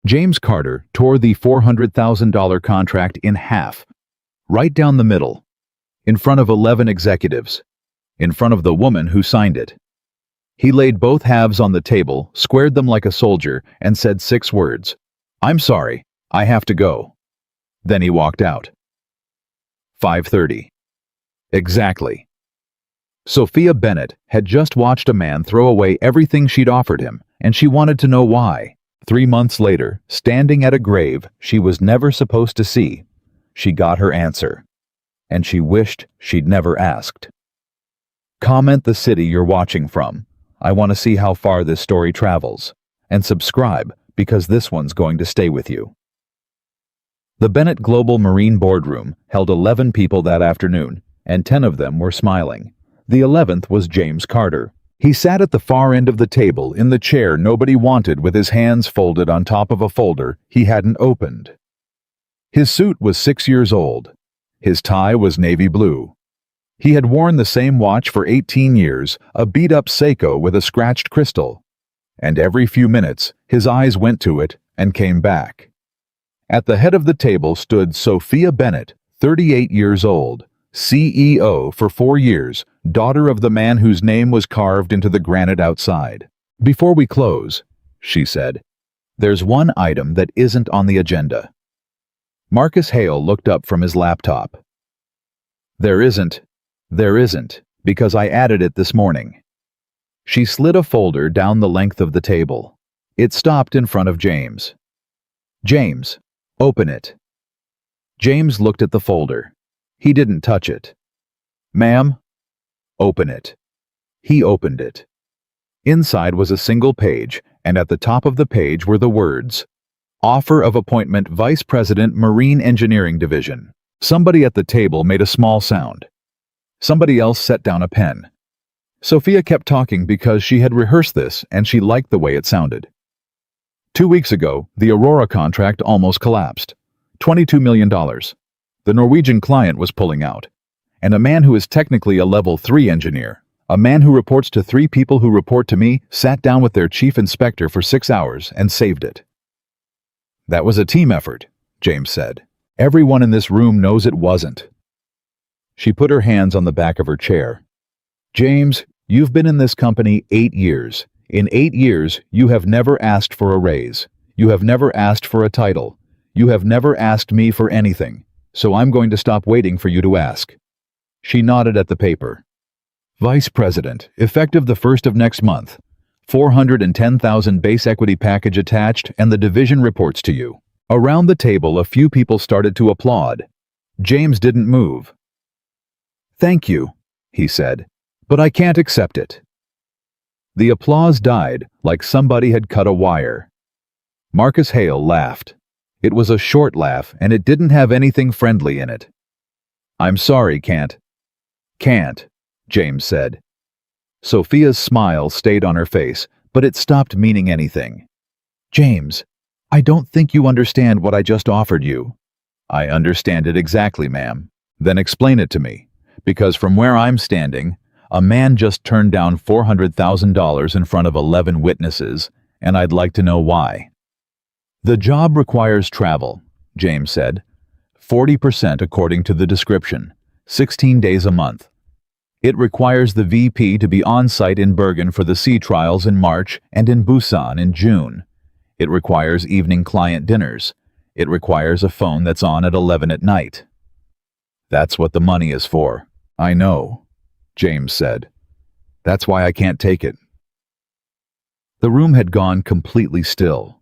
James Carter tore the $400,000 contract in half, right down the middle, in front of 11 executives, in front of the woman who signed it. He laid both halves on the table, squared them like a soldier, and said 6 words. "I'm sorry, I have to go." Then he walked out. 5:30. Exactly. Sophia Bennett had just watched a man throw away everything she'd offered him, and she wanted to know why. 3 months later, standing at a grave she was never supposed to see, she got her answer. And she wished she'd never asked. Comment the city you're watching from. I want to see how far this story travels. And subscribe, because this one's going to stay with you. The Bennett Global Marine Boardroom held 11 people that afternoon, and 10 of them were smiling. The 11th was James Carter. He sat at the far end of the table in the chair nobody wanted, with his hands folded on top of a folder he hadn't opened. His suit was 6 years old. His tie was navy blue. He had worn the same watch for 18 years, a beat-up Seiko with a scratched crystal. And every few minutes, his eyes went to it and came back. At the head of the table stood Sophia Bennett, 38 years old, CEO for 4 years, daughter of the man whose name was carved into the granite outside. "Before we close," she said, "there's one item that isn't on the agenda." Marcus Hale looked up from his laptop. There isn't, because I added it this morning." She slid a folder down the length of the table. It stopped in front of James. "James, open it." James looked at the folder. He didn't touch it. "Ma'am?" "Open it." He opened it. Inside was a single page, and at the top of the page were the words, "Offer of appointment Vice President Marine Engineering Division." Somebody at the table made a small sound. Somebody else set down a pen. Sophia kept talking because she had rehearsed this and she liked the way it sounded. 2 weeks ago, the Aurora contract almost collapsed. $22 million. The Norwegian client was pulling out. And a man who is technically a level 3 engineer, a man who reports to 3 people who report to me, sat down with their chief inspector for 6 hours and saved it. "That was a team effort," James said. "Everyone in this room knows it wasn't." She put her hands on the back of her chair. "James, you've been in this company 8 years. In 8 years, you have never asked for a raise. You have never asked for a title. You have never asked me for anything. So I'm going to stop waiting for you to ask." She nodded at the paper. "Vice President, effective the 1st of next month. 410,000 base equity package attached, and the division reports to you." Around the table, a few people started to applaud. James didn't move. "Thank you," he said, "but I can't accept it." The applause died like somebody had cut a wire. Marcus Hale laughed. It was a short laugh, and it didn't have anything friendly in it. "I'm sorry, can't." "Can't," James said. Sophia's smile stayed on her face, but it stopped meaning anything. "James, I don't think you understand what I just offered you." "I understand it exactly, ma'am." "Then explain it to me, because from where I'm standing, a man just turned down $400,000 in front of 11 witnesses, and I'd like to know why." "The job requires travel," James said. 40% according to the description, 16 days a month. It requires the VP to be on site in Bergen for the sea trials in March and in Busan in June. It requires evening client dinners. It requires a phone that's on at 11 at night. "That's what the money is for." "I know," James said. "That's why I can't take it." The room had gone completely still.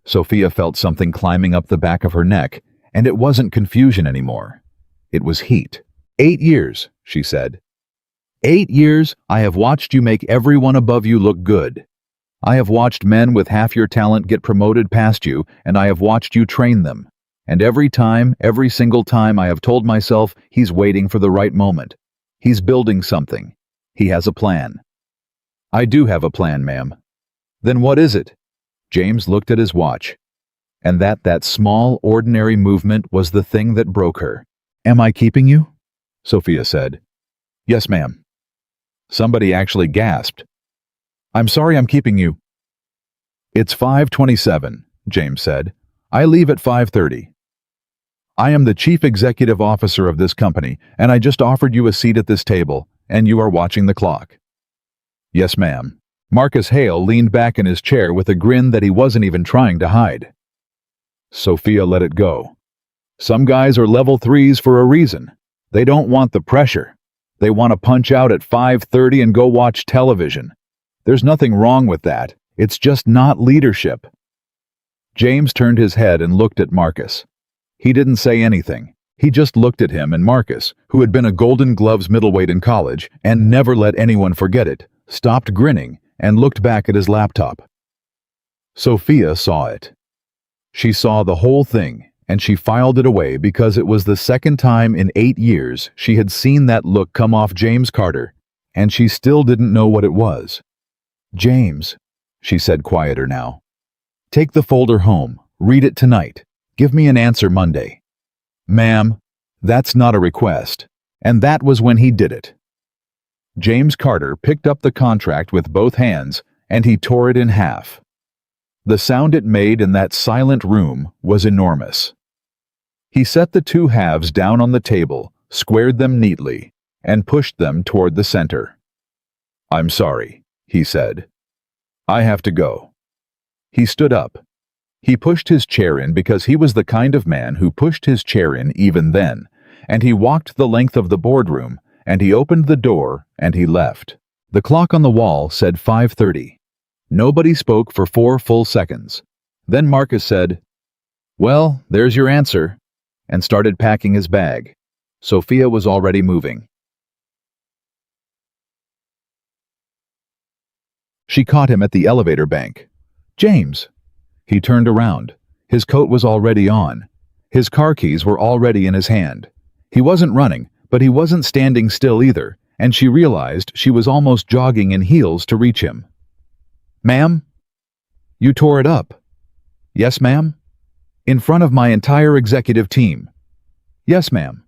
Sophia felt something climbing up the back of her neck, and it wasn't confusion anymore. It was heat. 8 years, she said. 8 years, I have watched you make everyone above you look good. I have watched men with half your talent get promoted past you, and I have watched you train them. And every single time I have told myself, he's waiting for the right moment. He's building something. He has a plan. I do have a plan, ma'am. Then what is it? James looked at his watch. And that small, ordinary movement was the thing that broke her. Am I keeping you? Sophia said. Yes, ma'am. Somebody actually gasped. I'm sorry I'm keeping you. It's 5:27. James said. "I leave at 5:30. I am the chief executive officer of this company, and I just offered you a seat at this table, and you are watching the clock." "Yes, ma'am." Marcus Hale leaned back in his chair with a grin that he wasn't even trying to hide. Sophia let it go. Some guys are level 3s for a reason. They don't want the pressure. They want to punch out at 5:30 and go watch television. There's nothing wrong with that. It's just not leadership. James turned his head and looked at Marcus. He didn't say anything. He just looked at him, and Marcus, who had been a Golden Gloves middleweight in college and never let anyone forget it, stopped grinning and looked back at his laptop. Sophia saw it. She saw the whole thing, and she filed it away because it was the second time in 8 years she had seen that look come off James Carter, and she still didn't know what it was. "James," she said quieter now, "take the folder home, read it tonight. Give me an answer Monday." "Ma'am, that's not a request." And that was when he did it. James Carter picked up the contract with both hands, and he tore it in half. The sound it made in that silent room was enormous. He set the two halves down on the table, squared them neatly, and pushed them toward the center. "I'm sorry," he said. "I have to go." He stood up. He pushed his chair in because he was the kind of man who pushed his chair in even then, and he walked the length of the boardroom, and he opened the door, and he left. The clock on the wall said 5:30. Nobody spoke for 4 full seconds. Then Marcus said, "Well, there's your answer," and started packing his bag. Sophia was already moving. She caught him at the elevator bank. "James!" He turned around. His coat was already on. His car keys were already in his hand. He wasn't running, but he wasn't standing still either, and she realized she was almost jogging in heels to reach him. "Ma'am?" "You tore it up." "Yes, ma'am." "In front of my entire executive team." "Yes, ma'am."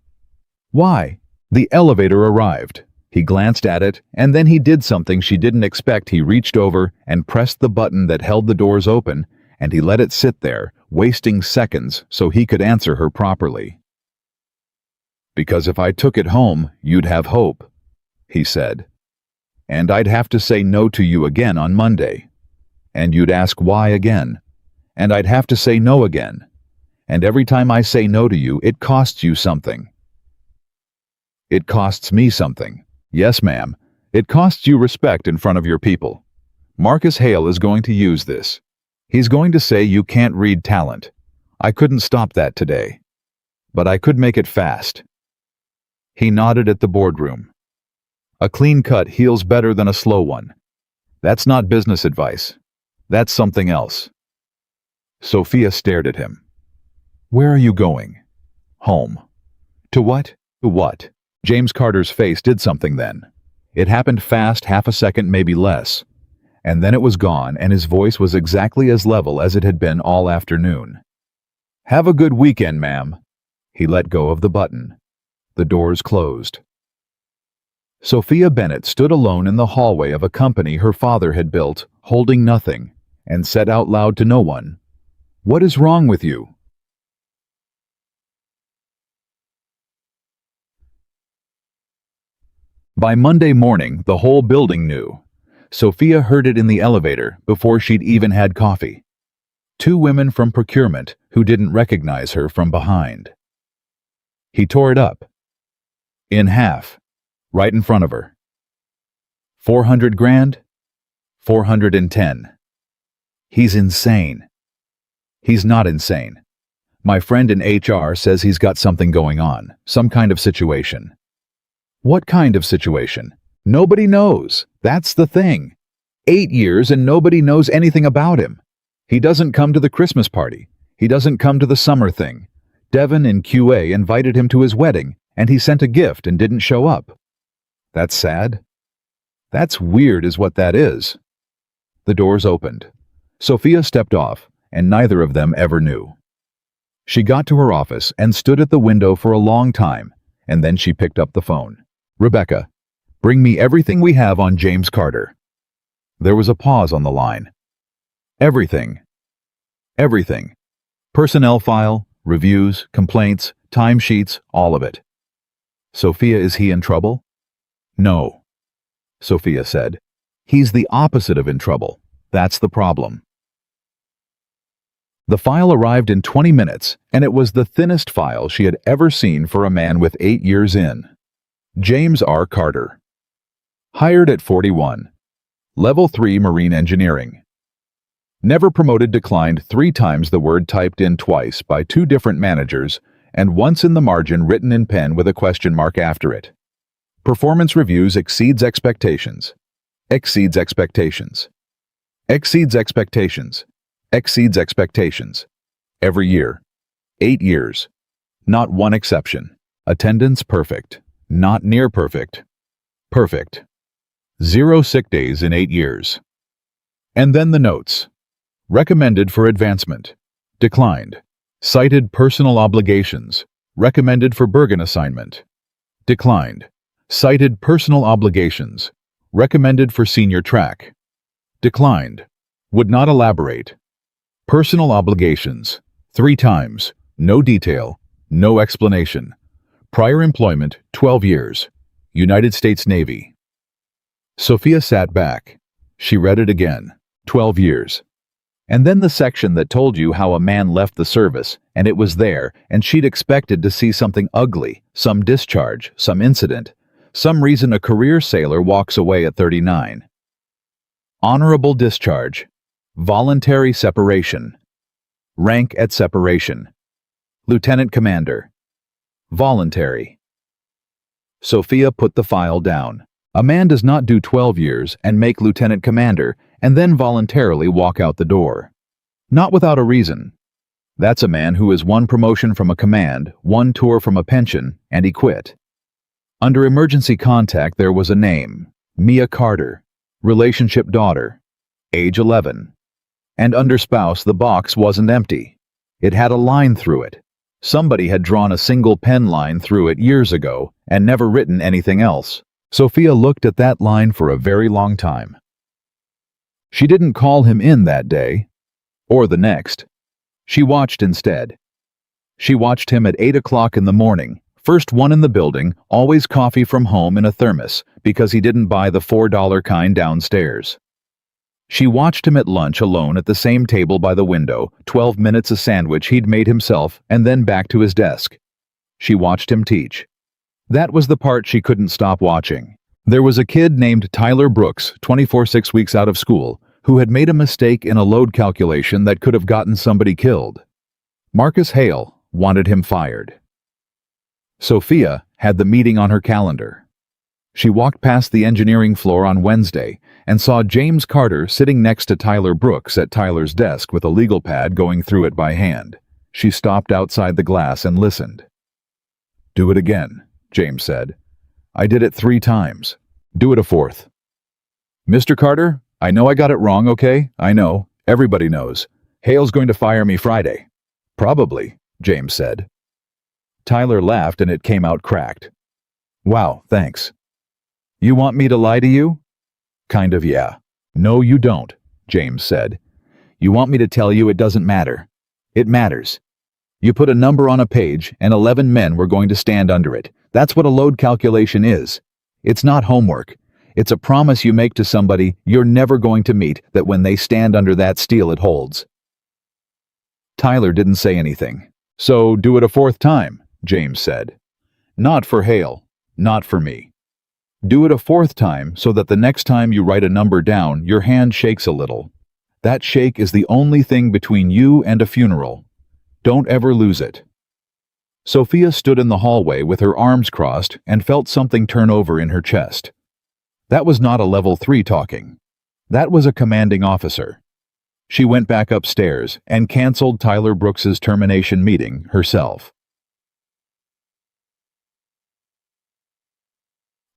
"Why?" The elevator arrived. He glanced at it, and then he did something she didn't expect. He reached over and pressed the button that held the doors open, and he let it sit there, wasting seconds so he could answer her properly. "Because if I took it home, you'd have hope," he said. "And I'd have to say no to you again on Monday. And you'd ask why again. And I'd have to say no again. And every time I say no to you, it costs you something." "It costs me something." "Yes, ma'am. It costs you respect in front of your people. Marcus Hale is going to use this. He's going to say you can't read talent. I couldn't stop that today. But I could make it fast." He nodded at the boardroom. "A clean cut heals better than a slow one. That's not business advice. That's something else." Sophia stared at him. "Where are you going?" "Home." "To what?" "To what?" James Carter's face did something then. It happened fast, half a second, maybe less. And then it was gone, and his voice was exactly as level as it had been all afternoon. "Have a good weekend, ma'am." He let go of the button. The doors closed. Sophia Bennett stood alone in the hallway of a company her father had built, holding nothing, and said out loud to no one, "What is wrong with you?" By Monday morning, the whole building knew. Sophia heard it in the elevator before she'd even had coffee. 2 women from procurement who didn't recognize her from behind. He tore it up. In half. Right in front of her. 400 grand? 410. He's insane. He's not insane. My friend in HR says he's got something going on, some kind of situation. What kind of situation? Nobody knows. That's the thing. 8 years and nobody knows anything about him. He doesn't come to the Christmas party. He doesn't come to the summer thing. Devin in QA invited him to his wedding, and he sent a gift and didn't show up. That's sad. That's weird is what that is. The doors opened. Sophia stepped off, and neither of them ever knew. She got to her office and stood at the window for a long time, and then she picked up the phone. "Rebecca, bring me everything we have on James Carter." There was a pause on the line. "Everything." Everything. Personnel file, reviews, complaints, timesheets, all of it. Sophia, is he in trouble? No, Sophia said. He's the opposite of in trouble. That's the problem. The file arrived in 20 minutes, and it was the thinnest file she had ever seen for a man with 8 years in. James R. Carter. Hired at 41. Level 3 Marine Engineering. Never promoted, declined 3 times, the word typed in twice by 2 different managers, and once in the margin written in pen with a question mark after it. Performance reviews exceeds expectations. Exceeds expectations. Exceeds expectations. Exceeds expectations. Every year. 8 years. Not one exception. Attendance perfect. Not near perfect. Perfect. 0 sick days in 8 years. And then the notes. Recommended for advancement. Declined. Cited personal obligations. Recommended for Bergen assignment. Declined. Cited personal obligations. Recommended for senior track. Declined. Would not elaborate. Personal obligations. 3 times. No detail. No explanation. Prior employment, 12 years. United States Navy. Sophia sat back. She read it again. 12 years. And then the section that told you how a man left the service, and it was there, and she'd expected to see something ugly, some discharge, some incident, some reason a career sailor walks away at 39. Honorable discharge. Voluntary separation. Rank at separation. Lieutenant Commander. Voluntary. Sophia put the file down. A man does not do 12 years and make Lieutenant Commander and then voluntarily walk out the door. Not without a reason. That's a man who is 1 promotion from a command, 1 tour from a pension, and he quit. Under emergency contact there was a name, Mia Carter, relationship daughter, age 11. And under spouse the box wasn't empty. It had a line through it. Somebody had drawn a single pen line through it years ago and never written anything else. Sophia looked at that line for a very long time. She didn't call him in that day, or the next. She watched instead. She watched him at 8 o'clock in the morning, first one in the building, always coffee from home in a thermos, because he didn't buy the $4 kind downstairs. She watched him at lunch alone at the same table by the window, 12 minutes a sandwich he'd made himself, and then back to his desk. She watched him teach. That was the part she couldn't stop watching. There was a kid named Tyler Brooks, 24 6 weeks out of school, who had made a mistake in a load calculation that could have gotten somebody killed. Marcus Hale wanted him fired. Sophia had the meeting on her calendar. She walked past the engineering floor on Wednesday and saw James Carter sitting next to Tyler Brooks at Tyler's desk with a legal pad going through it by hand. She stopped outside the glass and listened. "Do it again," James said. "I did it 3 times. Do it a 4th. "Mr. Carter, I know I got it wrong, okay? I know. Everybody knows. Hale's going to fire me Friday." "Probably," James said. Tyler laughed and it came out cracked. "Wow, thanks. You want me to lie to you?" "Kind of, yeah." "No, you don't," James said. "You want me to tell you it doesn't matter. It matters. You put a number on a page and 11 men were going to stand under it. That's what a load calculation is. It's not homework. It's a promise you make to somebody you're never going to meet that when they stand under that steel it holds." Tyler didn't say anything. "So do it a 4th time," James said. "Not for Hale. Not for me. Do it a 4th time so that the next time you write a number down, your hand shakes a little. That shake is the only thing between you and a funeral. Don't ever lose it." Sophia stood in the hallway with her arms crossed and felt something turn over in her chest. That was not a level 3 talking. That was a commanding officer. She went back upstairs and canceled Tyler Brooks's termination meeting herself.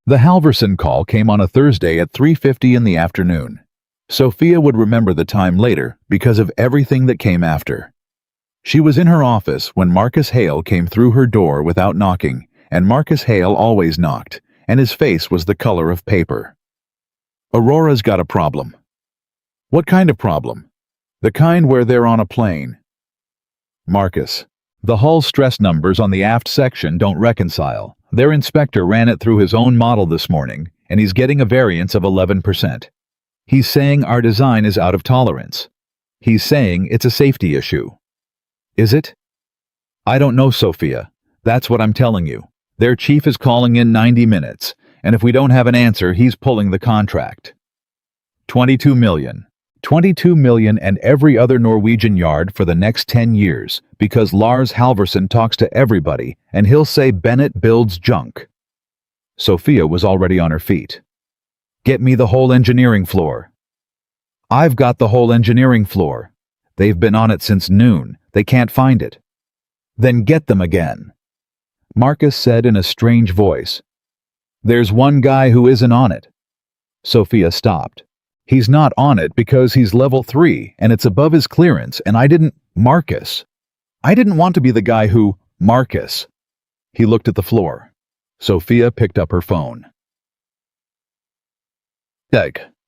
The Halverson call came on a Thursday at 3:50 in the afternoon. Sophia would remember the time later because of everything that came after. She was in her office when Marcus Hale came through her door without knocking, and Marcus Hale always knocked, and his face was the color of paper. "Aurora's got a problem." "What kind of problem?" The kind where they're on a plane. Marcus. The hull stress numbers on the aft section don't reconcile. Their inspector ran it through his own model this morning, and he's getting a variance of 11%. He's saying our design is out of tolerance. He's saying it's a safety issue. Is it? I don't know, Sophia. That's what I'm telling you. Their chief is calling in 90 minutes, and if we don't have an answer, he's pulling the contract. 22 million. 22 million and every other Norwegian yard for the next 10 years, because Lars Halvorsen talks to everybody, and he'll say Bennett builds junk. Sophia was already on her feet. Get me the whole engineering floor. I've got the whole engineering floor. They've been on it since noon. They can't find it. Then get them again. Marcus said in a strange voice. There's one guy who isn't on it. Sophia stopped. He's not on it because he's level 3 and it's above his clearance, and Marcus. I didn't want to be the guy who, Marcus. He looked at the floor. Sophia picked up her phone.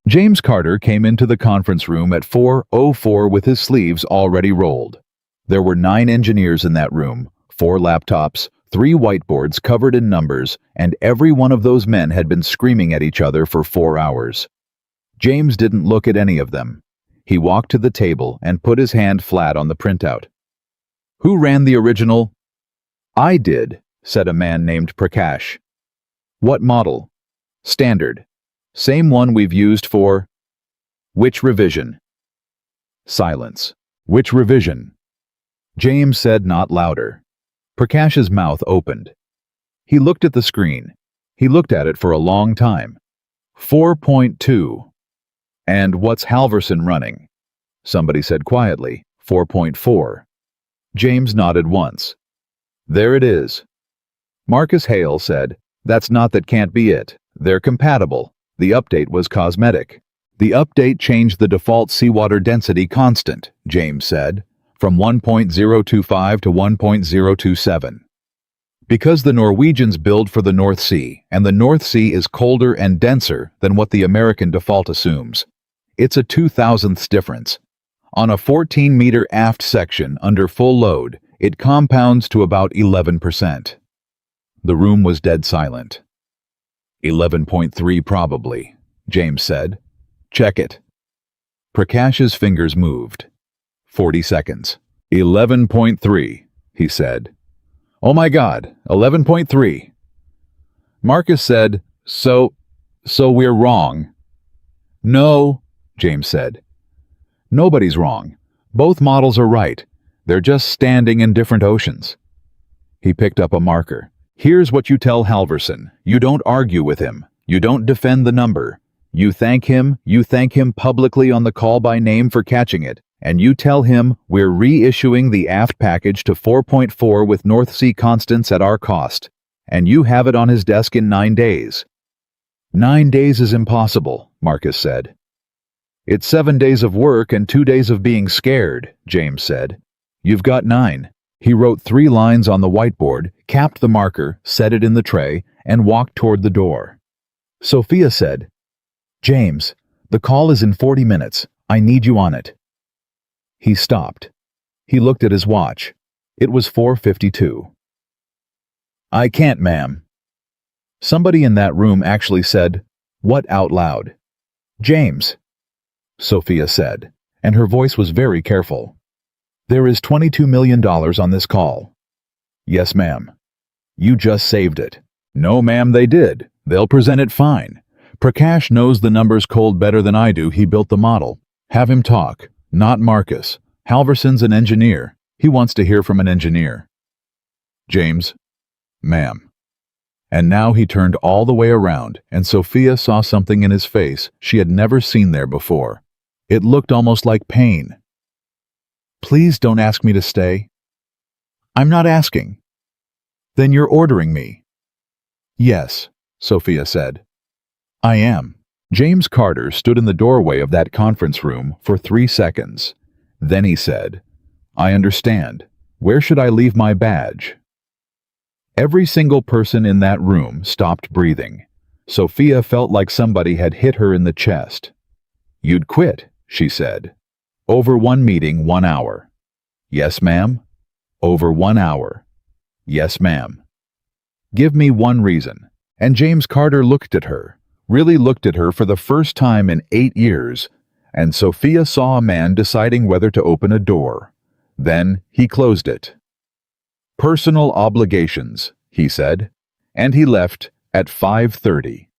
James Carter came into the conference room at 4:04 with his sleeves already rolled. There were 9 engineers in that room, 4 laptops, 3 whiteboards covered in numbers, and every one of those men had been screaming at each other for 4 hours. James didn't look at any of them. He walked to the table and put his hand flat on the printout. Who ran the original? I did, said a man named Prakash. What model? Standard. Same one we've used for... Which revision? Silence. Which revision? James said not louder. Prakash's mouth opened. He looked at the screen. He looked at it for a long time. 4.2. And what's Halvorsen running? Somebody said quietly, 4.4. James nodded once. There it is. Marcus Hale said, that's not that can't be it. They're compatible. The update was cosmetic. The update changed the default seawater density constant, James said, from 1.025 to 1.027. Because the Norwegians build for the North Sea, and the North Sea is colder and denser than what the American default assumes. It's a 0.002 difference. On a 14-meter aft section under full load, it compounds to about 11%. The room was dead silent. 11.3 probably, James said. Check it. Prakash's fingers moved. 40 seconds. 11.3, he said. Oh my God, 11.3. Marcus said, So we're wrong. No, James said. Nobody's wrong. Both models are right. They're just standing in different oceans. He picked up a marker. Here's what you tell Halvorsen. You don't argue with him. You don't defend the number. You thank him publicly on the call by name for catching it, and you tell him we're reissuing the aft package to 4.4 with North Sea constants at our cost, and you have it on his desk in 9 days. 9 days is impossible, Marcus said. It's 7 days of work and 2 days of being scared, James said. You've got 9. He wrote 3 lines on the whiteboard, capped the marker, set it in the tray, and walked toward the door. Sophia said, James, the call is in 40 minutes. I need you on it. He stopped. He looked at his watch. It was 4:52. I can't, ma'am. Somebody in that room actually said, What out loud? James, Sophia said, and her voice was very careful. There is $22 million on this call. Yes, ma'am. You just saved it. No, ma'am, they did. They'll present it fine. Prakash knows the numbers cold better than I do. He built the model. Have him talk. Not Marcus. Halvorsen's an engineer. He wants to hear from an engineer. James, ma'am. And now he turned all the way around, and Sophia saw something in his face she had never seen there before. It looked almost like pain. Please don't ask me to stay. I'm not asking. Then you're ordering me. Yes, Sophia said. I am. James Carter stood in the doorway of that conference room for 3 seconds. Then he said, I understand. Where should I leave my badge? Every single person in that room stopped breathing. Sophia felt like somebody had hit her in the chest. You'd quit, she said. Over one meeting, 1 hour. Yes, ma'am. Over 1 hour. Yes, ma'am. Give me one reason. And James Carter looked at her, really looked at her for the first time in 8 years, and Sophia saw a man deciding whether to open a door. Then he closed it. Personal obligations, he said, and he left at 5:30.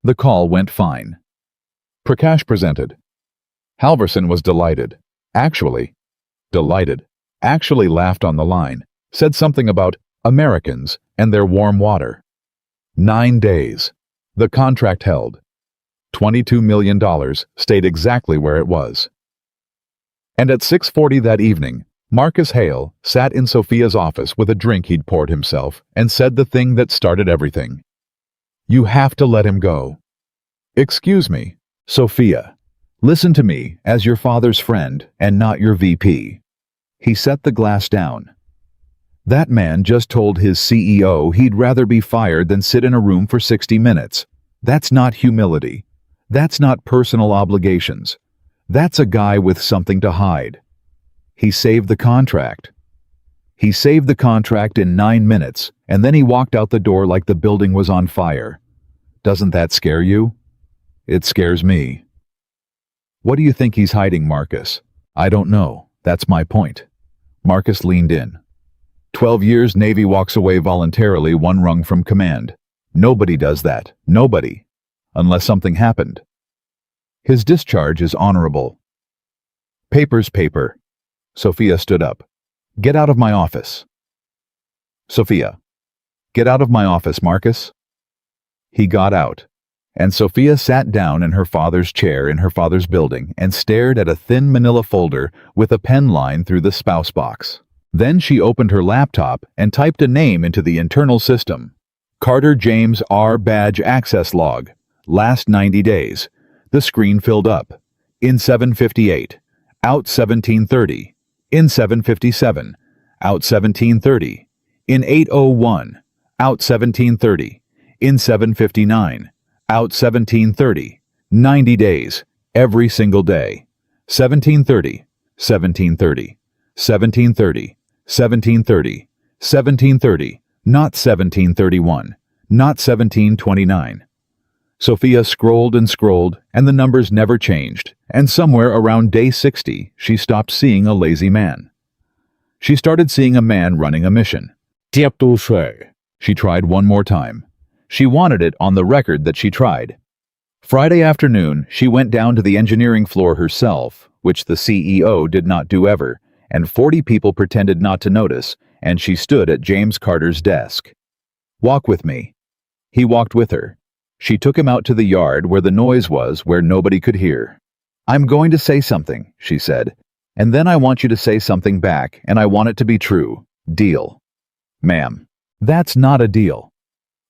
The call went fine. Prakash presented. Halverson was delighted. Delighted. Actually laughed on the line. Said something about Americans and their warm water. 9 days. The contract held. $22 million stayed exactly where it was. And at 6:40 that evening, Marcus Hale sat in Sophia's office with a drink he'd poured himself and said the thing that started everything. You have to let him go. Excuse me, Sophia. Listen to me as your father's friend and not your VP. He set the glass down. That man just told his CEO he'd rather be fired than sit in a room for 60 minutes. That's not humility. That's not personal obligations. That's a guy with something to hide. He saved the contract. He saved the contract in 9 minutes, and then he walked out the door like the building was on fire. Doesn't that scare you? It scares me. What do you think he's hiding, Marcus? I don't know. That's my point. Marcus leaned in. 12 years Navy walks away voluntarily, one rung from command. Nobody does that. Nobody. Unless something happened. His discharge is honorable. Paper's paper. Sophia stood up. Get out of my office. Sophia. Get out of my office, Marcus. He got out, and Sophia sat down in her father's chair in her father's building and stared at a thin manila folder with a pen line through the spouse box. Then she opened her laptop and typed a name into the internal system. Carter James R. Badge Access Log. Last 90 days. The screen filled up. In 7:58. Out 17:30. In 7:57. Out 17:30. In 8:01. Out 17:30. In 7:59. Out 17:30. 90 days. Every single day. 17:30. 17:30. 17:30. 17:30. 17:30. Not 17:31. Not 17:29. Sophia scrolled and scrolled, and the numbers never changed, and somewhere around day 60, she stopped seeing a lazy man. She started seeing a man running a mission. 接不水. She tried one more time. She wanted it on the record that she tried. Friday afternoon, she went down to the engineering floor herself, which the CEO did not do ever, and 40 people pretended not to notice, and she stood at James Carter's desk. Walk with me. He walked with her. She took him out to the yard where the noise was, where nobody could hear. I'm going to say something, she said, and then I want you to say something back, and I want it to be true. Deal. Ma'am. That's not a deal.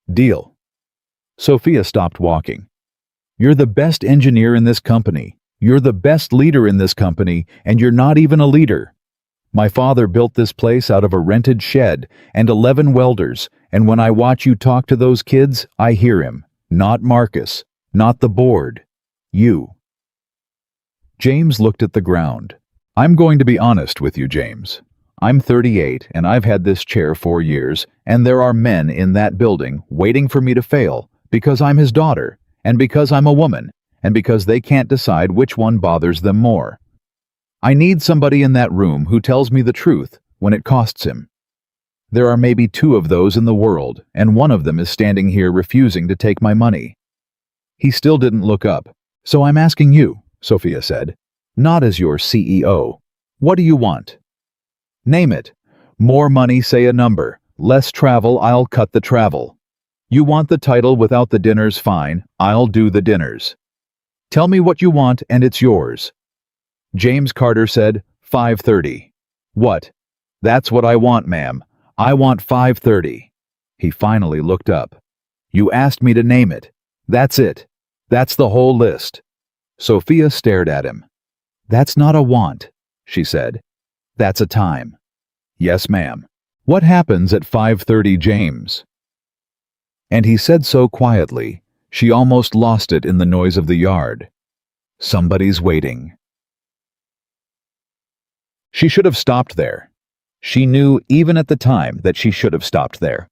Deal. Sophia stopped walking. You're the best engineer in this company. You're the best leader in this company, and you're not even a leader. My father built this place out of a rented shed and 11 welders, and when I watch you talk to those kids, I hear him. Not Marcus. Not the board. You. James looked at the ground. I'm going to be honest with you, James. I'm 38, and I've had this chair 4 years, and there are men in that building waiting for me to fail because I'm his daughter, and because I'm a woman, and because they can't decide which one bothers them more. I need somebody in that room who tells me the truth when it costs him. There are maybe 2 of those in the world, and one of them is standing here refusing to take my money. He still didn't look up. So I'm asking you, Sophia said, not as your CEO. What do you want? Name it. More money, say a number. Less travel, I'll cut the travel. You want the title without the dinners, fine, I'll do the dinners. Tell me what you want and it's yours. James Carter said, 5:30. What? That's what I want, ma'am. I want 5:30. He finally looked up. You asked me to name it. That's it. That's the whole list. Sophia stared at him. That's not a want, she said. That's a time. Yes, ma'am. What happens at 5:30, James? And he said so quietly, she almost lost it in the noise of the yard. Somebody's waiting. She should have stopped there. She knew even at the time that she should have stopped there.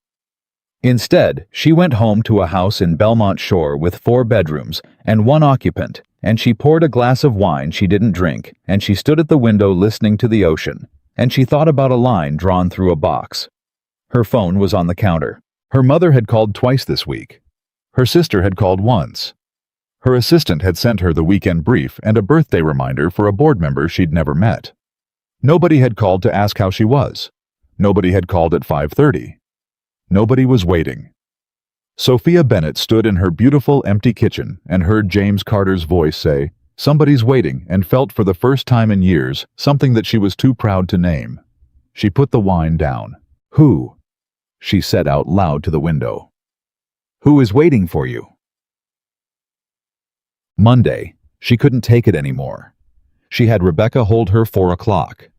Instead, she went home to a house in Belmont Shore with 4 bedrooms and 1 occupant, and she poured a glass of wine she didn't drink, and she stood at the window listening to the ocean, and she thought about a line drawn through a box. Her phone was on the counter. Her mother had called twice this week. Her sister had called once. Her assistant had sent her the weekend brief and a birthday reminder for a board member she'd never met. Nobody had called to ask how she was. Nobody had called at 5:30. Nobody was waiting. Sophia Bennett stood in her beautiful empty kitchen and heard James Carter's voice say, "Somebody's waiting," and felt for the first time in years something that she was too proud to name. She put the wine down. "Who?" she said out loud to the window. "Who is waiting for you?" Monday, she couldn't take it anymore. She had Rebecca hold her 4 o'clock.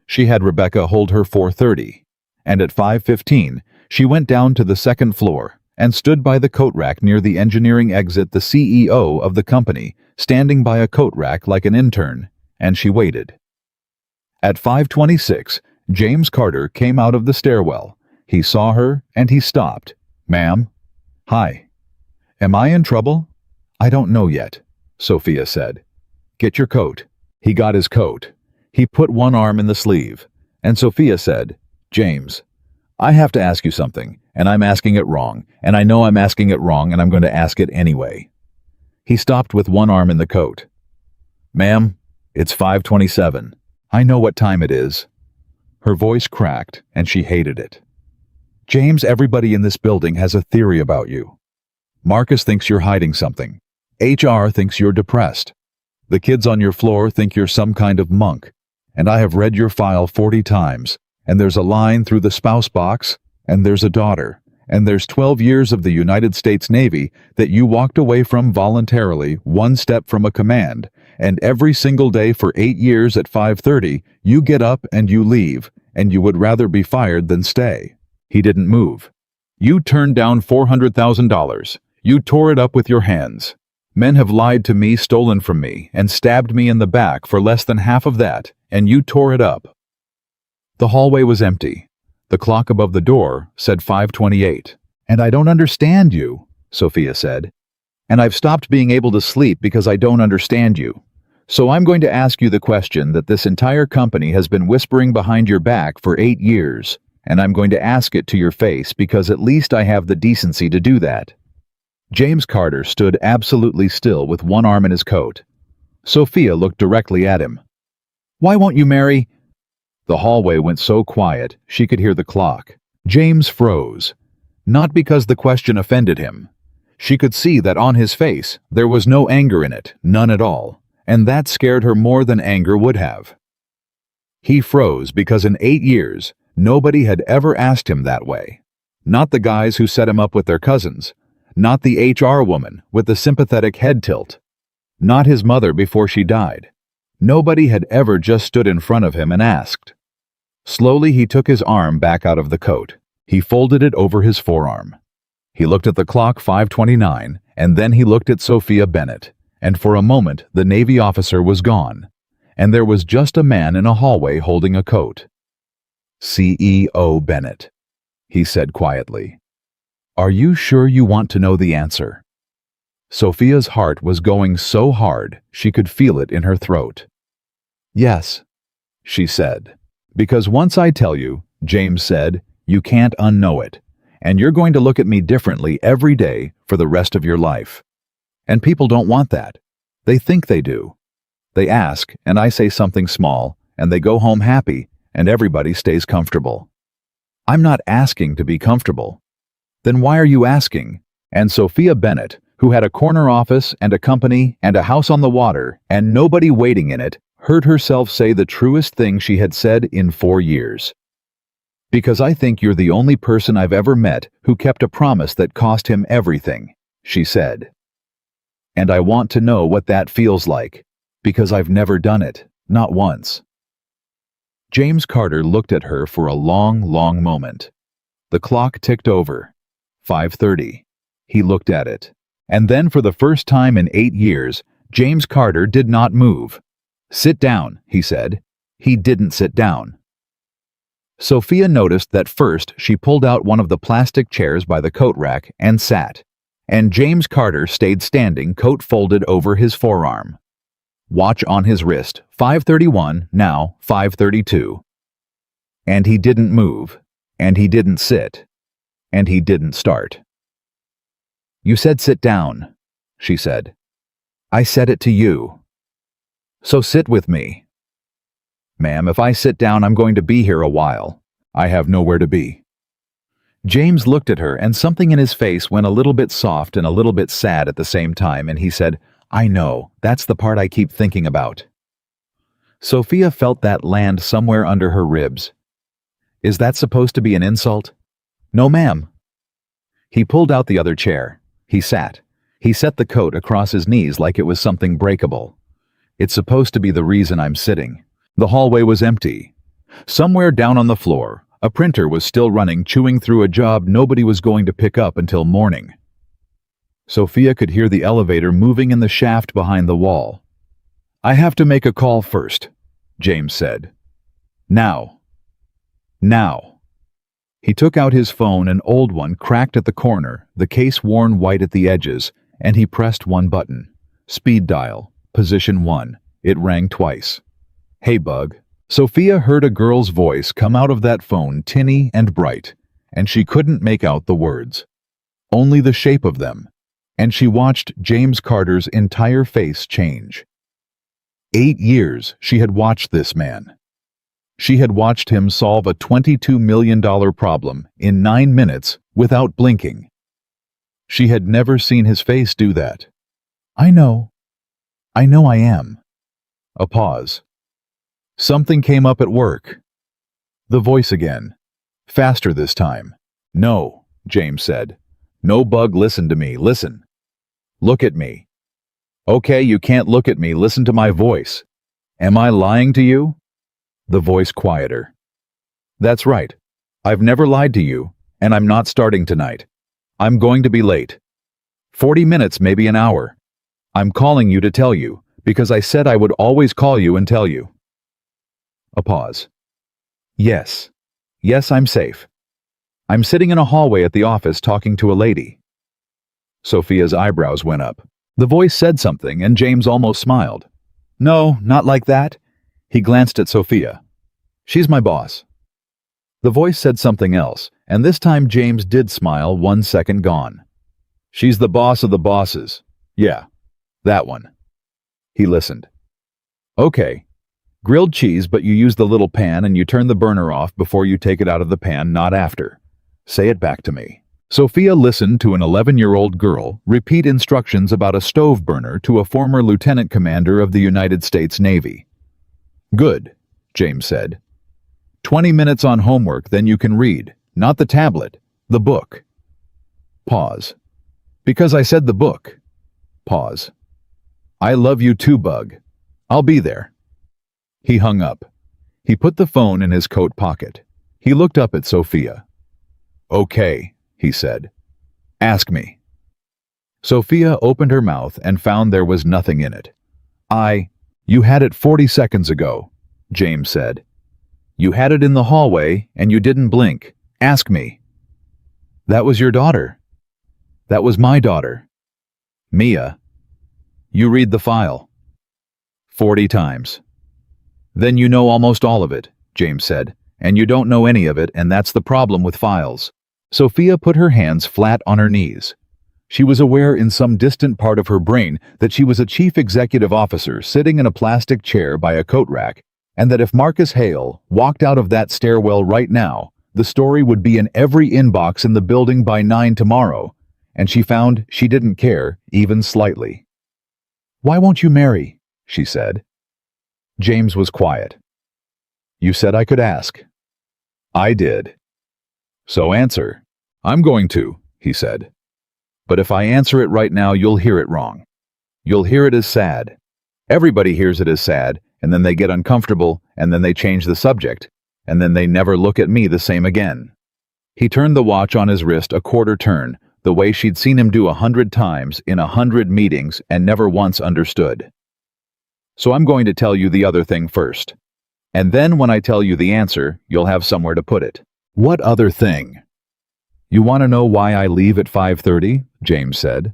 She had Rebecca hold her 4:30, and at 5:15, she went down to the 2nd floor and stood by the coat rack near the engineering exit, the CEO of the company, standing by a coat rack like an intern, and she waited. At 5:26, James Carter came out of the stairwell. He saw her, and he stopped. "Ma'am?" "Hi. Am I in trouble?" "I don't know yet," Sophia said. "Get your coat." He got his coat. He put one arm in the sleeve, and Sophia said, "James, I have to ask you something, and I'm asking it wrong, and I know I'm asking it wrong, and I'm going to ask it anyway." He stopped with one arm in the coat. "Ma'am, it's 5:27. I know what time it is." Her voice cracked, and she hated it. "James, everybody in this building has a theory about you. Marcus thinks you're hiding something. HR thinks you're depressed. The kids on your floor think you're some kind of monk. And I have read your file 40 times, and there's a line through the spouse box, and there's a daughter, and there's 12 years of the United States Navy that you walked away from voluntarily, one step from a command, and every single day for 8 years at 5:30, you get up and you leave, and you would rather be fired than stay." He didn't move. "You turned down $400,000. You tore it up with your hands. Men have lied to me, stolen from me, and stabbed me in the back for less than half of that, and you tore it up." The hallway was empty. The clock above the door said 5:28. "And I don't understand you," Sophia said. "And I've stopped being able to sleep because I don't understand you. So I'm going to ask you the question that this entire company has been whispering behind your back for 8 years, and I'm going to ask it to your face because at least I have the decency to do that." James Carter stood absolutely still with one arm in his coat. Sophia looked directly at him. "Why won't you marry—" The hallway went so quiet she could hear the clock. James froze. Not because the question offended him. She could see that on his face there was no anger in it, none at all, and that scared her more than anger would have. He froze because in 8 years, nobody had ever asked him that way. Not the guys who set him up with their cousins. Not the HR woman with the sympathetic head tilt. Not his mother before she died. Nobody had ever just stood in front of him and asked. Slowly he took his arm back out of the coat. He folded it over his forearm. He looked at the clock, 5:29, and then he looked at Sophia Bennett, and for a moment the Navy officer was gone, and there was just a man in a hallway holding a coat. "CEO Bennett," he said quietly. "Are you sure you want to know the answer?" Sophia's heart was going so hard she could feel it in her throat. "Yes," she said. "Because once I tell you," James said, "you can't unknow it, and you're going to look at me differently every day for the rest of your life. And people don't want that. They think they do. They ask, and I say something small, and they go home happy, and everybody stays comfortable. I'm not asking to be comfortable. Then why are you asking?" And Sophia Bennett, who had a corner office and a company and a house on the water and nobody waiting in it, heard herself say the truest thing she had said in 4 years. "Because I think you're the only person I've ever met who kept a promise that cost him everything," she said. "And I want to know what that feels like, because I've never done it, not once." James Carter looked at her for a long, long moment. The clock ticked over. 5:30. He looked at it. And then for the first time in 8 years, James Carter did not move. "Sit down," he said. He didn't sit down. Sophia noticed that first she pulled out one of the plastic chairs by the coat rack and sat, and James Carter stayed standing, coat folded over his forearm. Watch on his wrist, 5:31, now 5:32. And he didn't move, and he didn't sit, and he didn't start. "You said sit down," she said. "I said it to you. So sit with me." "Ma'am, if I sit down, I'm going to be here a while. I have nowhere to be." James looked at her, and something in his face went a little bit soft and a little bit sad at the same time, and he said, "I know, that's the part I keep thinking about." Sophia felt that land somewhere under her ribs. Is that supposed to be an insult? "No, ma'am." He pulled out the other chair. He sat. He set the coat across his knees like it was something breakable. "It's supposed to be the reason I'm sitting." The hallway was empty. Somewhere down on the floor, a printer was still running, chewing through a job nobody was going to pick up until morning. Sophia could hear the elevator moving in the shaft behind the wall. "I have to make a call first," James said. "Now. Now." He took out his phone, an old one cracked at the corner, the case worn white at the edges, and he pressed one button. Speed dial, position 1. It rang twice. "Hey, Bug." Sophia heard a girl's voice come out of that phone, tinny and bright, and she couldn't make out the words. Only the shape of them, and she watched James Carter's entire face change. 8 years she had watched this man. She had watched him solve a $22 million problem in 9 minutes without blinking. She had never seen his face do that. I know I am." A pause. "Something came up at work." The voice again. Faster this time. "No," James said. "No, Bug, listen to me, listen. Look at me." "Okay, you can't look at me, listen to my voice." "Am I lying to you?" The voice quieter. "That's right. I've never lied to you, and I'm not starting tonight. I'm going to be late. 40 minutes, maybe an hour. I'm calling you to tell you, because I said I would always call you and tell you." A pause. Yes, I'm safe. I'm sitting in a hallway at the office talking to a lady." Sophia's eyebrows went up. The voice said something, and James almost smiled. "No, not like that." He glanced at Sophia. "She's my boss." The voice said something else, and this time James did smile, 1 second gone. "She's the boss of the bosses. Yeah, that one." He listened. "Okay. Grilled cheese, but you use the little pan and you turn the burner off before you take it out of the pan, not after. Say it back to me." Sophia listened to an 11-year-old girl repeat instructions about a stove burner to a former lieutenant commander of the United States Navy. "Good," James said. 20 minutes on homework, then you can read. Not the tablet, the book." Pause. "Because I said the book." Pause. "I love you too, Bug. I'll be there." He hung up. He put the phone in his coat pocket. He looked up at Sophia. "Okay," he said. "Ask me." Sophia opened her mouth and found there was nothing in it. You had it 40 seconds ago," James said. "You had it in the hallway and you didn't blink. Ask me." "That was your daughter." "That was my daughter." "Mia." "You read the file." 40 times. "Then you know almost all of it," James said, "and you don't know any of it, and that's the problem with files." Sophia put her hands flat on her knees. She was aware in some distant part of her brain that she was a chief executive officer sitting in a plastic chair by a coat rack, and that if Marcus Hale walked out of that stairwell right now, the story would be in every inbox in the building by 9 tomorrow, and she found she didn't care, even slightly. "Why won't you marry?" she said. James was quiet. "You said I could ask." "I did." "So answer." "I'm going to," he said. "But if I answer it right now, you'll hear it wrong. You'll hear it as sad. Everybody hears it as sad, and then they get uncomfortable, and then they change the subject, and then they never look at me the same again." He turned the watch on his wrist a quarter turn, the way she'd seen him do 100 times in 100 meetings and never once understood. So I'm going to tell you the other thing first. And then when I tell you the answer, you'll have somewhere to put it. What other thing? You want to know why I leave at 5:30? James said.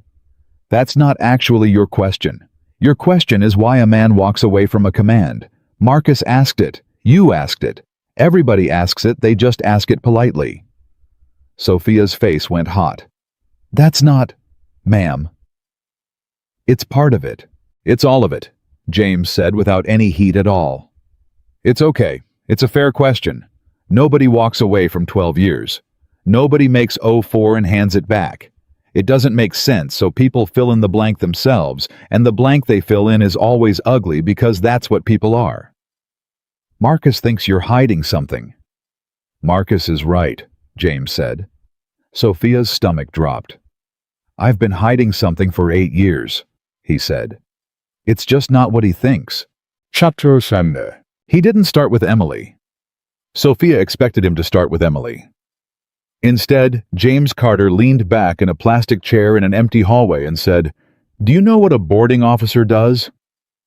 That's not actually your question. Your question is why a man walks away from a command. Marcus asked it. You asked it. Everybody asks it, they just ask it politely. Sophia's face went hot. That's not, ma'am. It's part of it. It's all of it, James said without any heat at all. It's okay. It's a fair question. Nobody walks away from 12 years. Nobody makes 04 and hands it back. It doesn't make sense, so people fill in the blank themselves, and the blank they fill in is always ugly because that's what people are. Marcus thinks you're hiding something. Marcus is right, James said. Sophia's stomach dropped. I've been hiding something for 8 years, he said. It's just not what he thinks. Chapter 7. He didn't start with Emily. Sophia expected him to start with Emily. Instead, James Carter leaned back in a plastic chair in an empty hallway and said, "Do you know what a boarding officer does?"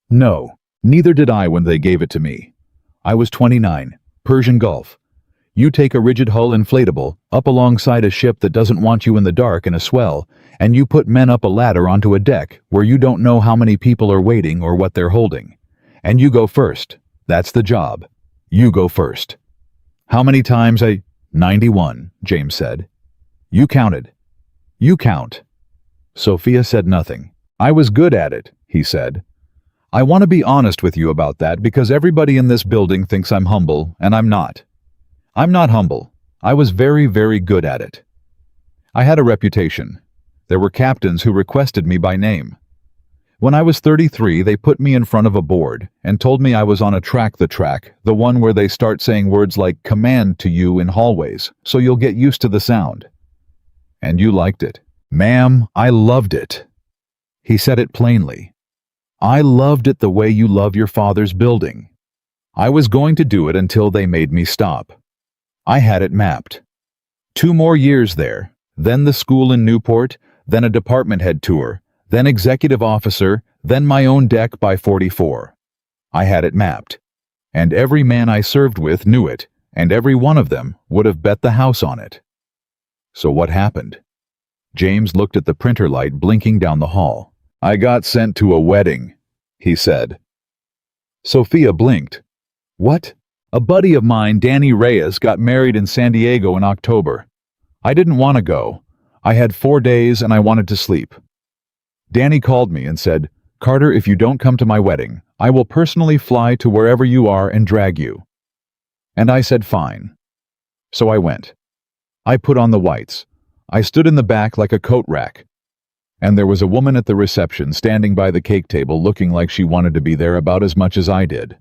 No, neither did I when they gave it to me. I was 29, Persian Gulf. You take a rigid hull inflatable up alongside a ship that doesn't want you in the dark in a swell, and you put men up a ladder onto a deck where you don't know how many people are waiting or what they're holding. And you go first. That's the job. You go first. How many times 91, James said. You counted. You count. Sophia said nothing. I was good at it, he said. I want to be honest with you about that because everybody in this building thinks I'm humble, and I'm not. I'm not humble. I was very, very good at it. I had a reputation. There were captains who requested me by name. When I was 33, they put me in front of a board and told me I was on a track, the one where they start saying words like command to you in hallways, so you'll get used to the sound. And you liked it. Ma'am, I loved it. He said it plainly. I loved it the way you love your father's building. I was going to do it until they made me stop. I had it mapped. 2 more years there, then the school in Newport, then a department head tour, then executive officer, then my own deck by 44. I had it mapped. And every man I served with knew it, and every one of them would have bet the house on it. So what happened? James looked at the printer light blinking down the hall. I got sent to a wedding, he said. Sophia blinked. What? A buddy of mine, Danny Reyes, got married in San Diego in October. I didn't want to go. I had 4 days and I wanted to sleep. Danny called me and said, Carter, if you don't come to my wedding, I will personally fly to wherever you are and drag you. And I said fine. So I went. I put on the whites. I stood in the back like a coat rack. And there was a woman at the reception standing by the cake table looking like she wanted to be there about as much as I did.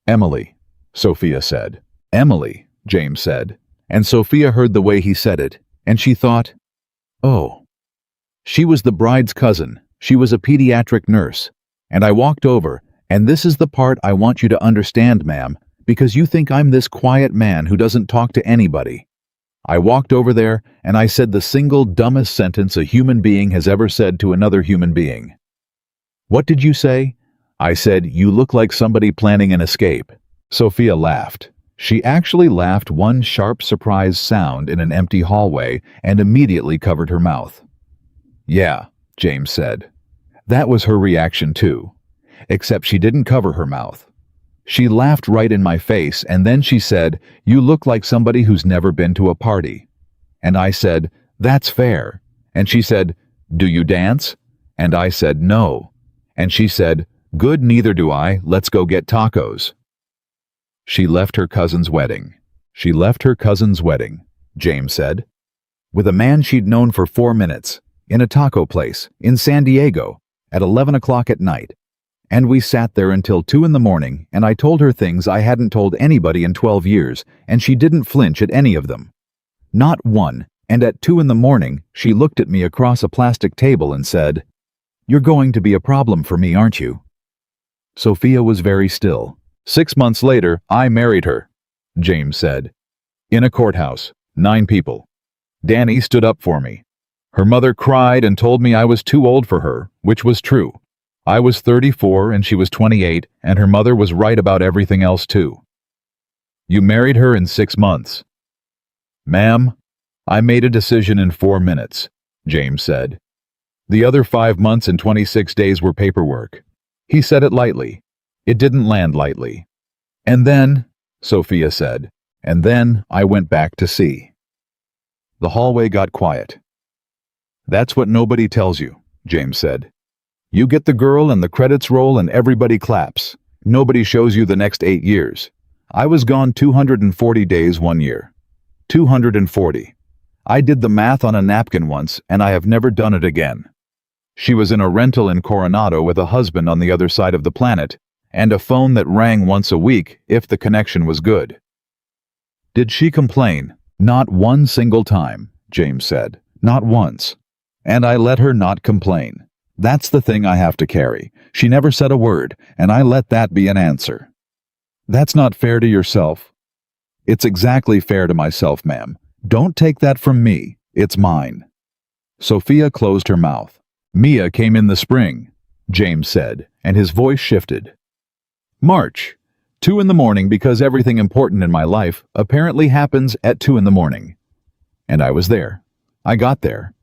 Emily, Sophia said. Emily, James said. And Sophia heard the way he said it, and she thought, oh. She was the bride's cousin. She was a pediatric nurse. And I walked over, and this is the part I want you to understand, ma'am, because you think I'm this quiet man who doesn't talk to anybody. I walked over there, and I said the single dumbest sentence a human being has ever said to another human being. What did you say? I said, you look like somebody planning an escape. Sophia laughed. She actually laughed one sharp surprise sound in an empty hallway and immediately covered her mouth. Yeah, James said. That was her reaction too. Except she didn't cover her mouth. She laughed right in my face, and then she said, you look like somebody who's never been to a party. And I said, that's fair. And she said, do you dance? And I said, no. And she said, good, neither do I. Let's go get tacos. She left her cousin's wedding. She left her cousin's wedding, James said. With a man she'd known for 4 minutes, in a taco place, in San Diego, at 11 o'clock at night. And we sat there until 2 in the morning, and I told her things I hadn't told anybody in 12 years, and she didn't flinch at any of them. Not one, and at 2 in the morning, she looked at me across a plastic table and said, you're going to be a problem for me, aren't you? Sophia was very still. 6 months later, I married her, James said. In a courthouse, 9 people. Danny stood up for me. Her mother cried and told me I was too old for her, which was true. I was 34 and she was 28, and her mother was right about everything else too. You married her in 6 months. Ma'am, I made a decision in 4 minutes, James said. The other 5 months and 26 days were paperwork. He said it lightly. It didn't land lightly. And then, Sophia said, and then I went back to sea. The hallway got quiet. That's what nobody tells you, James said. You get the girl and the credits roll and everybody claps. Nobody shows you the next 8 years. I was gone 240 days 1 year. 240. I did the math on a napkin once, and I have never done it again. She was in a rental in Coronado with a husband on the other side of the planet, and a phone that rang once a week if the connection was good. Did she complain? Not one single time, James said. Not once. And I let her not complain. That's the thing I have to carry. She never said a word, and I let that be an answer. That's not fair to yourself. It's exactly fair to myself, ma'am. Don't take that from me. It's mine. Sophia closed her mouth. Mia came in the spring, James said, and his voice shifted. March. 2 in the morning, because everything important in my life apparently happens at 2 in the morning. And I was there. I got there.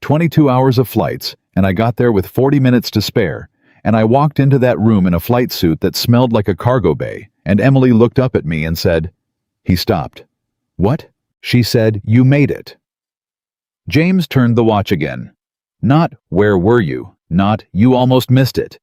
22 hours of flights, and I got there with 40 minutes to spare, and I walked into that room in a flight suit that smelled like a cargo bay, and Emily looked up at me and said, He stopped. What? She said, You made it. James turned the watch again. Not, where were you? Not, you almost missed it.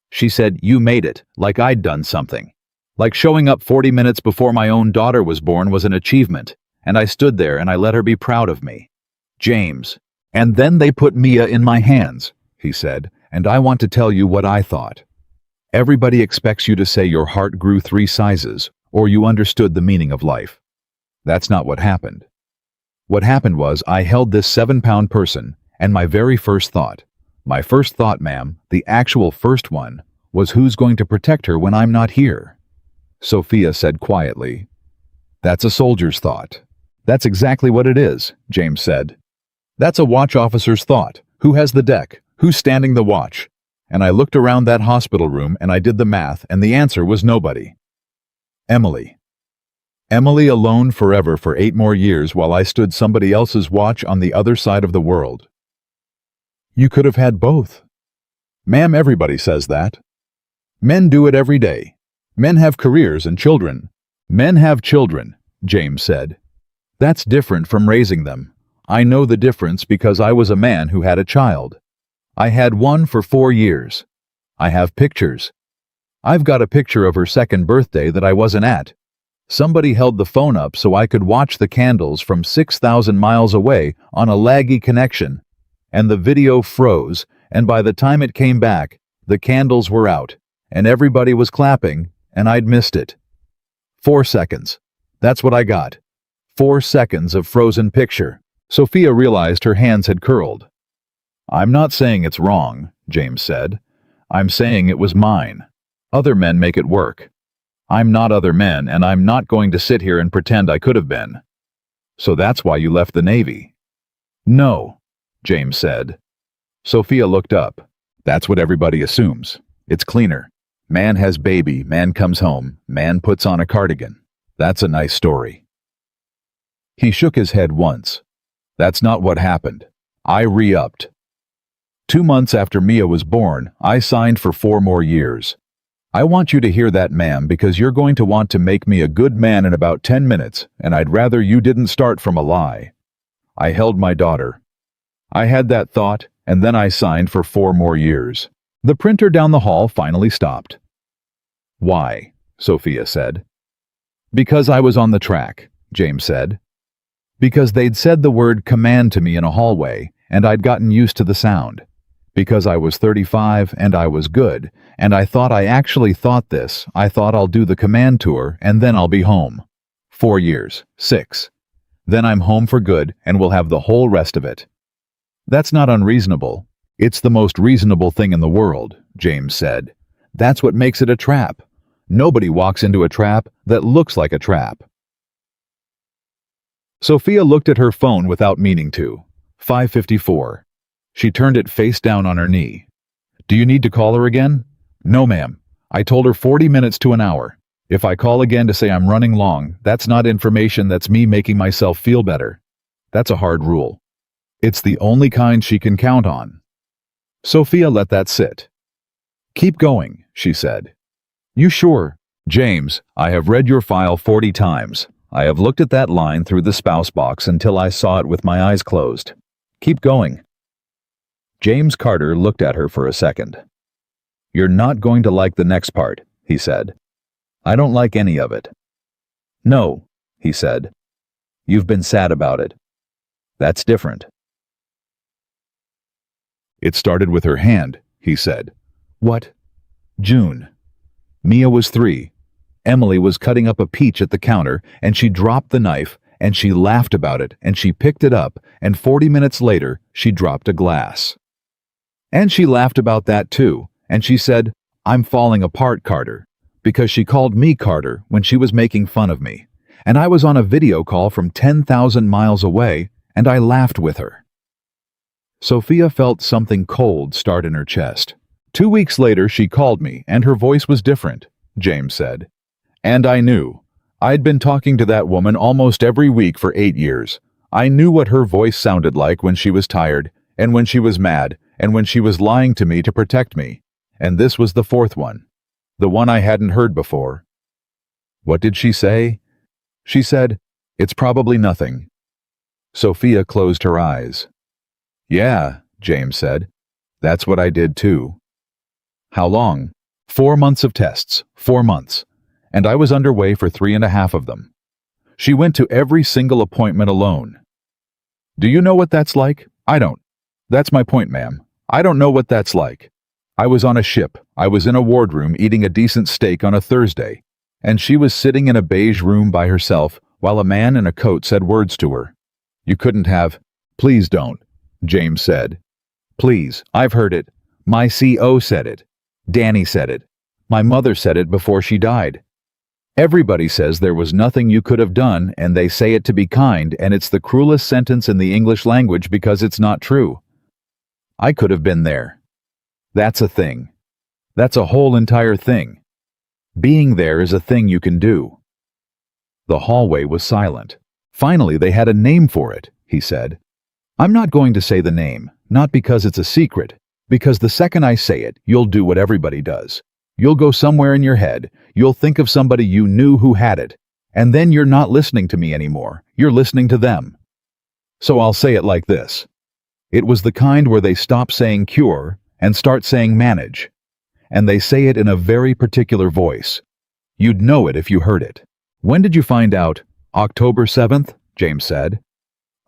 She said, You made it, like I'd done something. Like showing up 40 minutes before my own daughter was born was an achievement, and I stood there and I let her be proud of me. James. And then they put Mia in my hands, he said, and I want to tell you what I thought. Everybody expects you to say your heart grew 3 sizes, or you understood the meaning of life. That's not what happened. What happened was I held this 7-pound person, and my very first thought, ma'am, the actual first one, was who's going to protect her when I'm not here? Sophia said quietly. That's a soldier's thought. That's exactly what it is, James said. That's a watch officer's thought. Who has the deck? Who's standing the watch? And I looked around that hospital room and I did the math, and the answer was nobody. Emily. Emily alone forever for 8 more years while I stood somebody else's watch on the other side of the world. You could have had both. Ma'am, everybody says that. Men do it every day. Men have careers and children. Men have children, James said. That's different from raising them. I know the difference because I was a man who had a child. I had one for 4 years. I have pictures. I've got a picture of her 2nd birthday that I wasn't at. Somebody held the phone up so I could watch the candles from 6,000 miles away on a laggy connection, and the video froze, and by the time it came back, the candles were out, and everybody was clapping, and I'd missed it. 4 seconds. That's what I got. 4 seconds of frozen picture. Sophia realized her hands had curled. I'm not saying it's wrong, James said. I'm saying it was mine. Other men make it work. I'm not other men, and I'm not going to sit here and pretend I could have been. So that's why you left the Navy. No, James said. Sophia looked up. That's what everybody assumes. It's cleaner. Man has baby, man comes home, man puts on a cardigan. That's a nice story. He shook his head once. That's not what happened. I re-upped. 2 months after Mia was born, I signed for 4 more years. I want you to hear that, ma'am, because you're going to want to make me a good man in about 10 minutes, and I'd rather you didn't start from a lie. I held my daughter. I had that thought, and then I signed for 4 more years. The printer down the hall finally stopped. Why? Sophia said. Because I was on the track, James said. Because they'd said the word command to me in a hallway, and I'd gotten used to the sound. Because I was 35 and I was good, and I thought I actually thought this. I thought I'll do the command tour and then I'll be home. 4 years. 6. Then I'm home for good and we'll have the whole rest of it. That's not unreasonable. It's the most reasonable thing in the world, James said. That's what makes it a trap. Nobody walks into a trap that looks like a trap. Sophia looked at her phone without meaning to. 5:54. She turned it face down on her knee. Do you need to call her again? No, ma'am. I told her 40 minutes to an hour. If I call again to say I'm running long, that's not information, that's me making myself feel better. That's a hard rule. It's the only kind she can count on. Sophia let that sit. Keep going, she said. You sure? James, I have read your file 40 times. I have looked at that line through the spouse box until I saw it with my eyes closed. Keep going. James Carter looked at her for a second. You're not going to like the next part, he said. I don't like any of it. No, he said. You've been sad about it. That's different. It started with her hand, he said. What? June. Mia was 3. Emily was cutting up a peach at the counter, and she dropped the knife, and she laughed about it, and she picked it up, and 40 minutes later, she dropped a glass. And she laughed about that too, and she said, I'm falling apart, Carter, because she called me Carter when she was making fun of me, and I was on a video call from 10,000 miles away, and I laughed with her. Sophia felt something cold start in her chest. 2 weeks later, she called me, and her voice was different, James said. And I knew. I'd been talking to that woman almost every week for 8 years. I knew what her voice sounded like when she was tired, and when she was mad, and when she was lying to me to protect me. And this was the 4th one. The one I hadn't heard before. What did she say? She said, It's probably nothing. Sophia closed her eyes. Yeah, James said. That's what I did too. How long? 4 months of tests, 4 months. And I was underway for 3.5 of them. She went to every single appointment alone. Do you know what that's like? I don't. That's my point, ma'am. I don't know what that's like. I was on a ship. I was in a wardroom eating a decent steak on a Thursday, and she was sitting in a beige room by herself while a man in a coat said words to her. You couldn't have. Please don't, James said. Please, I've heard it. My CO said it. Danny said it. My mother said it before she died. Everybody says there was nothing you could have done, and they say it to be kind, and it's the cruelest sentence in the English language because it's not true. I could have been there. That's a thing. That's a whole entire thing. Being there is a thing you can do. The hallway was silent. Finally, they had a name for it, he said. I'm not going to say the name, not because it's a secret, because the second I say it, you'll do what everybody does. You'll go somewhere in your head, you'll think of somebody you knew who had it, and then you're not listening to me anymore, you're listening to them. So I'll say it like this. It was the kind where they stop saying cure and start saying manage, and they say it in a very particular voice. You'd know it if you heard it. When did you find out? October 7th, James said.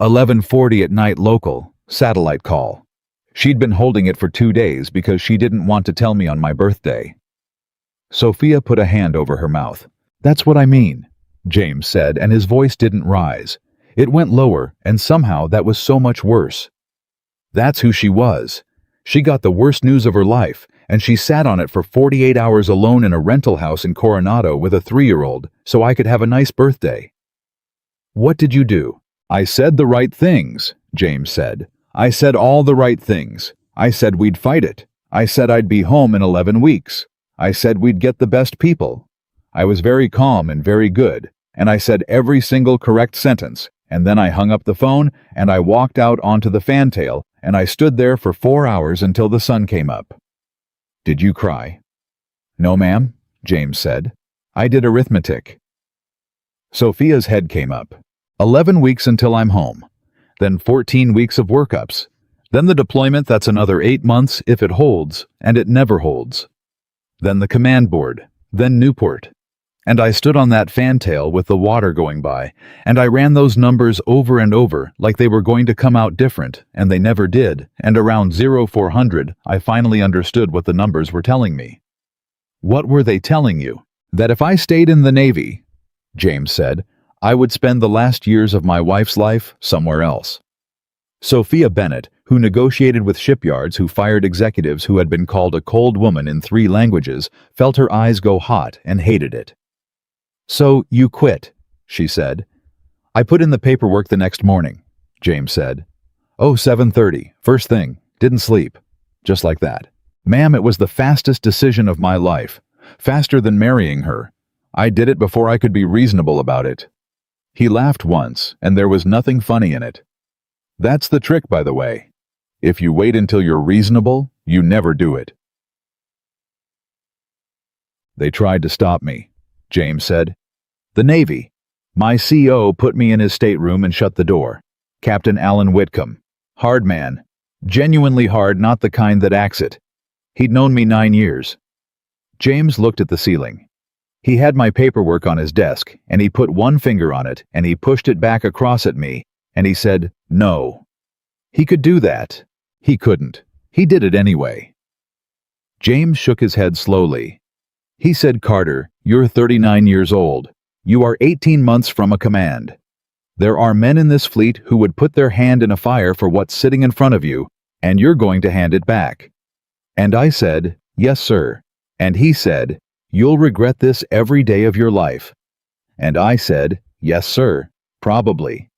11:40 at night local, satellite call. She'd been holding it for 2 days because she didn't want to tell me on my birthday. Sophia put a hand over her mouth. That's what I mean, James said, and his voice didn't rise. It went lower, and somehow that was so much worse. That's who she was. She got the worst news of her life, and she sat on it for 48 hours alone in a rental house in Coronado with a 3-year-old, so I could have a nice birthday. What did you do? I said the right things, James said. I said all the right things. I said we'd fight it. I said I'd be home in 11 weeks. I said we'd get the best people. I was very calm and very good, and I said every single correct sentence, and then I hung up the phone, and I walked out onto the fantail, and I stood there for 4 hours until the sun came up. Did you cry? No, ma'am, James said. I did arithmetic. Sophia's head came up. 11 weeks until I'm home. Then 14 weeks of workups. Then the deployment, that's another 8 months if it holds, and it never holds. Then the command board. Then Newport. And I stood on that fantail with the water going by, and I ran those numbers over and over like they were going to come out different, and they never did, and around 0400 I finally understood what the numbers were telling me. What were they telling you? That if I stayed in the Navy, James said, I would spend the last years of my wife's life somewhere else. Sophia Bennett, who negotiated with shipyards who fired executives who had been called a cold woman in 3 languages, felt her eyes go hot and hated it. So you quit, she said. I put in the paperwork the next morning, James said. Oh, 7:30. First thing. Didn't sleep. Just like that. Ma'am, it was the fastest decision of my life. Faster than marrying her. I did it before I could be reasonable about it. He laughed once, and there was nothing funny in it. That's the trick, by the way. If you wait until you're reasonable, you never do it. They tried to stop me, James said. The Navy. My CO put me in his stateroom and shut the door. Captain Alan Whitcomb. Hard man. Genuinely hard, not the kind that acts it. He'd known me 9 years. James looked at the ceiling. He had my paperwork on his desk, and he put one finger on it, and he pushed it back across at me, and he said, "No." He could do that. He couldn't. He did it anyway. James shook his head slowly. He said, "Carter, you're 39 years old. You are 18 months from a command. There are men in this fleet who would put their hand in a fire for what's sitting in front of you, and you're going to hand it back." And I said, "Yes, sir." And he said, "You'll regret this every day of your life." And I said, "Yes, sir, probably."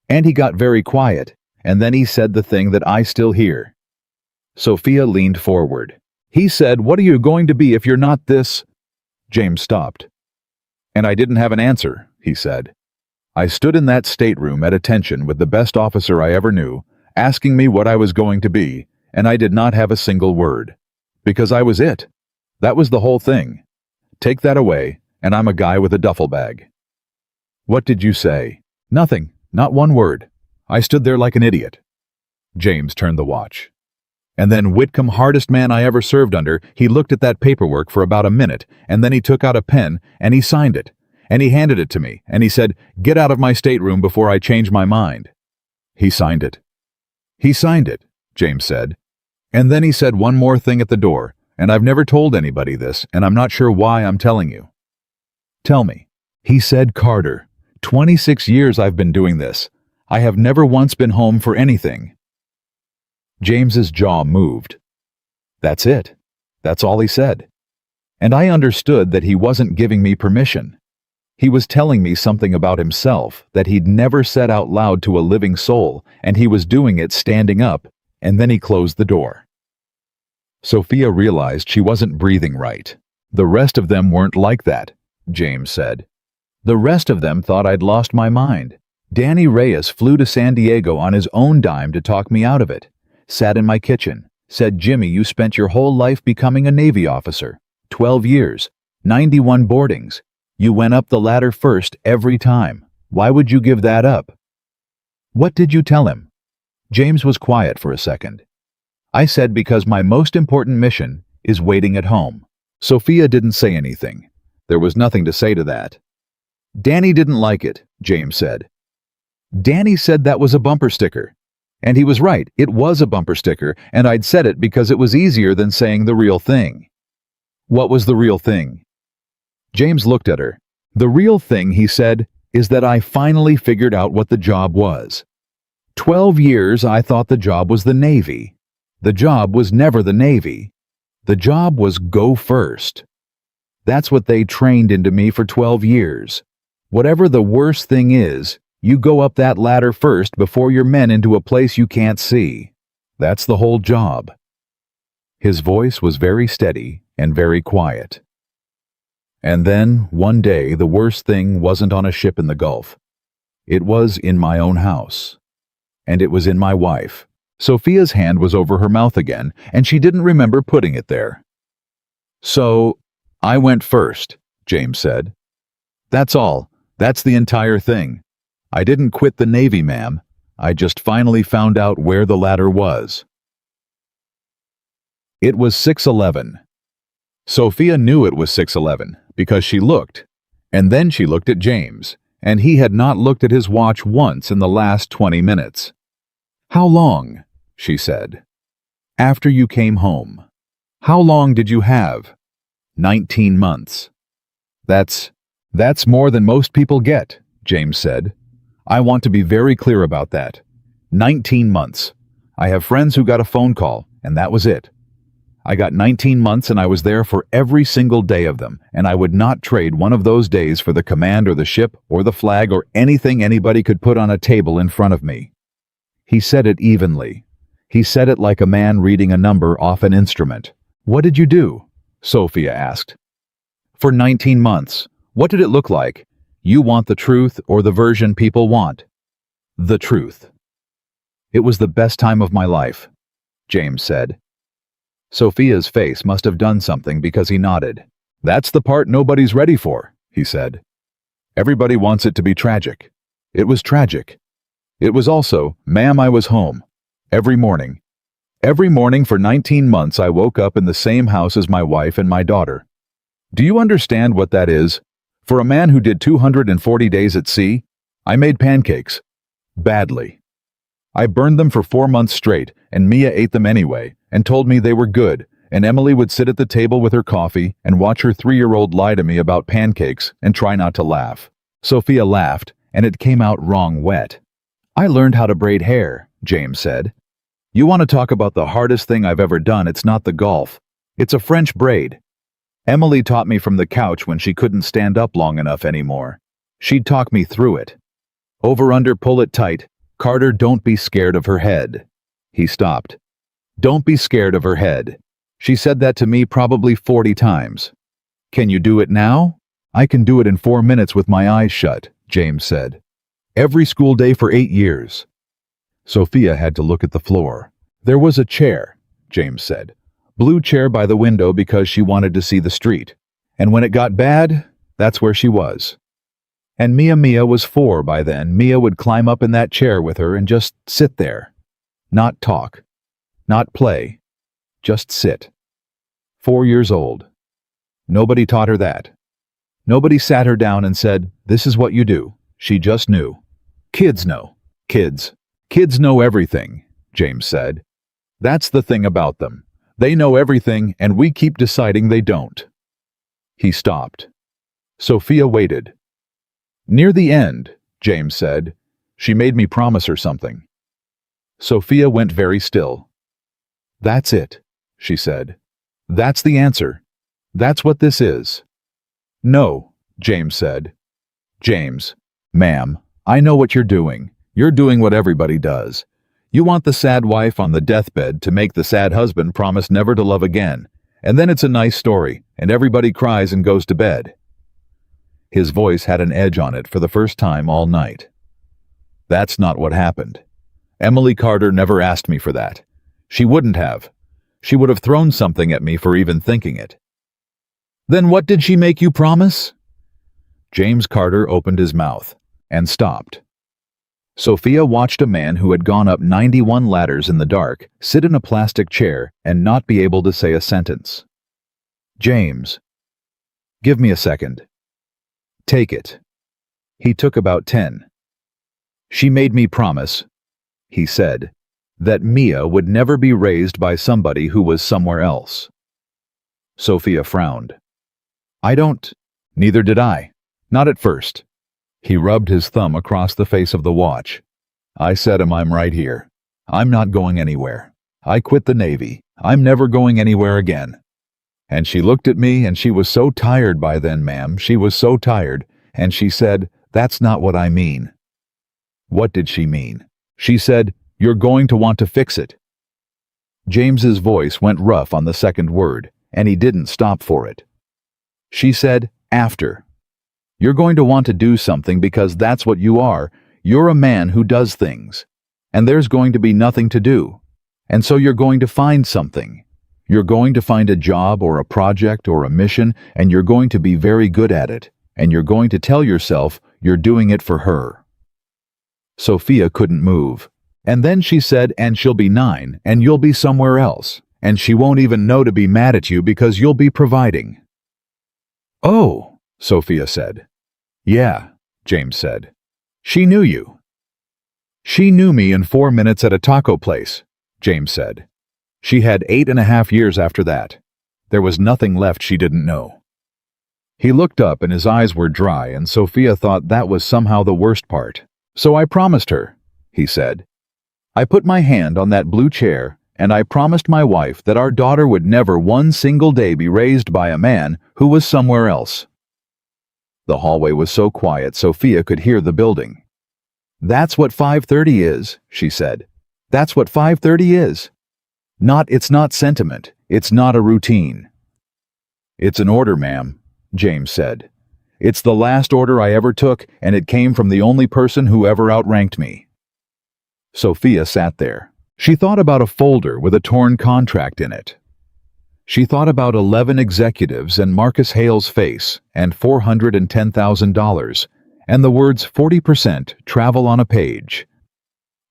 And he got very quiet, and then he said the thing that I still hear. Sophia leaned forward. He said, "What are you going to be if you're not this?" James stopped. And I didn't have an answer, he said. I stood in that stateroom at attention with the best officer I ever knew, asking me what I was going to be, and I did not have a single word. Because I was it. That was the whole thing. Take that away, and I'm a guy with a duffel bag. What did you say? Nothing, not one word. I stood there like an idiot. James turned the watch. And then Whitcomb, hardest man I ever served under, he looked at that paperwork for about a minute, and then he took out a pen, and he signed it. And he handed it to me, and he said, "Get out of my stateroom before I change my mind." He signed it. He signed it, James said. And then he said one more thing at the door, and I've never told anybody this, and I'm not sure why I'm telling you. Tell me. He said, "Carter, 26 years I've been doing this. I have never once been home for anything." James's jaw moved. That's it. That's all he said. And I understood that he wasn't giving me permission. He was telling me something about himself that he'd never said out loud to a living soul, and he was doing it standing up, and then he closed the door. Sophia realized she wasn't breathing right. The rest of them weren't like that, James said. The rest of them thought I'd lost my mind. Danny Reyes flew to San Diego on his own dime to talk me out of it. Sat in my kitchen, said, "Jimmy, you spent your whole life becoming a Navy officer. 12 years, 91 boardings. You went up the ladder first every time. Why would you give that up?" What did you tell him? James was quiet for a second. I said, "Because my most important mission is waiting at home." Sophia didn't say anything. There was nothing to say to that. Danny didn't like it, James said. Danny said that was a bumper sticker. And he was right, it was a bumper sticker, and I'd said it because it was easier than saying the real thing. What was the real thing? James looked at her. The real thing, he said, is that I finally figured out what the job was. 12 years I thought the job was the Navy. The job was never the Navy. The job was go first. That's what they trained into me for 12 years. Whatever the worst thing is, you go up that ladder first before you're men into a place you can't see. That's the whole job. His voice was very steady and very quiet. And then, one day, the worst thing wasn't on a ship in the Gulf. It was in my own house. And it was in my wife. Sophia's hand was over her mouth again, and she didn't remember putting it there. So, I went first, James said. That's all. That's the entire thing. I didn't quit the Navy, ma'am. I just finally found out where the ladder was. It was 6:11. Sophia knew it was 6:11 because she looked, and then she looked at James, and he had not looked at his watch once in the last 20 minutes. "How long?" she said. "After you came home. How long did you have?" 19 months. That's more than most people get, James said. I want to be very clear about that. 19 months. I have friends who got a phone call, and that was it. I got 19 months and I was there for every single day of them, and I would not trade one of those days for the command or the ship or the flag or anything anybody could put on a table in front of me. He said it evenly. He said it like a man reading a number off an instrument. What did you do? Sophia asked. For 19 months. What did it look like? You want the truth or the version people want? The truth. It was the best time of my life, James said. Sophia's face must have done something because he nodded. That's the part nobody's ready for, he said. Everybody wants it to be tragic. It was tragic. It was also, ma'am, I was home. Every morning. Every morning for 19 months I woke up in the same house as my wife and my daughter. Do you understand what that is? For a man who did 240 days at sea, I made pancakes. Badly. I burned them for 4 months straight, and Mia ate them anyway, and told me they were good, and Emily would sit at the table with her coffee and watch her 3-year-old lie to me about pancakes and try not to laugh. Sophia laughed, and it came out wrong wet. I learned how to braid hair, James said. You want to talk about the hardest thing I've ever done, it's not the golf. It's a French braid. Emily taught me from the couch when she couldn't stand up long enough anymore. She'd talk me through it. Over under, pull it tight. Carter, don't be scared of her head. He stopped. Don't be scared of her head. She said that to me probably 40 times. Can you do it now? I can do it in 4 minutes with my eyes shut, James said. Every school day for 8 years. Sophia had to look at the floor. There was a chair, James said. Blue chair by the window because she wanted to see the street. And when it got bad, that's where she was. And Mia was 4 by then. Mia would climb up in that chair with her and just sit there. Not talk. Not play. Just sit. 4 years old. Nobody taught her that. Nobody sat her down and said, this is what you do. She just knew. Kids know. Kids. Kids know everything, James said. That's the thing about them. They know everything, and we keep deciding they don't. He stopped. Sophia waited. Near the end, James said, she made me promise her something. Sophia went very still. That's it, she said. That's the answer. That's what this is. No, James said. James, ma'am, I know what you're doing. You're doing what everybody does. You want the sad wife on the deathbed to make the sad husband promise never to love again, and then it's a nice story, and everybody cries and goes to bed. His voice had an edge on it for the first time all night. That's not what happened. Emily Carter never asked me for that. She wouldn't have. She would have thrown something at me for even thinking it. Then what did she make you promise? James Carter opened his mouth and stopped. Sophia watched a man who had gone up 91 ladders in the dark sit in a plastic chair and not be able to say a sentence. James. Give me a second. Take it. He took about 10. She made me promise, he said, that Mia would never be raised by somebody who was somewhere else. Sophia frowned. Neither did I. Not at first. He rubbed his thumb across the face of the watch. I said him I'm right here. I'm not going anywhere. I quit the Navy. I'm never going anywhere again. And she looked at me and she was so tired by then, ma'am. She was so tired. And she said, that's not what I mean. What did she mean? She said, you're going to want to fix it. James's voice went rough on the second word, and he didn't stop for it. She said, after. You're going to want to do something because that's what you are. You're a man who does things. And there's going to be nothing to do. And so you're going to find something. You're going to find a job or a project or a mission, and you're going to be very good at it. And you're going to tell yourself you're doing it for her. Sophia couldn't move. And then she said, and she'll be 9, and you'll be somewhere else. And she won't even know to be mad at you because you'll be providing. Oh, Sophia said. Yeah, James said. She knew you. She knew me in 4 minutes at a taco place, James said. She had 8.5 years after that. There was nothing left she didn't know. He looked up and his eyes were dry, and Sophia thought that was somehow the worst part. So I promised her, he said. I put my hand on that blue chair, and I promised my wife that our daughter would never one single day be raised by a man who was somewhere else. The hallway was so quiet Sophia could hear the building. That's what 5:30 is, she said. That's what 5:30 is. It's not sentiment. It's not a routine. It's an order, ma'am, James said. It's the last order I ever took, and it came from the only person who ever outranked me. Sophia sat there. She thought about a folder with a torn contract in it. She thought about 11 executives and Marcus Hale's face and $410,000 and the words 40% travel on a page.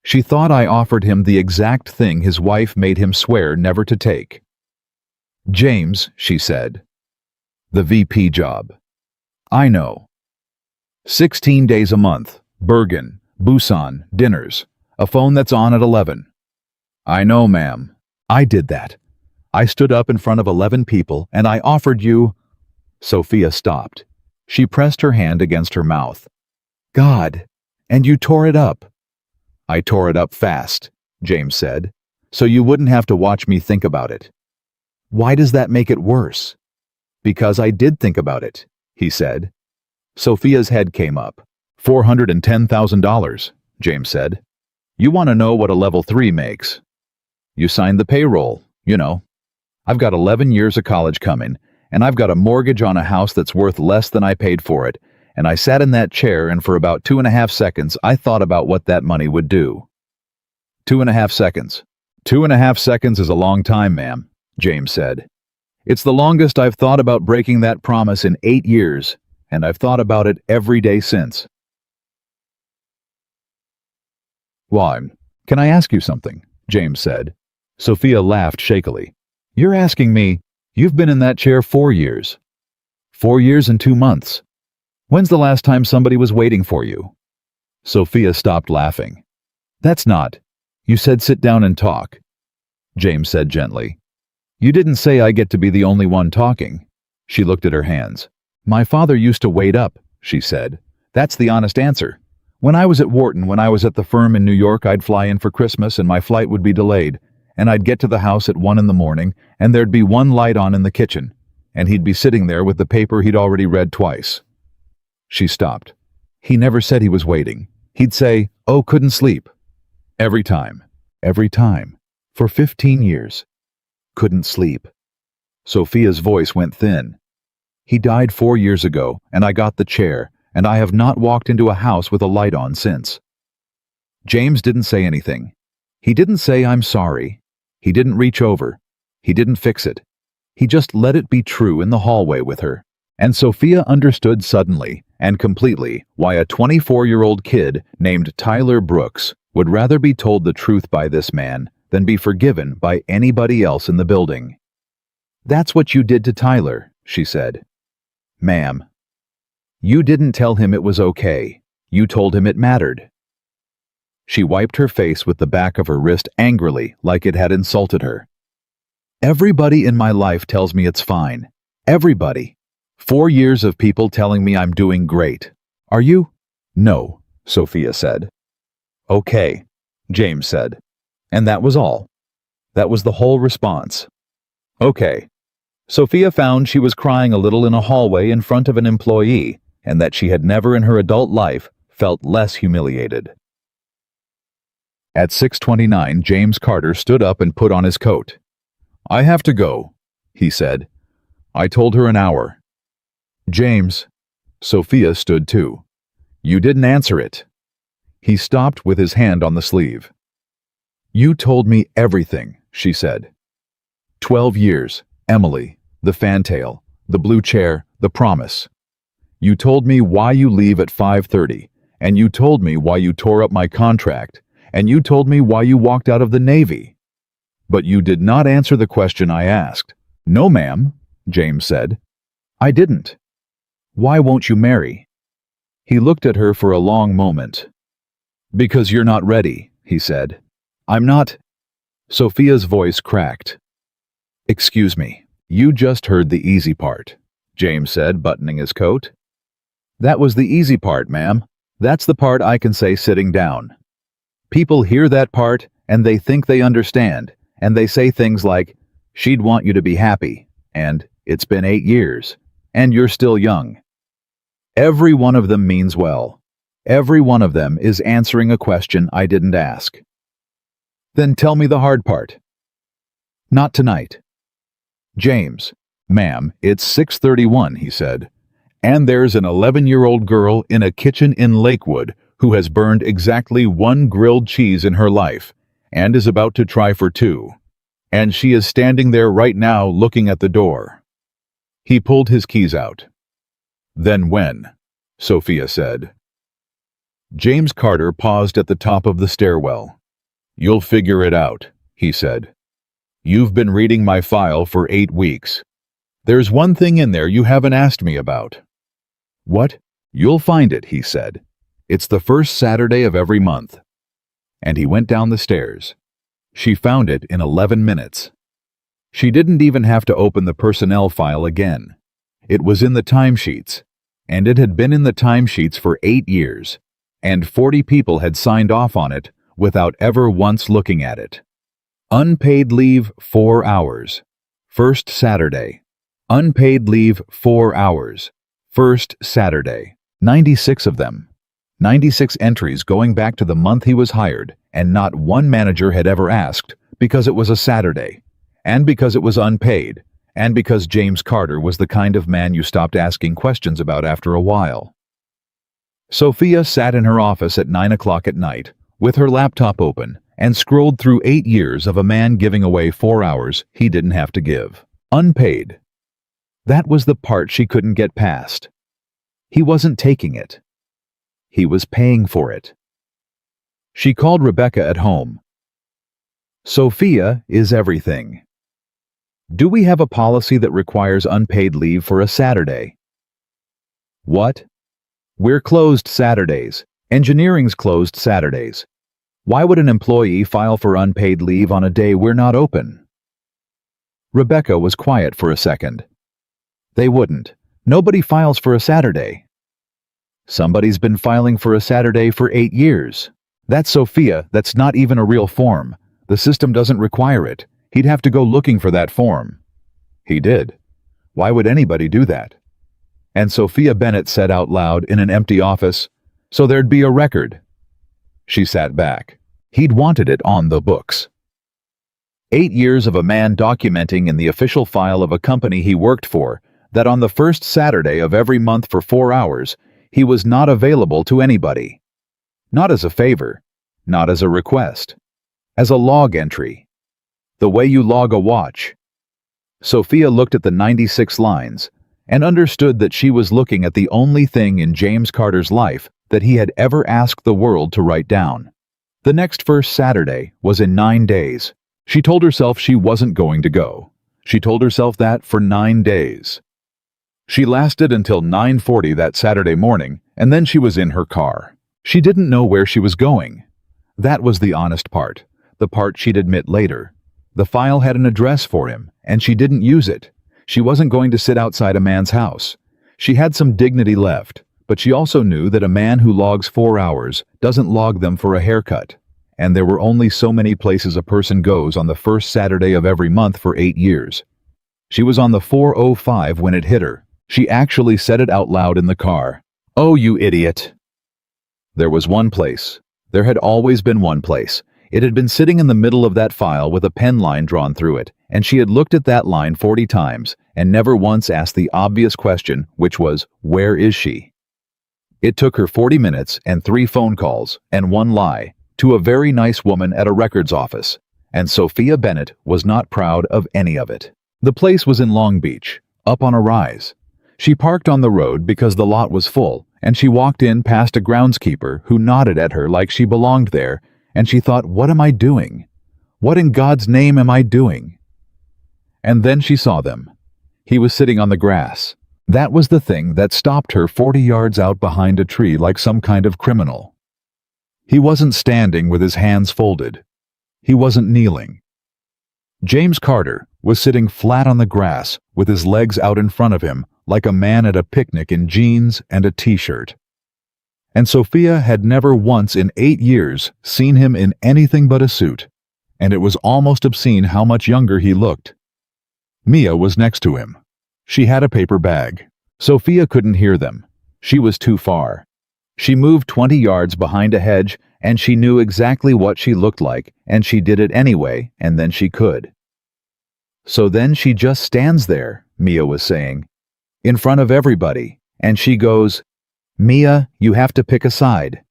She thought I offered him the exact thing his wife made him swear never to take. James, she said. The VP job. I know. 16 days a month, Bergen, Busan, dinners, a phone that's on at 11. I know, ma'am. I did that. I stood up in front of 11 people and I offered you. Sophia stopped. She pressed her hand against her mouth. God, and you tore it up. I tore it up fast, James said, so you wouldn't have to watch me think about it. Why does that make it worse? Because I did think about it, he said. Sophia's head came up. $410,000, James said. You want to know what a level 3 makes? You signed the payroll, you know. I've got 11 years of college coming, and I've got a mortgage on a house that's worth less than I paid for it, and I sat in that chair and for about 2.5 seconds I thought about what that money would do. 2.5 seconds. 2.5 seconds is a long time, ma'am, James said. It's the longest I've thought about breaking that promise in 8 years, and I've thought about it every day since. Why, can I ask you something? James said. Sophia laughed shakily. You're asking me, you've been in that chair 4 years. 4 years and 2 months. When's the last time somebody was waiting for you? Sophia stopped laughing. That's not. You said sit down and talk. James said gently. You didn't say I get to be the only one talking. She looked at her hands. My father used to wait up, she said. That's the honest answer. When I was at Wharton, when I was at the firm in New York, I'd fly in for Christmas and my flight would be delayed, and I'd get to the house at 1 in the morning, and there'd be one light on in the kitchen, and he'd be sitting there with the paper he'd already read twice. She stopped. He never said he was waiting. He'd say, oh, couldn't sleep. Every time. For 15 years. Couldn't sleep. Sophia's voice went thin. He died 4 years ago, and I got the chair, and I have not walked into a house with a light on since. James didn't say anything. He didn't say I'm sorry. He didn't reach over. He didn't fix it. He just let it be true in the hallway with her. And Sophia understood suddenly and completely why a 24-year-old kid named Tyler Brooks would rather be told the truth by this man than be forgiven by anybody else in the building. That's what you did to Tyler, she said. Ma'am. You didn't tell him it was okay. You told him it mattered. She wiped her face with the back of her wrist angrily, like it had insulted her. Everybody in my life tells me it's fine. Everybody. 4 years of people telling me I'm doing great. Are you? No, Sophia said. Okay, James said. And that was all. That was the whole response. Okay. Sophia found she was crying a little in a hallway in front of an employee, and that she had never in her adult life felt less humiliated. At 6:29, James Carter stood up and put on his coat. I have to go, he said. I told her an hour. James. Sophia stood too. You didn't answer it. He stopped with his hand on the sleeve. You told me everything, she said. 12 years, Emily, the fantail, the blue chair, the promise. You told me why you leave at 5:30, and you told me why you tore up my contract, and you told me why you walked out of the Navy. But you did not answer the question I asked. No, ma'am, James said. I didn't. Why won't you marry? He looked at her for a long moment. Because you're not ready, he said. I'm not. Sophia's voice cracked. Excuse me, you just heard the easy part, James said, buttoning his coat. That was the easy part, ma'am. That's the part I can say sitting down. People hear that part, and they think they understand, and they say things like, she'd want you to be happy, and it's been 8 years, and you're still young. Every one of them means well. Every one of them is answering a question I didn't ask. Then tell me the hard part. Not tonight. James, ma'am, it's 6:31, he said. And there's an 11-year-old girl in a kitchen in Lakewood who has burned exactly one grilled cheese in her life and is about to try for two. And she is standing there right now looking at the door. He pulled his keys out. Then when? Sophia said. James Carter paused at the top of the stairwell. You'll figure it out, he said. You've been reading my file for 8 weeks. There's one thing in there you haven't asked me about. What? You'll find it, he said. It's the first Saturday of every month. And he went down the stairs. She found it in 11 minutes. She didn't even have to open the personnel file again. It was in the timesheets, and it had been in the timesheets for 8 years, and 40 people had signed off on it without ever once looking at it. Unpaid leave 4 hours. First Saturday. Unpaid leave 4 hours. First Saturday. 96 of them. 96 entries going back to the month he was hired, and not one manager had ever asked because it was a Saturday, and because it was unpaid, and because James Carter was the kind of man you stopped asking questions about after a while. Sophia sat in her office at 9 o'clock at night, with her laptop open, and scrolled through 8 years of a man giving away 4 hours he didn't have to give. Unpaid. That was the part she couldn't get past. He wasn't taking it. He was paying for it. She called Rebecca at home. Sophia is everything. Do we have a policy that requires unpaid leave for a Saturday? What? We're closed Saturdays. Engineering's closed Saturdays. Why would an employee file for unpaid leave on a day we're not open? Rebecca was quiet for a second. They wouldn't. Nobody files for a Saturday. Somebody's been filing for a Saturday for 8 years. That's Sophia. That's not even a real form. The system doesn't require it. He'd have to go looking for that form. He did. Why would anybody do that? And Sophia Bennett said out loud in an empty office, so there'd be a record. She sat back. He'd wanted it on the books. 8 years of a man documenting in the official file of a company he worked for that on the first Saturday of every month for 4 hours, he was not available to anybody. Not as a favor, not as a request, as a log entry. The way you log a watch. Sophia looked at the 96 lines and understood that she was looking at the only thing in James Carter's life that he had ever asked the world to write down. The next first Saturday was in 9 days. She told herself she wasn't going to go. She told herself that for 9 days. She lasted until 9:40 that Saturday morning, and then she was in her car. She didn't know where she was going. That was the honest part, the part she'd admit later. The file had an address for him, and she didn't use it. She wasn't going to sit outside a man's house. She had some dignity left, but she also knew that a man who logs 4 hours doesn't log them for a haircut. And there were only so many places a person goes on the first Saturday of every month for 8 years. She was on the 4:05 when it hit her. She actually said it out loud in the car. "Oh, you idiot." There was one place. There had always been one place. It had been sitting in the middle of that file with a pen line drawn through it, and she had looked at that line 40 times and never once asked the obvious question, which was, where is she? It took her 40 minutes and 3 phone calls and 1 lie to a very nice woman at a records office, and Sophia Bennett was not proud of any of it. The place was in Long Beach, up on a rise. She parked on the road because the lot was full, and she walked in past a groundskeeper who nodded at her like she belonged there, and she thought, what am I doing? What in God's name am I doing? And then she saw them. He was sitting on the grass. That was the thing that stopped her 40 yards out behind a tree like some kind of criminal. He wasn't standing with his hands folded. He wasn't kneeling. James Carter was sitting flat on the grass with his legs out in front of him like a man at a picnic in jeans and a t-shirt. And Sophia had never once in 8 years seen him in anything but a suit, and it was almost obscene how much younger he looked. Mia was next to him. She had a paper bag. Sophia couldn't hear them. She was too far. She moved 20 yards behind a hedge, and she knew exactly what she looked like, and she did it anyway, and then she could. So then she just stands there, Mia was saying, in front of everybody, and she goes, "Mia, you have to pick a side."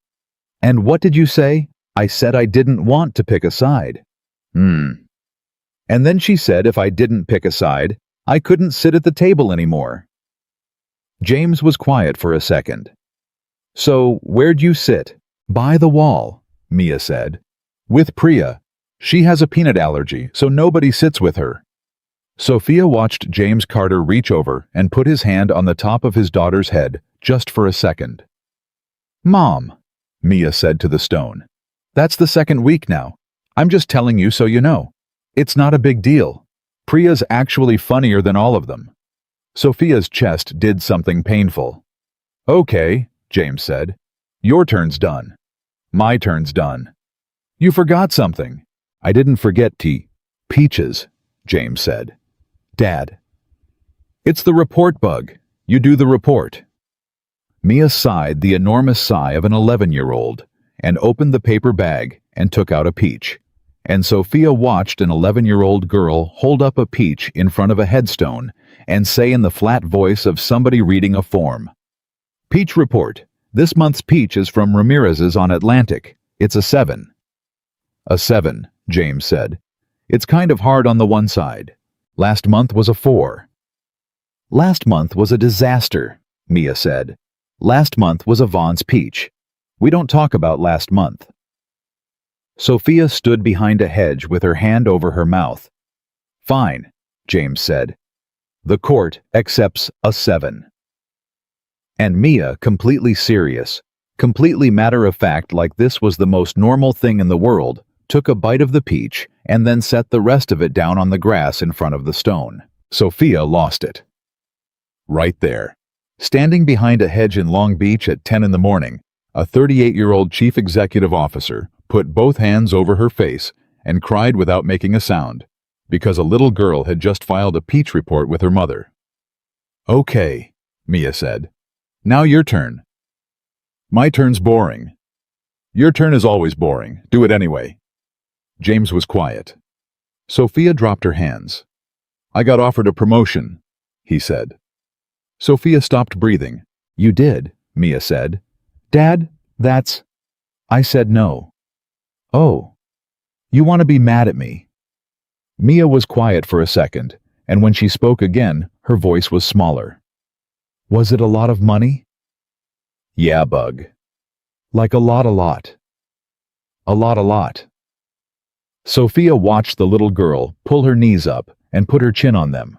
"And what did you say?" "I said I didn't want to pick a side." And then she said if I didn't pick a side, I couldn't sit at the table anymore. James was quiet for a second. "So, where'd you sit?" "By the wall," Mia said. "With Priya. She has a peanut allergy, so nobody sits with her." Sophia watched James Carter reach over and put his hand on the top of his daughter's head just for a second. "Mom," Mia said to the stone, "that's the second week now. I'm just telling you so you know. It's not a big deal. Priya's actually funnier than all of them." Sophia's chest did something painful. "Okay," James said. "Your turn's done. My turn's done." "You forgot something." "I didn't forget peaches," James said. "Dad." "It's the report bug. You do the report." Mia sighed the enormous sigh of an 11-year-old and opened the paper bag and took out a peach. And Sophia watched an 11-year-old girl hold up a peach in front of a headstone and say in the flat voice of somebody reading a form, "Peach report. This month's peach is from Ramirez's on Atlantic. It's a 7. "A 7, James said. "It's kind of hard on the one side. Last month was a 4. "Last month was a disaster," Mia said. "Last month was a Vaughn's peach. We don't talk about last month." Sophia stood behind a hedge with her hand over her mouth. "Fine," James said. "The court accepts a 7. And Mia, completely serious, completely matter-of-fact like this was the most normal thing in the world, took a bite of the peach and then set the rest of it down on the grass in front of the stone. Sophia lost it. Right there, standing behind a hedge in Long Beach at 10 in the morning, a 38-year-old chief executive officer put both hands over her face and cried without making a sound, because a little girl had just filed a peach report with her mother. "Okay," Mia said. "Now your turn." "My turn's boring." "Your turn is always boring. Do it anyway." James was quiet. Sophia dropped her hands. "I got offered a promotion," he said. Sophia stopped breathing. "You did," Mia said. "Dad, that's—" I said no. "Oh. You want to be mad at me?" Mia was quiet for a second, and when she spoke again, her voice was smaller. "Was it a lot of money?" "Yeah, Bug." "Like a lot. A lot. Sophia watched the little girl pull her knees up and put her chin on them.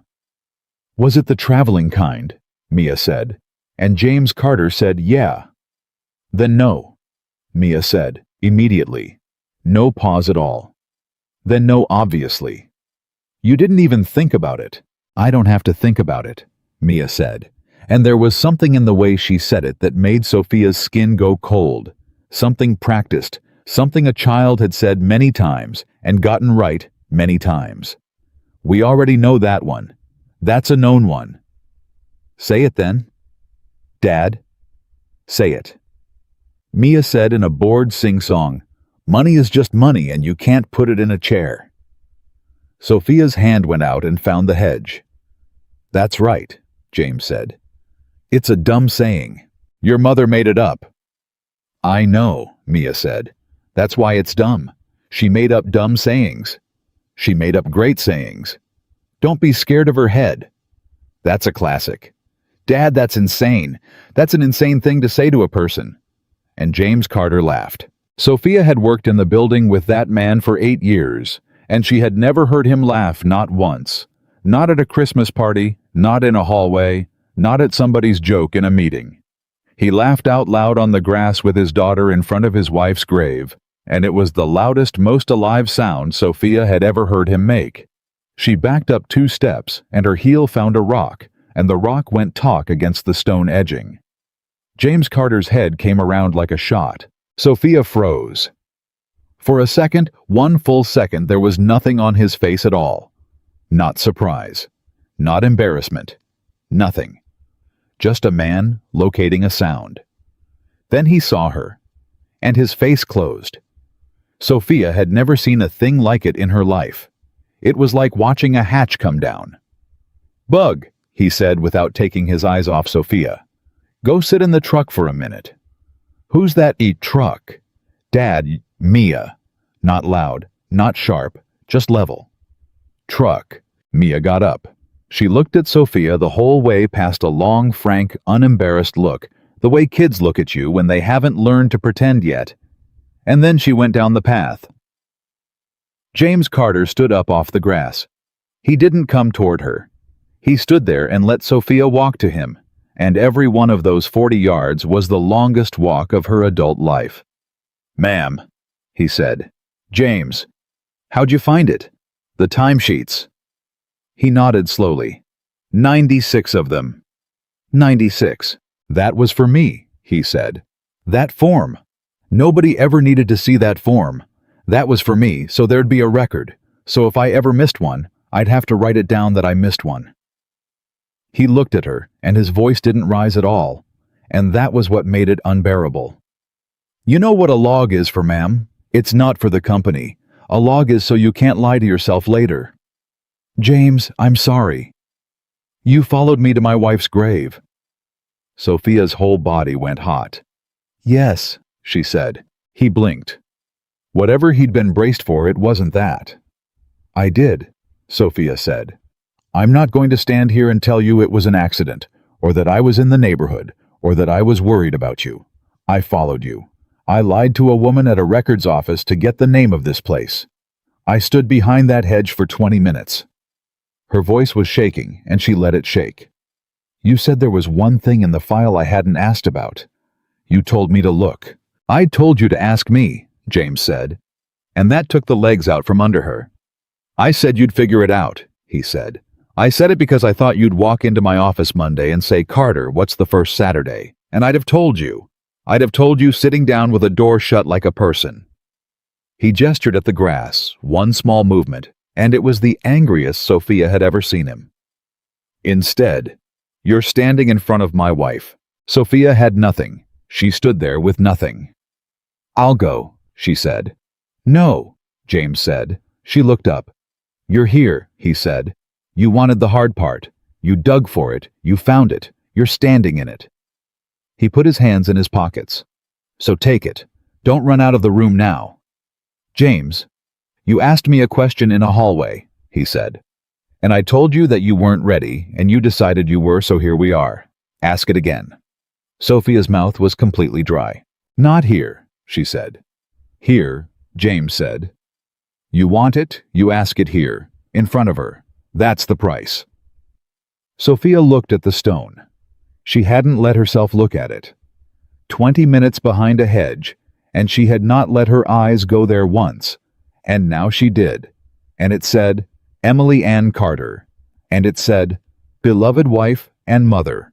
"Was it the traveling kind?" Mia said, and James Carter said yeah. "Then no," Mia said, immediately. No pause at all. "Then no, obviously. You didn't even think about it." "I don't have to think about it," Mia said, and there was something in the way she said it that made Sophia's skin go cold, something practiced, something a child had said many times and gotten right many times. "We already know that one. That's a known one." "Say it then." "Dad." "Say it." Mia said in a bored sing-song, "Money is just money and you can't put it in a chair." Sophia's hand went out and found the hedge. "That's right," James said. "It's a dumb saying. Your mother made it up." "I know," Mia said. "That's why it's dumb. She made up dumb sayings. She made up great sayings. Don't be scared of her head. That's a classic. Dad, that's insane. That's an insane thing to say to a person." And James Carter laughed. Sophia had worked in the building with that man for 8 years, and she had never heard him laugh, not once. Not at a Christmas party, not in a hallway, not at somebody's joke in a meeting. He laughed out loud on the grass with his daughter in front of his wife's grave, and it was the loudest, most alive sound Sophia had ever heard him make. She backed up 2 steps, and her heel found a rock, and the rock went talk against the stone edging. James Carter's head came around like a shot. Sophia froze. For a second, one full second, there was nothing on his face at all. Not surprise. Not embarrassment. Nothing. Just a man locating a sound. Then he saw her, and his face closed. Sophia had never seen a thing like it in her life. It was like watching a hatch come down. "Bug," he said without taking his eyes off Sophia. "Go sit in the truck for a minute." "Who's that truck?" "Dad, Mia." Not loud, not sharp, just level. "Truck." Mia got up. She looked at Sophia the whole way past a long, frank, unembarrassed look, the way kids look at you when they haven't learned to pretend yet. And then she went down the path. James Carter stood up off the grass. He didn't come toward her. He stood there and let Sophia walk to him, and every one of those 40 yards was the longest walk of her adult life. "Ma'am," he said. "James, how'd you find it? The timesheets?" He nodded slowly. 96 of them. 96. "That was for me," he said. "That form. Nobody ever needed to see that form. That was for me, so there'd be a record. So if I ever missed one, I'd have to write it down that I missed one." He looked at her, and his voice didn't rise at all, and that was what made it unbearable. "You know what a log is for, ma'am? It's not for the company. A log is so you can't lie to yourself later." "James, I'm sorry." "You followed me to my wife's grave." Sophia's whole body went hot. "Yes," she said. He blinked. Whatever he'd been braced for, it wasn't that. "I did," Sophia said. "I'm not going to stand here and tell you it was an accident, or that I was in the neighborhood, or that I was worried about you. I followed you. I lied to a woman at a records office to get the name of this place. I stood behind that hedge for 20 minutes. Her voice was shaking, and she let it shake. "You said there was one thing in the file I hadn't asked about. You told me to look." "I told you to ask me," James said, and that took the legs out from under her. "I said you'd figure it out," he said. "I said it because I thought you'd walk into my office Monday and say, 'Carter, what's the first Saturday?' And I'd have told you. I'd have told you sitting down with a door shut like a person." He gestured at the grass, one small movement, and it was the angriest Sophia had ever seen him. "Instead, you're standing in front of my wife." Sophia had nothing. She stood there with nothing. "I'll go," she said. "No," James said. She looked up. "You're here," he said. "You wanted the hard part. You dug for it. You found it. You're standing in it." He put his hands in his pockets. "So take it. Don't run out of the room now." "James, you asked me a question in a hallway," he said. "And I told you that you weren't ready, and you decided you were, so here we are. Ask it again." Sophia's mouth was completely dry. "Not here," she said. "Here," James said. "You want it, you ask it here, in front of her. That's the price." Sophia looked at the stone. She hadn't let herself look at it. 20 minutes behind a hedge, and she had not let her eyes go there once, and now she did. And it said, "Emily Ann Carter." And it said, "Beloved wife and mother."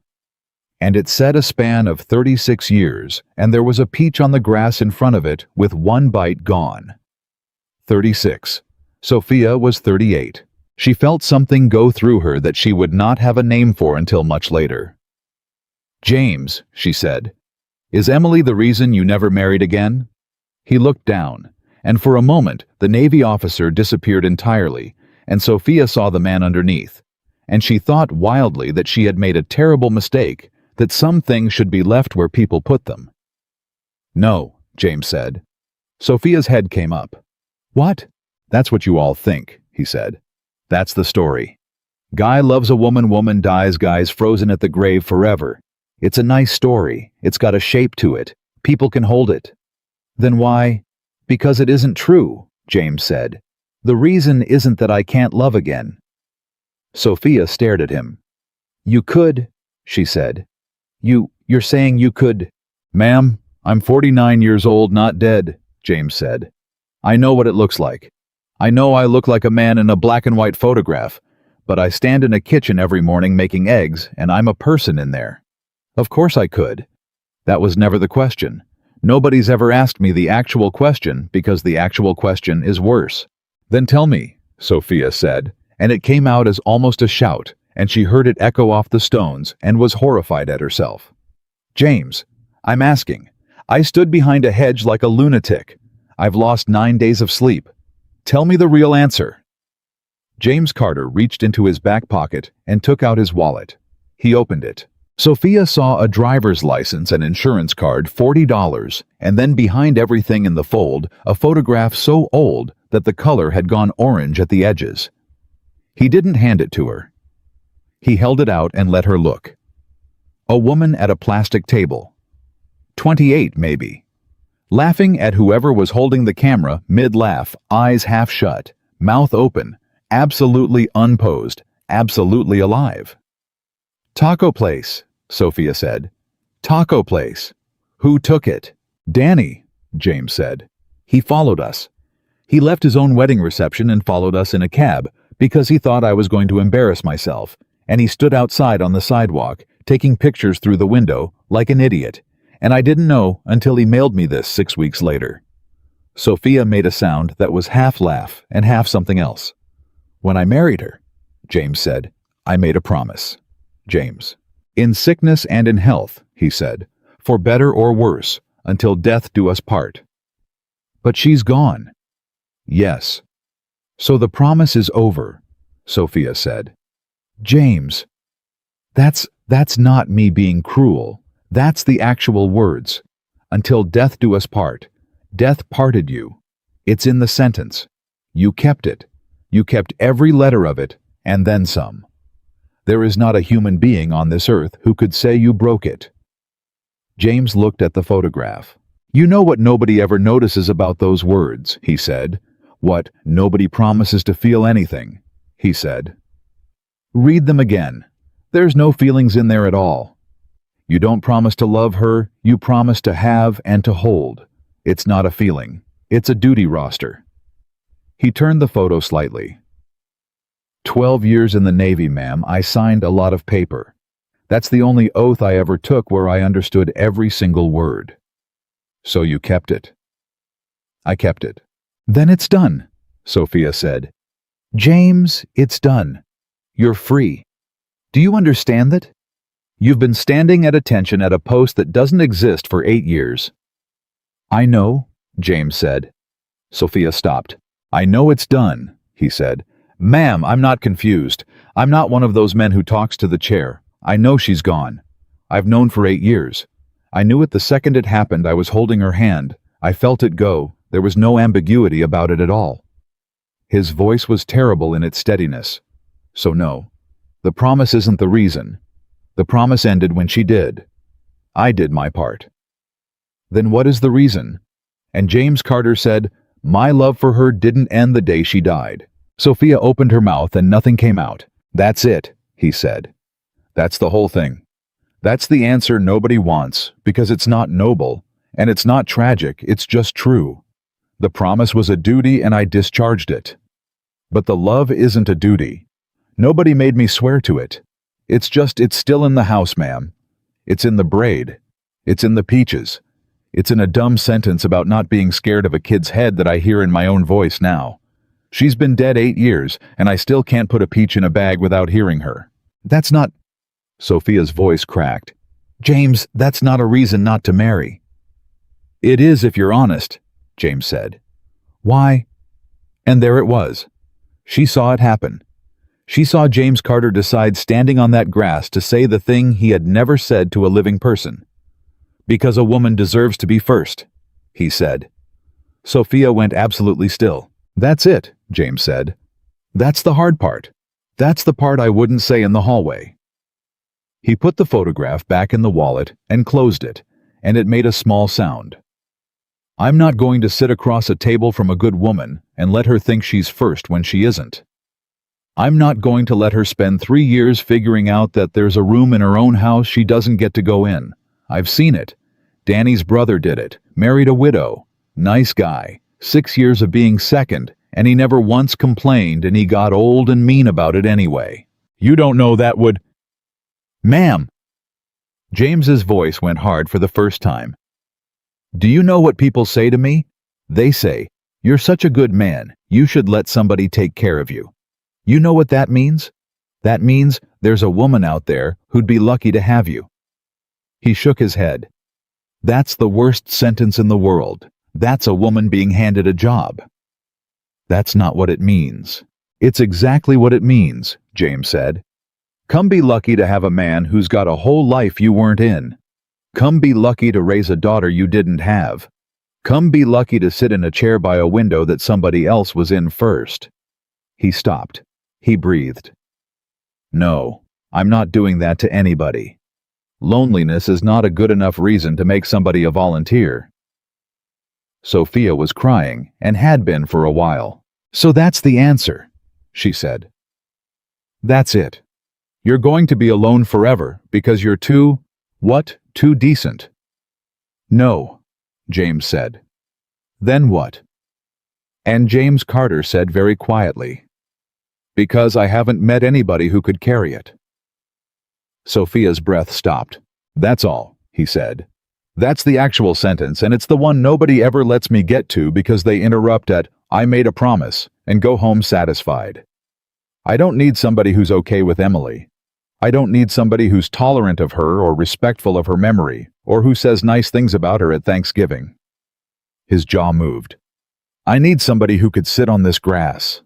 And it said a span of 36 years, and there was a peach on the grass in front of it with one bite gone. 36. Sophia was 38. She felt something go through her that she would not have a name for until much later. "James," she said, "is Emily the reason you never married again?" He looked down, and for a moment the Navy officer disappeared entirely, and Sophia saw the man underneath, and she thought wildly that she had made a terrible mistake, that some things should be left where people put them. "No," James said. Sophia's head came up. "What?" "That's what you all think," he said. "That's the story. Guy loves a woman, woman dies, guy's frozen at the grave forever. It's a nice story. It's got a shape to it. People can hold it." "Then why?" "Because it isn't true," James said. "The reason isn't that I can't love again." Sophia stared at him. "You could," she said. You're saying you could." "Ma'am, I'm 49 years old, not dead," James said. "I know what it looks like. I know I look like a man in a black and white photograph, but I stand in a kitchen every morning making eggs, and I'm a person in there. Of course I could. That was never the question. Nobody's ever asked me the actual question because the actual question is worse." "Then tell me," Sophia said, and it came out as almost a shout, and she heard it echo off the stones and was horrified at herself. "James, I'm asking. I stood behind a hedge like a lunatic. I've lost 9 days of sleep. Tell me the real answer." James Carter reached into his back pocket and took out his wallet. He opened it. Sophia saw a driver's license and insurance card, $40, and then behind everything in the fold, a photograph so old that the color had gone orange at the edges. He didn't hand it to her. He held it out and let her look. A woman at a plastic table. 28, maybe. Laughing at whoever was holding the camera mid-laugh, eyes half shut, mouth open, absolutely unposed, absolutely alive. "Taco place," Sophia said. "Taco place. Who took it?" "Danny," James said. "He followed us. He left his own wedding reception and followed us in a cab because he thought I was going to embarrass myself, and he stood outside on the sidewalk, taking pictures through the window like an idiot, and I didn't know until he mailed me this 6 weeks later." Sophia made a sound that was half laugh and half something else. "When I married her," James said, "I made a promise." James. "In sickness and in health," he said, "for better or worse, until death do us part." "But she's gone." "Yes." "So the promise is over," Sophia said. "James, that's not me being cruel. That's the actual words. Until death do us part. Death parted you. It's in the sentence. You kept it. You kept every letter of it, and then some. There is not a human being on this earth who could say you broke it." James looked at the photograph. "You know what nobody ever notices about those words," he said. "What nobody promises to feel anything," he said. "Read them again. There's no feelings in there at all. You don't promise to love her, you promise to have and to hold. It's not a feeling. It's a duty roster." He turned the photo slightly. 12 years in the Navy, ma'am. I signed a lot of paper. That's the only oath I ever took where I understood every single word." "So you kept it?" "I kept it." "Then it's done," Sophia said. "James, it's done. You're free. Do you understand that? You've been standing at attention at a post that doesn't exist for 8 years. "I know," James said. Sophia stopped. "I know it's done," he said. "Ma'am, I'm not confused. I'm not one of those men who talks to the chair. I know she's gone. I've known for 8 years. I knew it the second it happened. I was holding her hand. I felt it go. There was no ambiguity about it at all." His voice was terrible in its steadiness. "So no, the promise isn't the reason. The promise ended when she did. I did my part." "Then what is the reason?" And James Carter said, "My love for her didn't end the day she died." Sophia opened her mouth and nothing came out. "That's it," he said. "That's the whole thing. That's the answer nobody wants, because it's not noble, and it's not tragic, it's just true. The promise was a duty and I discharged it. But the love isn't a duty. Nobody made me swear to it. It's still in the house, ma'am. It's in the braid. It's in the peaches. It's in a dumb sentence about not being scared of a kid's head that I hear in my own voice now. She's been dead 8 years, and I still can't put a peach in a bag without hearing her. That's not—" Sophia's voice cracked. "James, that's not a reason not to marry." "It is if you're honest," James said. "Why?" And there it was. She saw it happen. She saw James Carter decide standing on that grass to say the thing he had never said to a living person. "Because a woman deserves to be first," he said. Sophia went absolutely still. "That's it," James said. "That's the hard part. That's the part I wouldn't say in the hallway." He put the photograph back in the wallet and closed it, and it made a small sound. "I'm not going to sit across a table from a good woman and let her think she's first when she isn't. I'm not going to let her spend 3 years figuring out that there's a room in her own house she doesn't get to go in. I've seen it. Danny's brother did it, married a widow. Nice guy. 6 years of being second, and he never once complained, and he got old and mean about it anyway. You don't know that would—" "Ma'am!" James's voice went hard for the first time. "Do you know what people say to me? They say, 'You're such a good man, you should let somebody take care of you.' You know what that means? That means there's a woman out there who'd be lucky to have you." He shook his head. That's the worst sentence in the world. That's a woman being handed a job. That's not what it means. It's exactly what it means, James said. Come be lucky to have a man who's got a whole life you weren't in. Come be lucky to raise a daughter you didn't have. Come be lucky to sit in a chair by a window that somebody else was in first. He stopped. He breathed. No, I'm not doing that to anybody. Loneliness is not a good enough reason to make somebody a volunteer. Sophia was crying, and had been for a while. So that's the answer, she said. That's it. You're going to be alone forever because you're too decent. No, James said. Then what? And James Carter said very quietly, because I haven't met anybody who could carry it. Sophia's breath stopped. That's all, he said. That's the actual sentence, and it's the one nobody ever lets me get to because they interrupt at, I made a promise, and go home satisfied. I don't need somebody who's okay with Emily. I don't need somebody who's tolerant of her or respectful of her memory, or who says nice things about her at Thanksgiving. His jaw moved. I need somebody who could sit on this grass.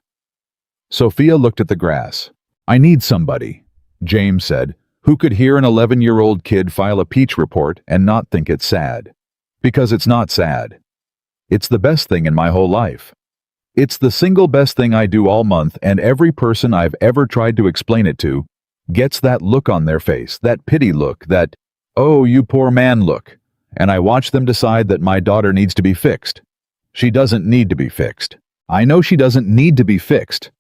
Sophia looked at the grass. I need somebody, James said, who could hear an 11-year-old kid file a peach report and not think it's sad. Because it's not sad. It's the best thing in my whole life. It's the single best thing I do all month, and every person I've ever tried to explain it to gets that look on their face, that pity look, that, oh, you poor man look, and I watch them decide that my daughter needs to be fixed. She doesn't need to be fixed. I know she doesn't need to be fixed.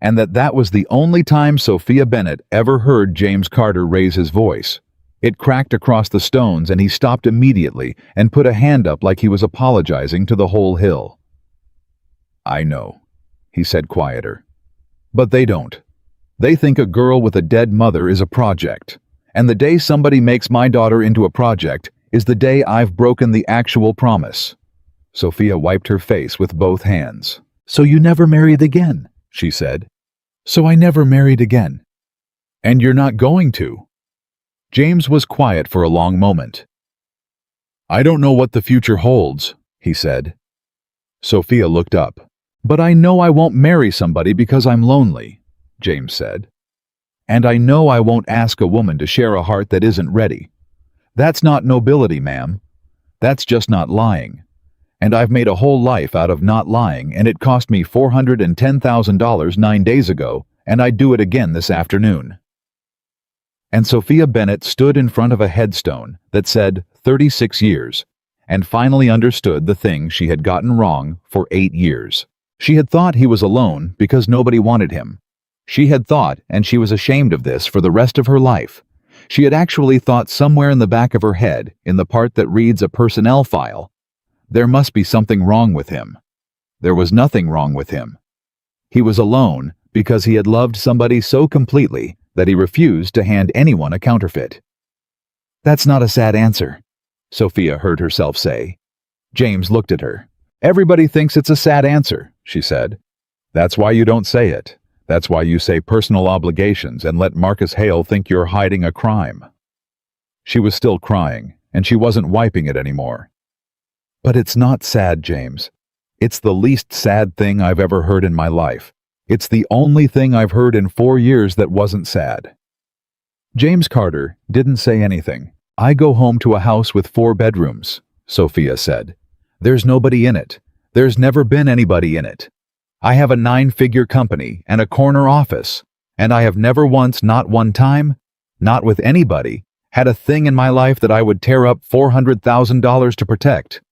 And that was the only time Sophia Bennett ever heard James Carter raise his voice. It cracked across the stones, and he stopped immediately and put a hand up like he was apologizing to the whole hill. I know, he said quieter. But they don't. They think a girl with a dead mother is a project. And the day somebody makes my daughter into a project is the day I've broken the actual promise. Sophia wiped her face with both hands. So you never married again, she said. So I never married again. And you're not going to. James was quiet for a long moment. I don't know what the future holds, he said. Sophia looked up. But I know I won't marry somebody because I'm lonely, James said. And I know I won't ask a woman to share a heart that isn't ready. That's not nobility, ma'am. That's just not lying. And I've made a whole life out of not lying, and it cost me $410,000 9 days ago, and I'd do it again this afternoon. And Sophia Bennett stood in front of a headstone that said 36 years, and finally understood the thing she had gotten wrong for 8 years. She had thought he was alone because nobody wanted him. She had thought, and she was ashamed of this for the rest of her life, she had actually thought somewhere in the back of her head, in the part that reads a personnel file, there must be something wrong with him. There was nothing wrong with him. He was alone because he had loved somebody so completely that he refused to hand anyone a counterfeit. That's not a sad answer, Sophia heard herself say. James looked at her. Everybody thinks it's a sad answer, she said. That's why you don't say it. That's why you say personal obligations and let Marcus Hale think you're hiding a crime. She was still crying, and she wasn't wiping it anymore. But it's not sad, James. It's the least sad thing I've ever heard in my life. It's the only thing I've heard in 4 years that wasn't sad. James Carter didn't say anything. I go home to a house with 4 bedrooms, Sophia said. There's nobody in it. There's never been anybody in it. I have a 9-figure company and a corner office, and I have never once, not one time, not with anybody, had a thing in my life that I would tear up $400,000 to protect.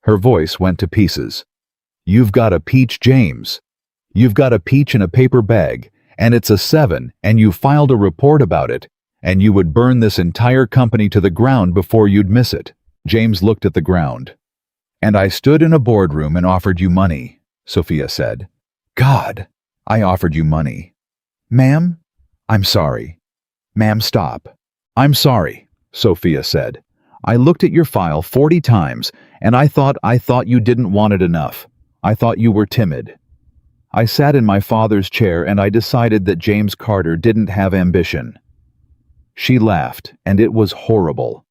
Her voice went to pieces. You've got a peach, James. You've got a peach in a paper bag, and it's a 7, and you filed a report about it, and you would burn this entire company to the ground before you'd miss it. James looked at the ground. And I stood in a boardroom and offered you money, Sophia said. God, I offered you money. Ma'am, I'm sorry. Ma'am, stop. I'm sorry, Sophia said. I looked at your file 40 times, and I thought you didn't want it enough. I thought you were timid. I sat in my father's chair and I decided that James Carter didn't have ambition. She laughed, and it was horrible.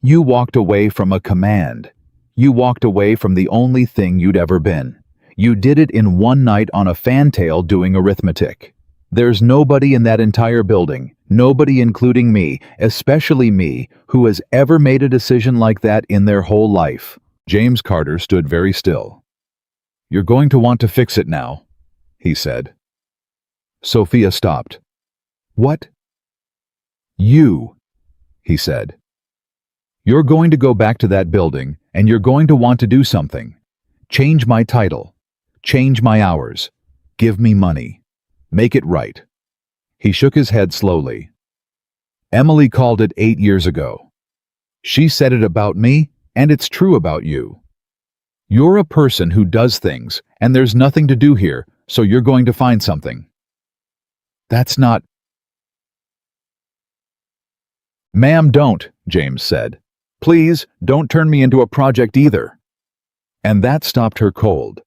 You walked away from a command. You walked away from the only thing you'd ever been. You did it in one night on a fantail doing arithmetic. There's nobody in that entire building, nobody including me, especially me, who has ever made a decision like that in their whole life. James Carter stood very still. You're going to want to fix it now, he said. Sophia stopped. What? You, he said. You're going to go back to that building, and you're going to want to do something. Change my title. Change my hours. Give me money. Make it right. He shook his head slowly. Emily called it 8 years ago. She said it about me, and it's true about you. You're a person who does things, and there's nothing to do here, so you're going to find something. That's not... Ma'am, don't, James said. Please, don't turn me into a project either. And that stopped her cold,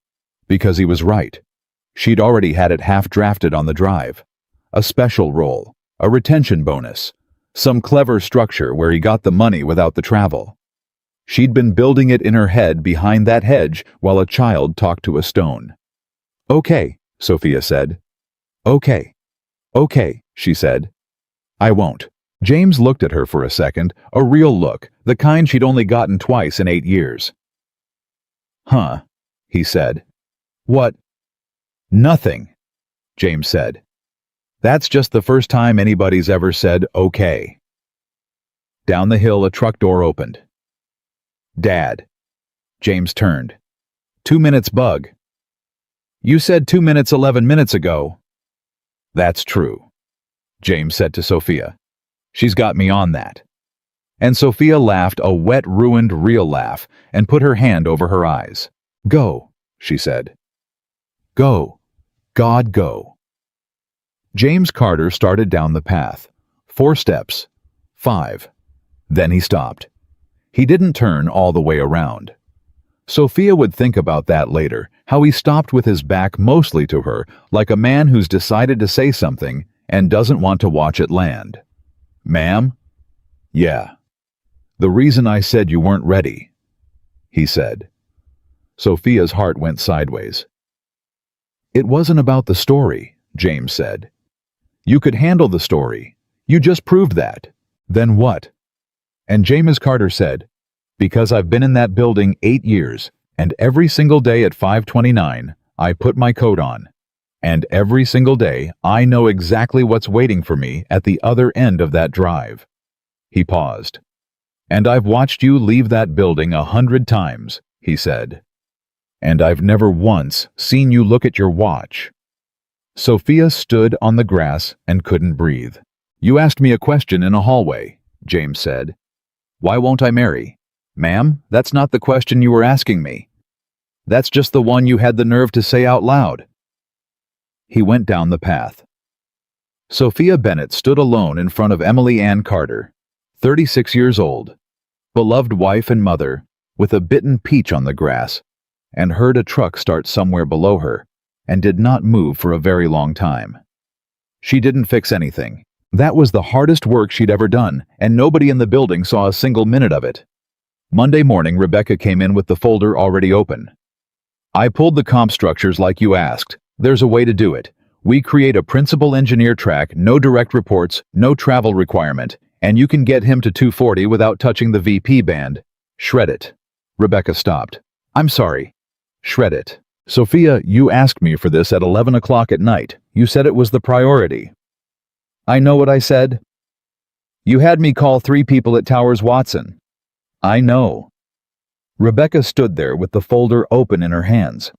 because he was right. She'd already had it half drafted on the drive. A special role, a retention bonus, some clever structure where he got the money without the travel. She'd been building it in her head behind that hedge while a child talked to a stone. Okay, Sophia said. Okay, she said. I won't. James looked at her for a second, a real look, the kind she'd only gotten twice in 8 years. Huh, he said. What? Nothing, James said. That's just the first time anybody's ever said okay. Down the hill, a truck door opened. Dad. James turned. 2 minutes, Bug. You said 2 minutes 11 minutes ago. That's true, James said to Sophia. She's got me on that. And Sophia laughed a wet, ruined, real laugh and put her hand over her eyes. Go, she said. Go. God, go. James Carter started down the path. 4 steps. 5. Then he stopped. He didn't turn all the way around. Sophia would think about that later, how he stopped with his back mostly to her, like a man who's decided to say something and doesn't want to watch it land. Ma'am? Yeah. The reason I said you weren't ready, he said. Sophia's heart went sideways. It wasn't about the story, James said. You could handle the story. You just proved that. Then what? And James Carter said, because I've been in that building 8 years, and every single day at 5:29, I put my coat on. And every single day, I know exactly what's waiting for me at the other end of that drive. He paused. And I've watched you leave that building 100 times, he said. And I've never once seen you look at your watch. Sophia stood on the grass and couldn't breathe. You asked me a question in a hallway, James said. Why won't I marry? Ma'am, that's not the question you were asking me. That's just the one you had the nerve to say out loud. He went down the path. Sophia Bennett stood alone in front of Emily Ann Carter, 36 years old, beloved wife and mother, with a bitten peach on the grass, and heard a truck start somewhere below her, and did not move for a very long time. She didn't fix anything. That was the hardest work she'd ever done, and nobody in the building saw a single minute of it. Monday morning, Rebecca came in with the folder already open. I pulled the comp structures like you asked. There's a way to do it. We create a principal engineer track, no direct reports, no travel requirement, and you can get him to 240 without touching the VP band. Shred it. Rebecca stopped. I'm sorry. Shred it. Sophia, you asked me for this at 11 o'clock at night. You said it was the priority. I know what I said. You had me call 3 people at Towers Watson. I know. Rebecca stood there with the folder open in her hands.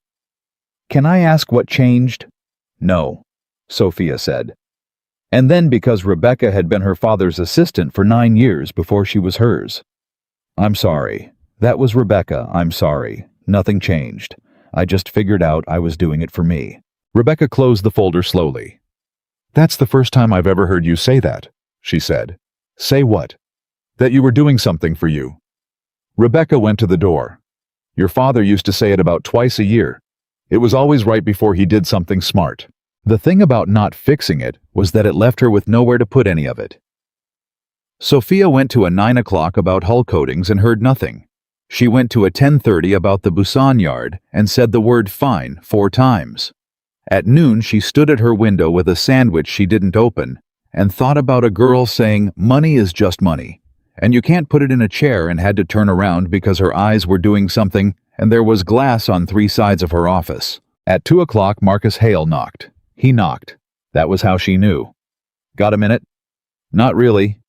Can I ask what changed? No, Sophia said. And then because Rebecca had been her father's assistant for 9 years before she was hers. I'm sorry. That was Rebecca, I'm sorry. Nothing changed. I just figured out I was doing it for me. Rebecca closed the folder slowly. That's the first time I've ever heard you say that, she said. Say what? That you were doing something for you. Rebecca went to the door. Your father used to say it about twice a year. It was always right before he did something smart. The thing about not fixing it was that it left her with nowhere to put any of it. Sophia went to a 9 o'clock about hull coatings and heard nothing. She went to a 10:30 about the Busan yard and said the word fine 4 times. At noon, she stood at her window with a sandwich she didn't open and thought about a girl saying money is just money, and you can't put it in a chair, and had to turn around because her eyes were doing something and there was glass on 3 sides of her office. At 2 o'clock, Marcus Hale knocked. He knocked. That was how she knew. Got a minute? Not really.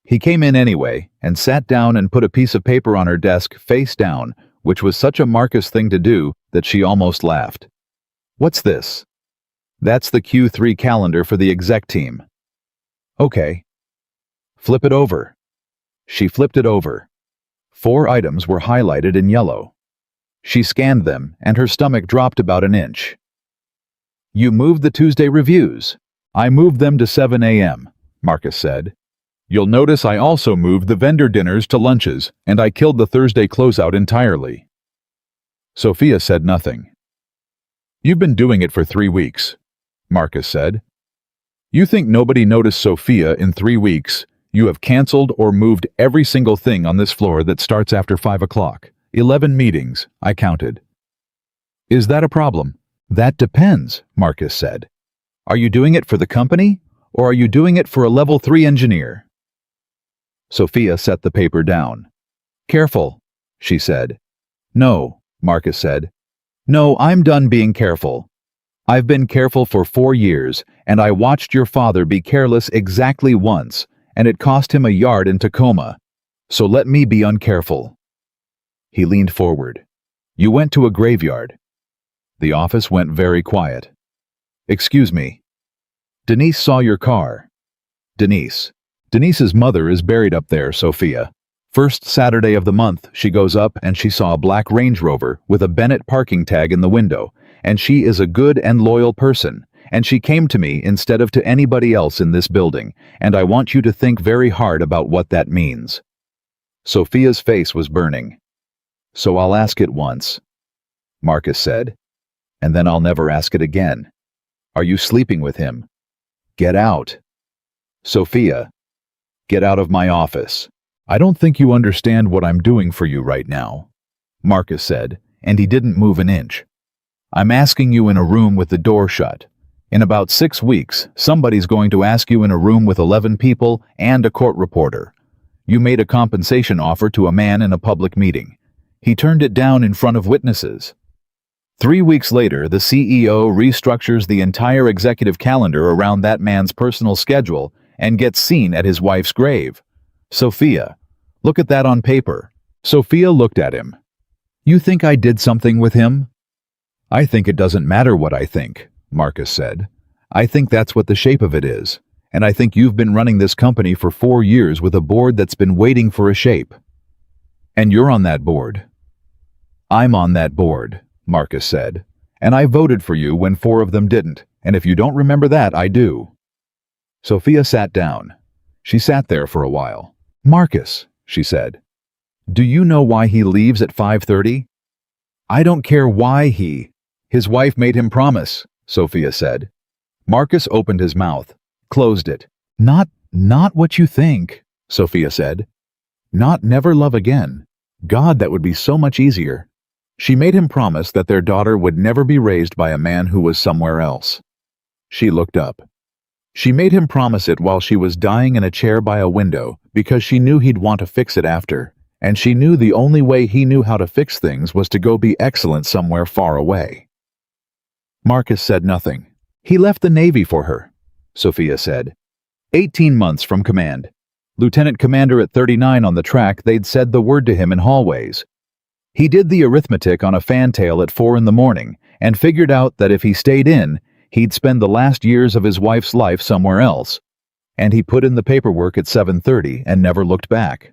He came in anyway and sat down and put a piece of paper on her desk face down, which was such a Marcus thing to do that she almost laughed. What's this? That's the Q3 calendar for the exec team. Okay. Flip it over. She flipped it over. 4 items were highlighted in yellow. She scanned them and her stomach dropped about an inch. You moved the Tuesday reviews. I moved them to 7 a.m., Marcus said. You'll notice I also moved the vendor dinners to lunches, and I killed the Thursday closeout entirely. Sophia said nothing. You've been doing it for 3 weeks, Marcus said. You think nobody noticed Sophia in 3 weeks? You have canceled or moved every single thing on this floor that starts after 5 o'clock. 11 meetings, I counted. Is that a problem? That depends, Marcus said. Are you doing it for the company, or are you doing it for a level 3 engineer? Sophia set the paper down. Careful, she said. No, Marcus said. No, I'm done being careful. I've been careful for 4 years, and I watched your father be careless exactly once, and it cost him a yard in Tacoma. So let me be uncareful. He leaned forward. You went to a graveyard. The office went very quiet. Excuse me. Denise saw your car. Denise's mother is buried up there, Sophia. First Saturday of the month, she goes up and she saw a black Range Rover with a Bennett parking tag in the window, and she is a good and loyal person, and she came to me instead of to anybody else in this building, and I want you to think very hard about what that means. Sophia's face was burning. So I'll ask it once, Marcus said, and then I'll never ask it again. Are you sleeping with him? Get out. Sophia, get out of my office. I don't think you understand what I'm doing for you right now, Marcus said, and he didn't move an inch. I'm asking you in a room with the door shut. In about 6 weeks, somebody's going to ask you in a room with 11 people and a court reporter. You made a compensation offer to a man in a public meeting. He turned it down in front of witnesses. 3 weeks later, the CEO restructures the entire executive calendar around that man's personal schedule and gets seen at his wife's grave. Sophia, look at that on paper. Sophia looked at him. You think I did something with him? I think it doesn't matter what I think, Marcus said. I think that's what the shape of it is, and I think you've been running this company for 4 years with a board that's been waiting for a shape. And you're on that board. I'm on that board, Marcus said, and I voted for you when 4 of them didn't, and if you don't remember that, I do. Sophia sat down. She sat there for a while. Marcus, she said, do you know why he leaves at 5:30? I don't care why His wife made him promise, Sophia said. Marcus opened his mouth, closed it. Not what you think, Sophia said. Not never love again. God, that would be so much easier. She made him promise that their daughter would never be raised by a man who was somewhere else. She looked up. She made him promise it while she was dying in a chair by a window because she knew he'd want to fix it after, and she knew the only way he knew how to fix things was to go be excellent somewhere far away. Marcus said nothing. He left the Navy for her, Sophia said. 18 months from command. Lieutenant commander at 39 on the track, they'd said the word to him in hallways. He did the arithmetic on a fantail at 4 in the morning and figured out that if he stayed in, he'd spend the last years of his wife's life somewhere else. And he put in the paperwork at 7:30 and never looked back.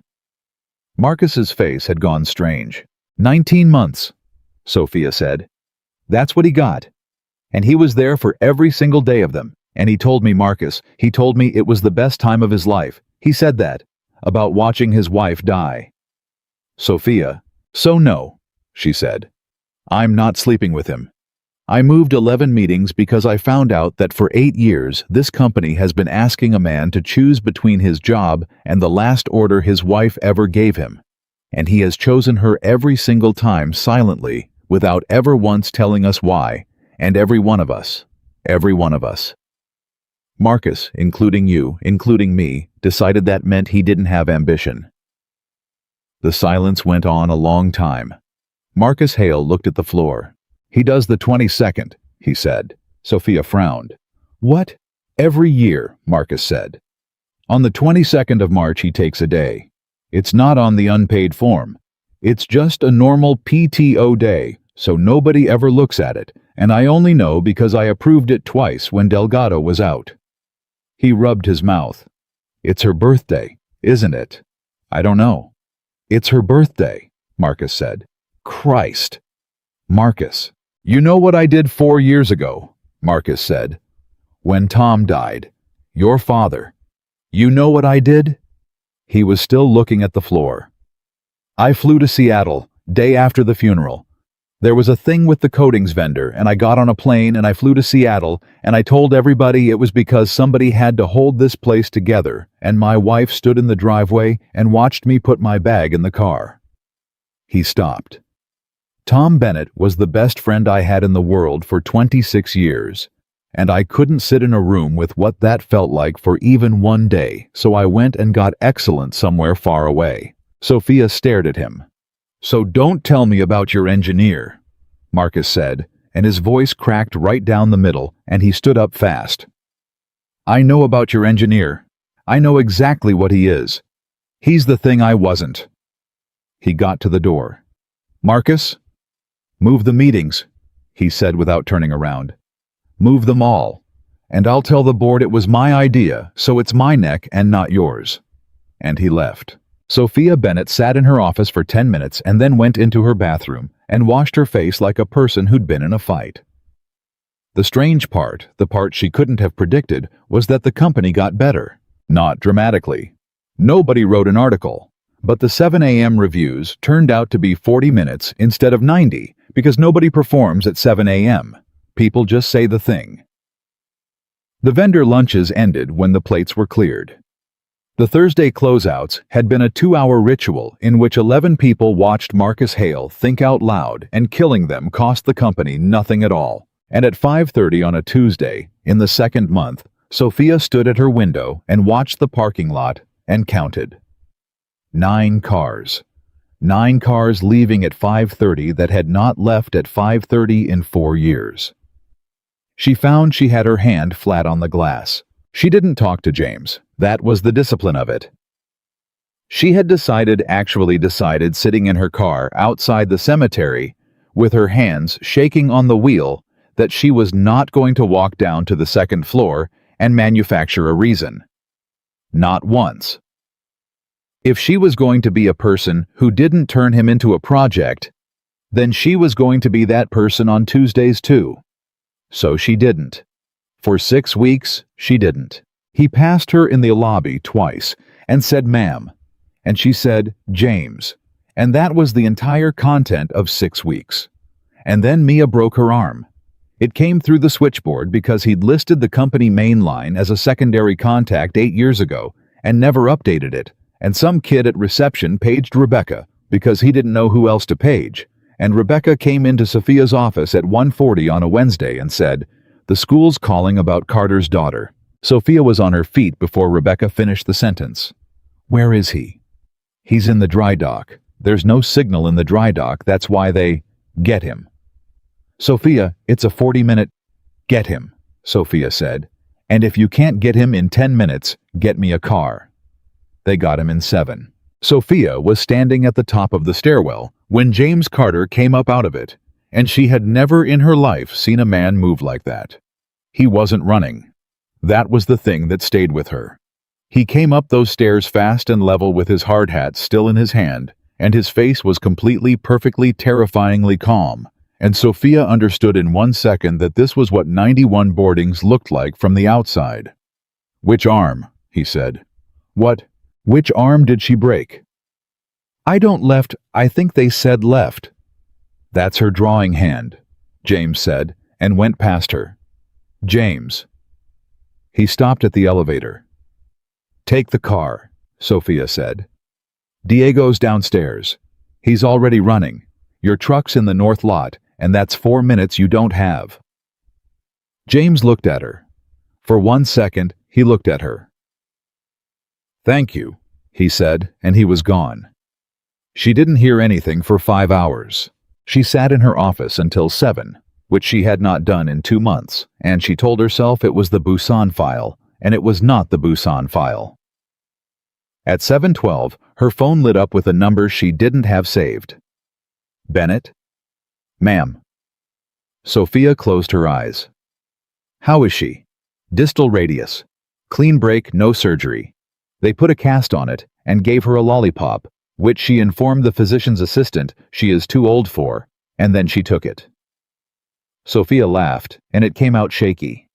Marcus's face had gone strange. 19 months, Sophia said. That's what he got. And he was there for every single day of them. And he told me, Marcus, he told me it was the best time of his life. He said that, about watching his wife die. Sophia, so no, she said. I'm not sleeping with him. I moved 11 meetings because I found out that for 8 years this company has been asking a man to choose between his job and the last order his wife ever gave him. And he has chosen her every single time silently, without ever once telling us why, and every one of us. Marcus, including you, including me, decided that meant he didn't have ambition. The silence went on a long time. Marcus Hale looked at the floor. He does the 22nd, he said. Sophia frowned. What? Every year, Marcus said. On the 22nd of March he takes a day. It's not on the unpaid form. It's just a normal PTO day, so nobody ever looks at it, and I only know because I approved it twice when Delgado was out. He rubbed his mouth. It's her birthday, isn't it? I don't know. It's her birthday, Marcus said. Christ. Marcus. You know what I did 4 years ago, Marcus said. When Tom died. Your father. You know what I did? He was still looking at the floor. I flew to Seattle, day after the funeral. There was a thing with the coatings vendor, and I got on a plane and I flew to Seattle, and I told everybody it was because somebody had to hold this place together, and my wife stood in the driveway and watched me put my bag in the car. He stopped. Tom Bennett was the best friend I had in the world for 26 years, and I couldn't sit in a room with what that felt like for even one day, so I went and got excellent somewhere far away. Sophia stared at him. So don't tell me about your engineer, Marcus said, and his voice cracked right down the middle, and he stood up fast. I know about your engineer. I know exactly what he is. He's the thing I wasn't. He got to the door. Marcus? Move the meetings, he said without turning around. Move them all, and I'll tell the board it was my idea, so it's my neck and not yours. And he left. Sophia Bennett sat in her office for 10 minutes and then went into her bathroom and washed her face like a person who'd been in a fight. The strange part, the part she couldn't have predicted, was that the company got better. Not dramatically. Nobody wrote an article, but the 7 a.m. reviews turned out to be 40 minutes instead of 90, because nobody performs at 7 a.m. People just say the thing. The vendor lunches ended when the plates were cleared. The Thursday closeouts had been a 2-hour ritual in which 11 people watched Marcus Hale think out loud, and killing them cost the company nothing at all. And at 5:30 on a Tuesday, in the second month, Sophia stood at her window and watched the parking lot and counted. 9 cars. 9 cars leaving at 5:30 that had not left at 5:30 in 4 years. She found she had her hand flat on the glass. She didn't talk to James. That was the discipline of it. She had actually decided sitting in her car outside the cemetery, with her hands shaking on the wheel, that she was not going to walk down to the second floor and manufacture a reason. Not once. If she was going to be a person who didn't turn him into a project, then she was going to be that person on Tuesdays too. So she didn't. For 6 weeks, she didn't. He passed her in the lobby twice and said, "Ma'am," and she said, "James," and that was the entire content of 6 weeks. And then Mia broke her arm. It came through the switchboard because he'd listed the company main line as a secondary contact 8 years ago and never updated it, and some kid at reception paged Rebecca because he didn't know who else to page, and Rebecca came into Sophia's office at 1:40 on a Wednesday and said, "The school's calling about Carter's daughter." Sophia was on her feet before Rebecca finished the sentence. "Where is he?" "He's in the dry dock. There's no signal in the dry dock, that's why they get him." "Sophia, it's a 40-minute..." "Get him," Sophia said. "And if you can't get him in 10 minutes, get me a car." They got him in 7. Sophia was standing at the top of the stairwell when James Carter came up out of it, and she had never in her life seen a man move like that. He wasn't running. That was the thing that stayed with her. He came up those stairs fast and level with his hard hat still in his hand, and his face was completely, perfectly, terrifyingly calm, and Sophia understood in 1 second that this was what 91 boardings looked like from the outside. "Which arm?" he said. "What? Which arm did she break?" "I don't left, I think they said left." "That's her drawing hand," James said, and went past her. James. He stopped at the elevator. Take the car, Sophia said. Diego's downstairs. He's already running. Your truck's in the north lot, and that's 4 minutes you don't have. James looked at her. For 1 second, he looked at her. Thank you, he said, and he was gone. She didn't hear anything for 5 hours. She sat in her office until 7, which she had not done in 2 months, and she told herself it was the Busan file, and it was not the Busan file. At 7:12, her phone lit up with a number she didn't have saved. Bennett? Ma'am. Sophia closed her eyes. How is she? Distal radius. Clean break, no surgery. They put a cast on it and gave her a lollipop, which she informed the physician's assistant she is too old for, and then she took it. Sophia laughed, and it came out shaky.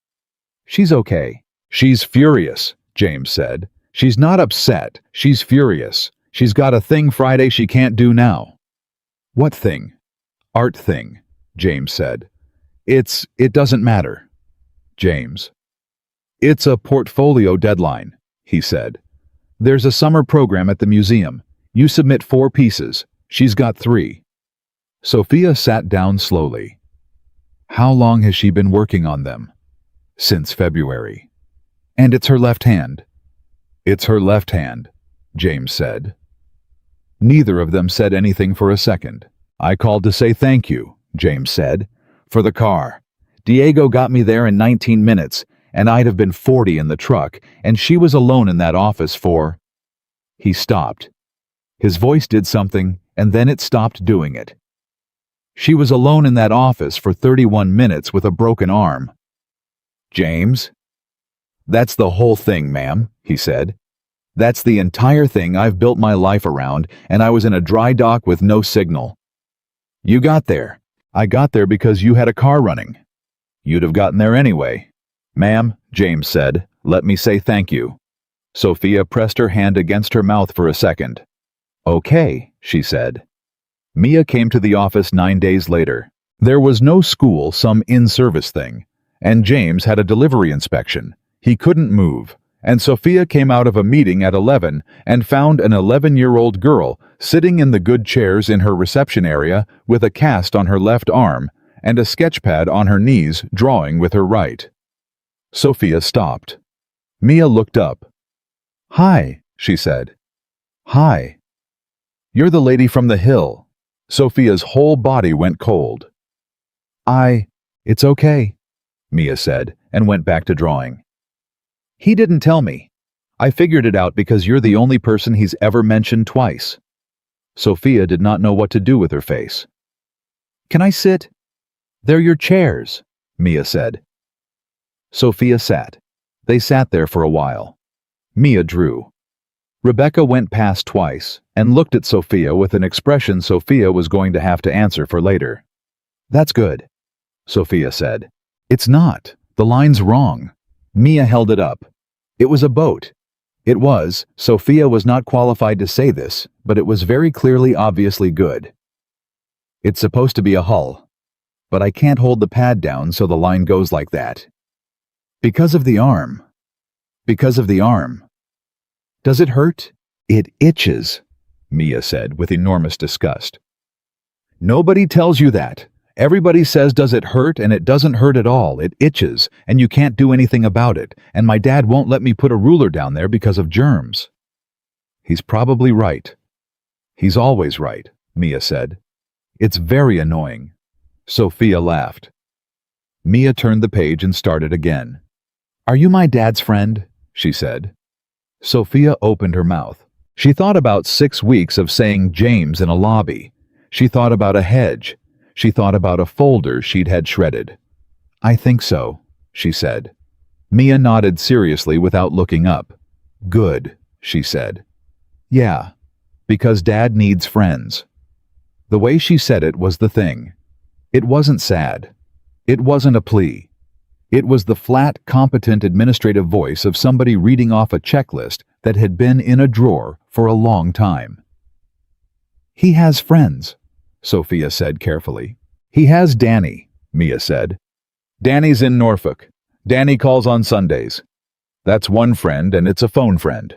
She's okay. She's furious, James said. She's not upset. She's furious. She's got a thing Friday she can't do now. What thing? Art thing, James said. It doesn't matter. James. It's a portfolio deadline, he said. There's a summer program at the museum. You submit 4 pieces. She's got 3. Sophia sat down slowly. How long has she been working on them? Since February. And it's her left hand. It's her left hand, James said. Neither of them said anything for a second. I called to say thank you, James said, for the car. Diego got me there in 19 minutes, and I'd have been 40 in the truck, and she was alone in that office for... He stopped. His voice did something, and then it stopped doing it. She was alone in that office for 31 minutes with a broken arm. James? That's the whole thing, ma'am, he said. That's the entire thing I've built my life around, and I was in a dry dock with no signal. You got there. I got there because you had a car running. You'd have gotten there anyway. Ma'am, James said, let me say thank you. Sophia pressed her hand against her mouth for a second. Okay, she said. Mia came to the office 9 days later. There was no school, some in-service thing, and James had a delivery inspection. He couldn't move, and Sophia came out of a meeting at 11 and found an 11-year-old girl sitting in the good chairs in her reception area with a cast on her left arm and a sketch pad on her knees drawing with her right. Sophia stopped. Mia looked up. Hi, she said. Hi. You're the lady from the hill. Sophia's whole body went cold. It's okay, Mia said, and went back to drawing. He didn't tell me. I figured it out because you're the only person he's ever mentioned twice. Sophia did not know what to do with her face. Can I sit? They're your chairs, Mia said. Sophia sat. They sat there for a while. Mia drew. Rebecca went past twice and looked at Sophia with an expression Sophia was going to have to answer for later. That's good, Sophia said. It's not. The line's wrong. Mia held it up. It was a boat. It was, Sophia was not qualified to say this, but it was very clearly obviously good. It's supposed to be a hull. But I can't hold the pad down so the line goes like that. Because of the arm. Because of the arm. Does it hurt? It itches, Mia said with enormous disgust. Nobody tells you that. Everybody says does it hurt, and it doesn't hurt at all. It itches, and you can't do anything about it, and my dad won't let me put a ruler down there because of germs. He's probably right. He's always right, Mia said. It's very annoying. Sophia laughed. Mia turned the page and started again. Are you my dad's friend? She said. Sophia opened her mouth. She thought about 6 weeks of saying James in a lobby. She thought about a hedge. She thought about a folder she'd had shredded. I think so, she said. Mia nodded seriously without looking up. Good, she said. Yeah, because Dad needs friends. The way she said it was the thing. It wasn't sad. It wasn't a plea. It was the flat, competent administrative voice of somebody reading off a checklist that had been in a drawer for a long time. He has friends, Sophia said carefully. He has Danny, Mia said. Danny's in Norfolk. Danny calls on Sundays. That's one friend, and it's a phone friend.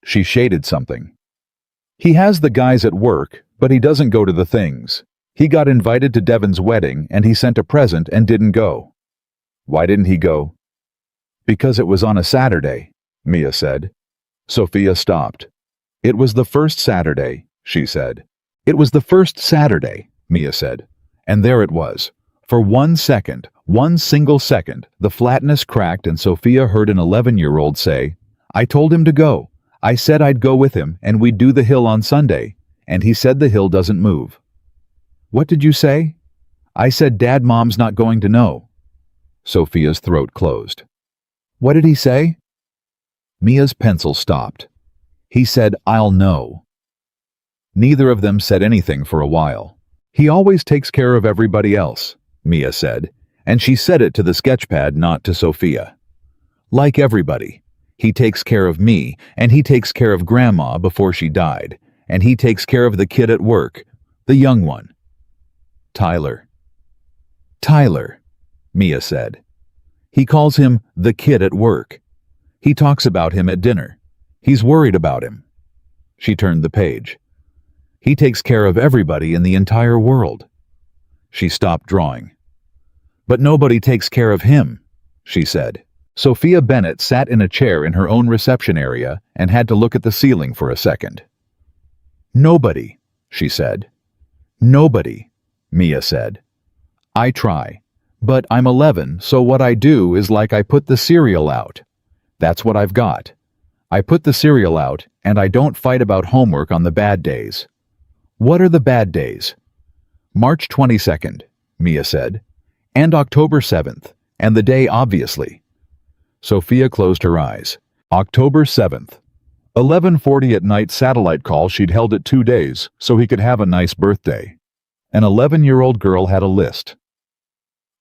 She shaded something. He has the guys at work, but he doesn't go to the things. He got invited to Devin's wedding, and he sent a present and didn't go. Why didn't he go? Because it was on a Saturday, Mia said. Sophia stopped. It was the first Saturday, she said. It was the first Saturday, Mia said. And there it was. For 1 second, one single second, the flatness cracked and Sophia heard an 11-year-old say, I told him to go. I said I'd go with him and we'd do the hill on Sunday, and he said the hill doesn't move. What did you say? I said Dad, Mom's not going to know. Sophia's throat closed. What did he say? Mia's pencil stopped. He said, I'll know. Neither of them said anything for a while. He always takes care of everybody else, Mia said, and she said it to the sketchpad, not to Sophia. Like everybody. He takes care of me, and he takes care of Grandma before she died, and he takes care of the kid at work, the young one. Tyler. Tyler, Mia said. He calls him the kid at work. He talks about him at dinner. He's worried about him. She turned the page. He takes care of everybody in the entire world. She stopped drawing. But nobody takes care of him, she said. Sophia Bennett sat in a chair in her own reception area and had to look at the ceiling for a second. Nobody, she said. Nobody, Mia said. I try. But I'm 11, so what I do is like I put the cereal out. That's what I've got. I put the cereal out, and I don't fight about homework on the bad days. What are the bad days? March 22nd, Mia said. And October 7th, and the day obviously. Sophia closed her eyes. October 7th. 11:40 at night satellite call she'd held it 2 days, so he could have a nice birthday. An 11-year-old girl had a list.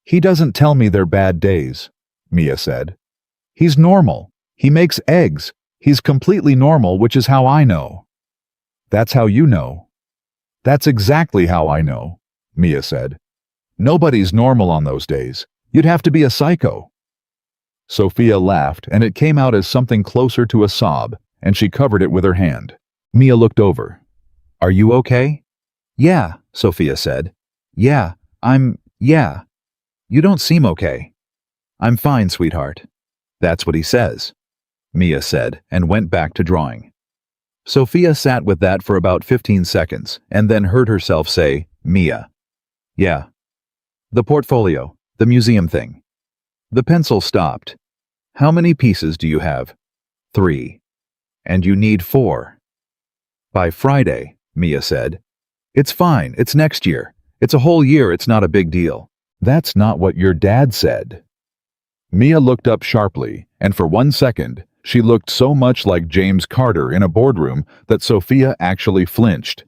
He doesn't tell me they're bad days, Mia said. He's normal. He makes eggs. He's completely normal, which is how I know. That's how you know. That's exactly how I know, Mia said. Nobody's normal on those days. You'd have to be a psycho. Sophia laughed, and it came out as something closer to a sob, and she covered it with her hand. Mia looked over. Are you okay? Yeah, Sophia said. Yeah. You don't seem okay. I'm fine, sweetheart. That's what he says, Mia said, and went back to drawing. Sophia sat with that for about 15 seconds, and then heard herself say, Mia. Yeah. The portfolio, the museum thing. The pencil stopped. How many pieces do you have? 3. And you need 4. By Friday, Mia said. It's fine, it's next year. It's a whole year, it's not a big deal. That's not what your dad said. Mia looked up sharply, and for 1 second, she looked so much like James Carter in a boardroom that Sophia actually flinched.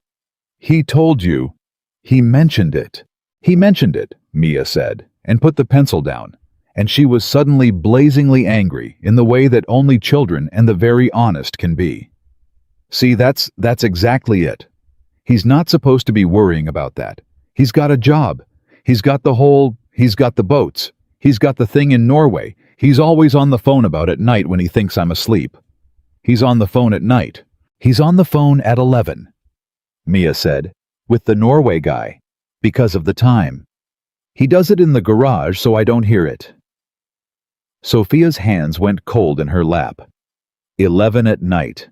He told you. He mentioned it. He mentioned it, Mia said, and put the pencil down, and she was suddenly blazingly angry in the way that only children and the very honest can be. See, that's exactly it. He's not supposed to be worrying about that. He's got a job. He's got the boats. He's got the thing in Norway. He's always on the phone about at night when he thinks I'm asleep. He's on the phone at night. He's on the phone at 11, Mia said, with the Norway guy, because of the time. He does it in the garage so I don't hear it. Sophia's hands went cold in her lap. 11 at night.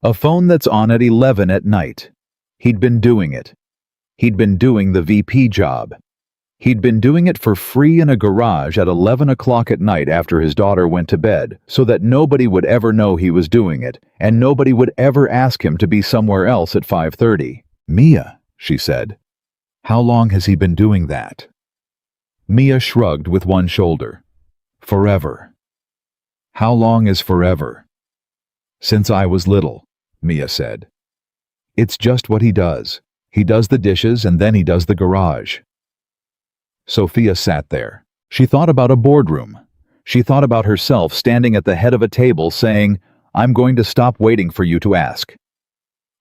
A phone that's on at 11 at night. He'd been doing it. He'd been doing the VP job. He'd been doing it for free in a garage at 11 o'clock at night after his daughter went to bed, so that nobody would ever know he was doing it, and nobody would ever ask him to be somewhere else at 5:30. Mia, she said. How long has he been doing that? Mia shrugged with one shoulder. Forever. How long is forever? Since I was little, Mia said. It's just what he does. He does the dishes and then he does the garage. Sophia sat there. She thought about a boardroom. She thought about herself standing at the head of a table saying, I'm going to stop waiting for you to ask.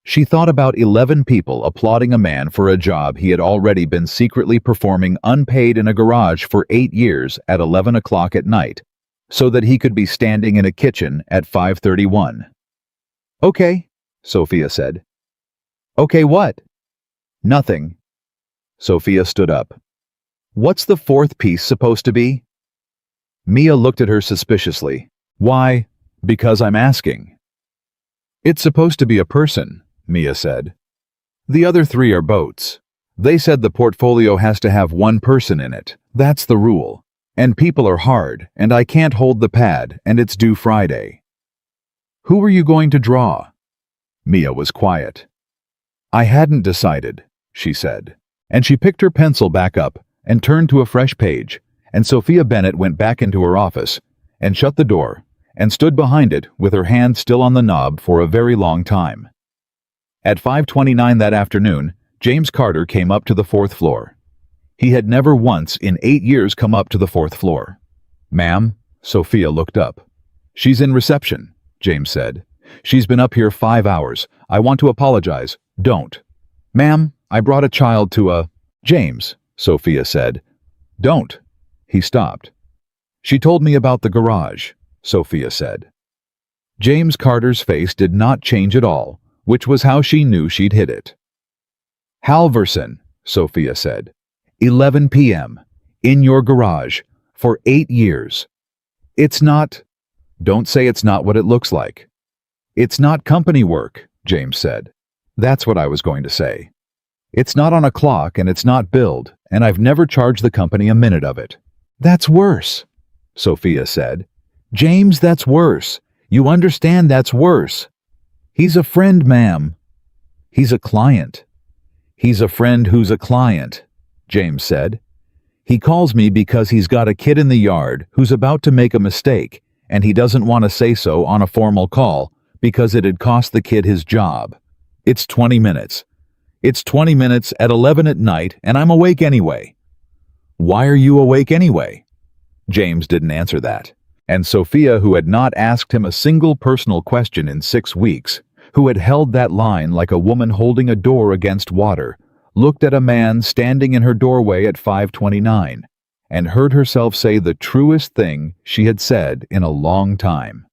She thought about 11 people applauding a man for a job he had already been secretly performing unpaid in a garage for 8 years at 11 o'clock at night, so that he could be standing in a kitchen at 5:31. "Okay," Sophia said. "Okay, what?" "Nothing." Sophia stood up. "What's the fourth piece supposed to be?" Mia looked at her suspiciously. "Why? Because I'm asking." "It's supposed to be a person," Mia said. "The other 3 are boats. They said the portfolio has to have 1 person in it. That's the rule. And people are hard, and I can't hold the pad, and it's due Friday." "Who are you going to draw?" Mia was quiet. "I hadn't decided," she said. And she picked her pencil back up and turned to a fresh page, and Sophia Bennett went back into her office and shut the door and stood behind it with her hand still on the knob for a very long time. At 5:29 that afternoon, James Carter came up to the 4th floor. He had never once in 8 years come up to the 4th floor. "Ma'am?" Sophia looked up. "She's in reception," James said. "She's been up here 5 hours. I want to apologize." "Don't." "Ma'am, I brought a child to a—" "James," Sophia said. "Don't." He stopped. "She told me about the garage," Sophia said. James Carter's face did not change at all, which was how she knew she'd hit it. "Halverson," Sophia said. 11 p.m. In your garage. For 8 years. It's not— Don't say it's not what it looks like. It's not company work, James said. That's what I was going to say. It's not on a clock and it's not billed, and I've never charged the company a minute of it. That's worse, Sophia said. James, that's worse. You understand that's worse. He's a friend, ma'am. He's a client. He's a friend who's a client, James said. He calls me because he's got a kid in the yard who's about to make a mistake, and he doesn't want to say so on a formal call because it'd cost the kid his job. It's 20 minutes. It's 20 minutes at 11 at night, and I'm awake anyway. Why are you awake anyway? James didn't answer that, and Sophia, who had not asked him a single personal question in 6 weeks, who had held that line like a woman holding a door against water, looked at a man standing in her doorway at 5:29 and heard herself say the truest thing she had said in a long time.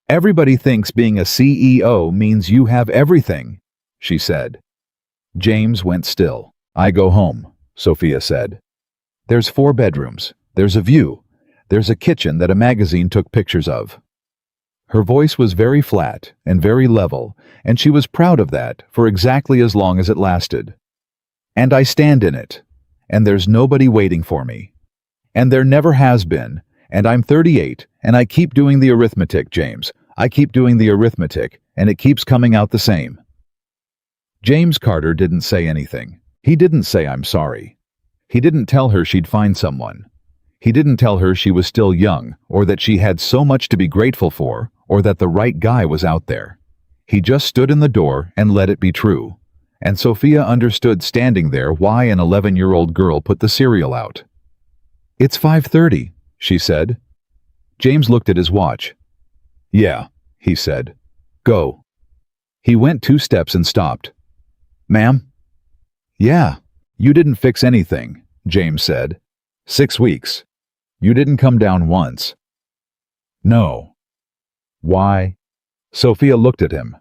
Everybody thinks being a CEO means you have everything, she said. James went still. I go home, Sophia said. There's 4 bedrooms. There's a view. There's a kitchen that a magazine took pictures of. Her voice was very flat and very level, and she was proud of that for exactly as long as it lasted. And I stand in it, and there's nobody waiting for me. And there never has been, and I'm 38, and I keep doing the arithmetic, James. I keep doing the arithmetic, and it keeps coming out the same. James Carter didn't say anything. He didn't say I'm sorry. He didn't tell her she'd find someone. He didn't tell her she was still young, or that she had so much to be grateful for, or that the right guy was out there. He just stood in the door and let it be true. And Sophia understood standing there why an 11-year-old girl put the cereal out. It's 5:30, she said. James looked at his watch. Yeah, he said. Go. He went 2 steps and stopped. Ma'am? Yeah, you didn't fix anything, James said. 6 weeks. You didn't come down once. No. Why? Sophia looked at him.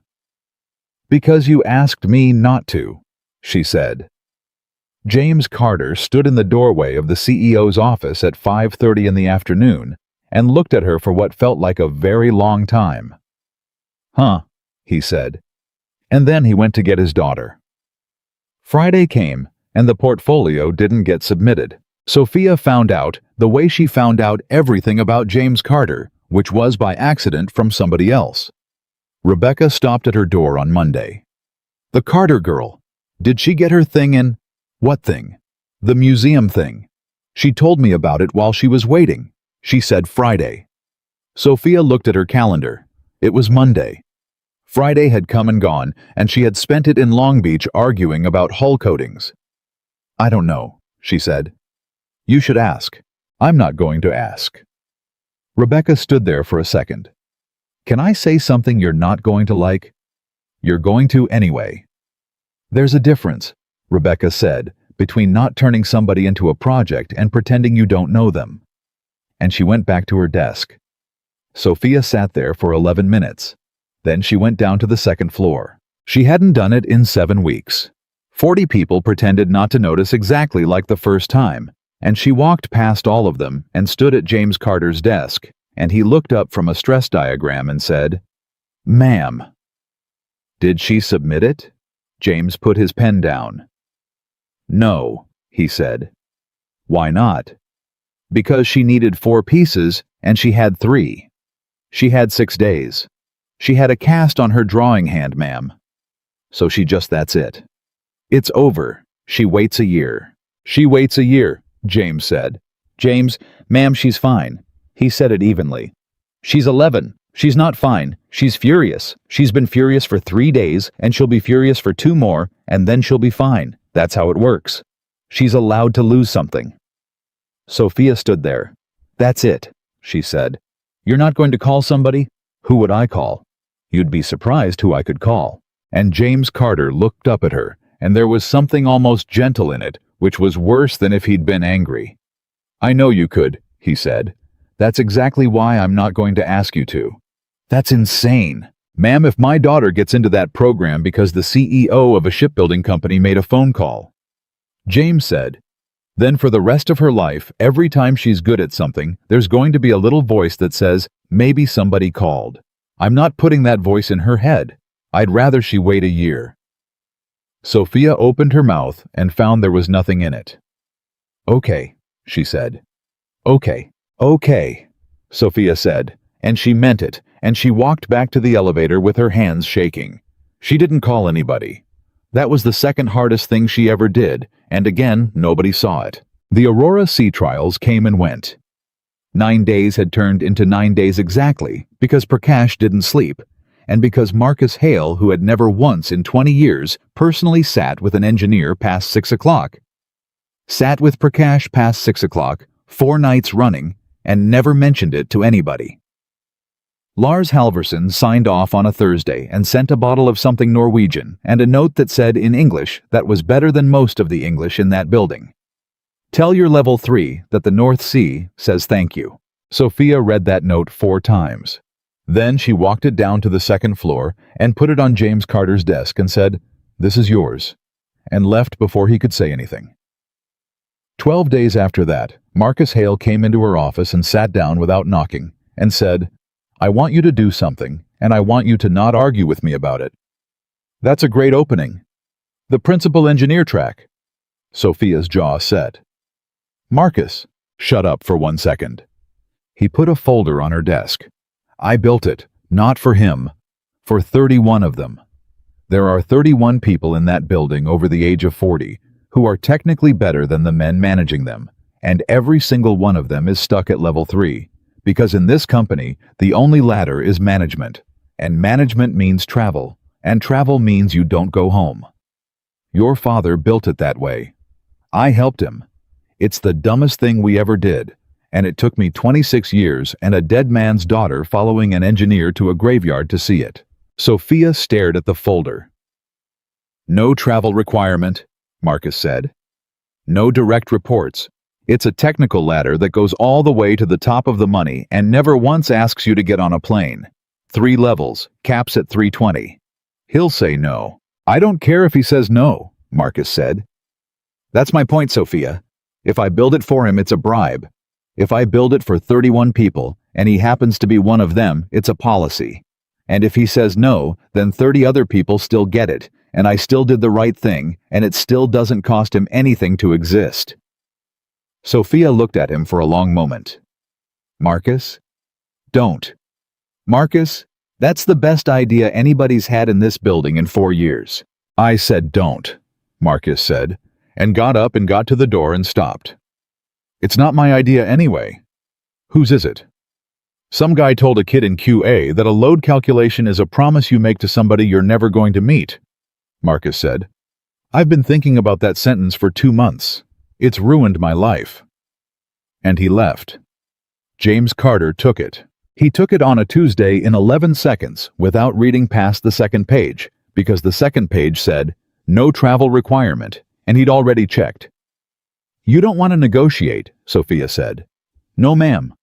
Because you asked me not to, she said. James Carter stood in the doorway of the CEO's office at 5:30 in the afternoon and looked at her for what felt like a very long time. Huh, he said. And then he went to get his daughter. Friday came, and the portfolio didn't get submitted. Sophia found out the way she found out everything about James Carter, which was by accident from somebody else. Rebecca stopped at her door on Monday. The Carter girl. Did she get her thing in? What thing? The museum thing. She told me about it while she was waiting. She said Friday. Sophia looked at her calendar. It was Monday. Friday had come and gone, and she had spent it in Long Beach arguing about hull coatings. I don't know, she said. You should ask. I'm not going to ask. Rebecca stood there for a second. Can I say something you're not going to like? You're going to anyway. There's a difference, Rebecca said, between not turning somebody into a project and pretending you don't know them. And she went back to her desk. Sophia sat there for 11 minutes. Then she went down to the second floor. She hadn't done it in 7 weeks. 40 people pretended not to notice exactly like the first time, and she walked past all of them and stood at James Carter's desk, and he looked up from a stress diagram and said, "Ma'am." Did she submit it? James put his pen down. No, he said. Why not? Because she needed 4 pieces and she had 3. She had 6 days. She had a cast on her drawing hand, ma'am. So that's it. It's over. She waits a year. She waits a year, James said. James, ma'am, she's fine. He said it evenly. She's 11. She's not fine. She's furious. She's been furious for 3 days, and she'll be furious for 2 more, and then she'll be fine. That's how it works. She's allowed to lose something. Sophia stood there. That's it, she said. You're not going to call somebody? Who would I call? You'd be surprised who I could call. And James Carter looked up at her, and there was something almost gentle in it, which was worse than if he'd been angry. I know you could, he said. That's exactly why I'm not going to ask you to. That's insane. Ma'am, if my daughter gets into that program because the CEO of a shipbuilding company made a phone call. James said, then for the rest of her life, every time she's good at something, there's going to be a little voice that says, maybe somebody called. I'm not putting that voice in her head. I'd rather she wait a year. Sophia opened her mouth and found there was nothing in it. Okay, she said. Okay, Sophia said, and she meant it, and she walked back to the elevator with her hands shaking. She didn't call anybody. That was the second hardest thing she ever did, and again, nobody saw it. The Aurora Sea trials came and went. 9 days had turned into 9 days exactly, because Prakash didn't sleep, and because Marcus Hale, who had never once in 20 years personally sat with an engineer past 6 o'clock. Sat with Prakash past 6 o'clock, 4 nights running, and never mentioned it to anybody. Lars Halvorsen signed off on a Thursday and sent a bottle of something Norwegian and a note that said in English that was better than most of the English in that building. Tell your level 3 that the North Sea says thank you. Sophia read that note 4 times. Then she walked it down to the second floor and put it on James Carter's desk and said, "This is yours," and left before he could say anything. 12 days after that, Marcus Hale came into her office and sat down without knocking and said, I want you to do something, and I want you to not argue with me about it. That's a great opening. The principal engineer track. Sophia's jaw set. Marcus, shut up for 1 second. He put a folder on her desk. I built it, not for him, for 31 of them. There are 31 people in that building over the age of 40 who are technically better than the men managing them, and every single one of them is stuck at level 3. Because in this company, the only ladder is management, and management means travel, and travel means you don't go home. Your father built it that way. I helped him. It's the dumbest thing we ever did, and it took me 26 years and a dead man's daughter following an engineer to a graveyard to see it. Sophia stared at the folder. No travel requirement, Marcus said. No direct reports. It's a technical ladder that goes all the way to the top of the money and never once asks you to get on a plane. 3 levels, caps at 320. He'll say no. I don't care if he says no, Marcus said. That's my point, Sophia. If I build it for him, it's a bribe. If I build it for 31 people, and he happens to be one of them, it's a policy. And if he says no, then 30 other people still get it, and I still did the right thing, and it still doesn't cost him anything to exist. Sophia looked at him for a long moment. Marcus? Don't. Marcus, that's the best idea anybody's had in this building in 4 years. I said don't, Marcus said, and got up and got to the door and stopped. It's not my idea anyway. Whose is it? Some guy told a kid in QA that a load calculation is a promise you make to somebody you're never going to meet, Marcus said. I've been thinking about that sentence for 2 months. It's ruined my life. And he left. James Carter took it. He took it on a Tuesday in 11 seconds without reading past the second page, because the second page said, "No travel requirement," and he'd already checked. "You don't want to negotiate," Sophia said. "No, ma'am.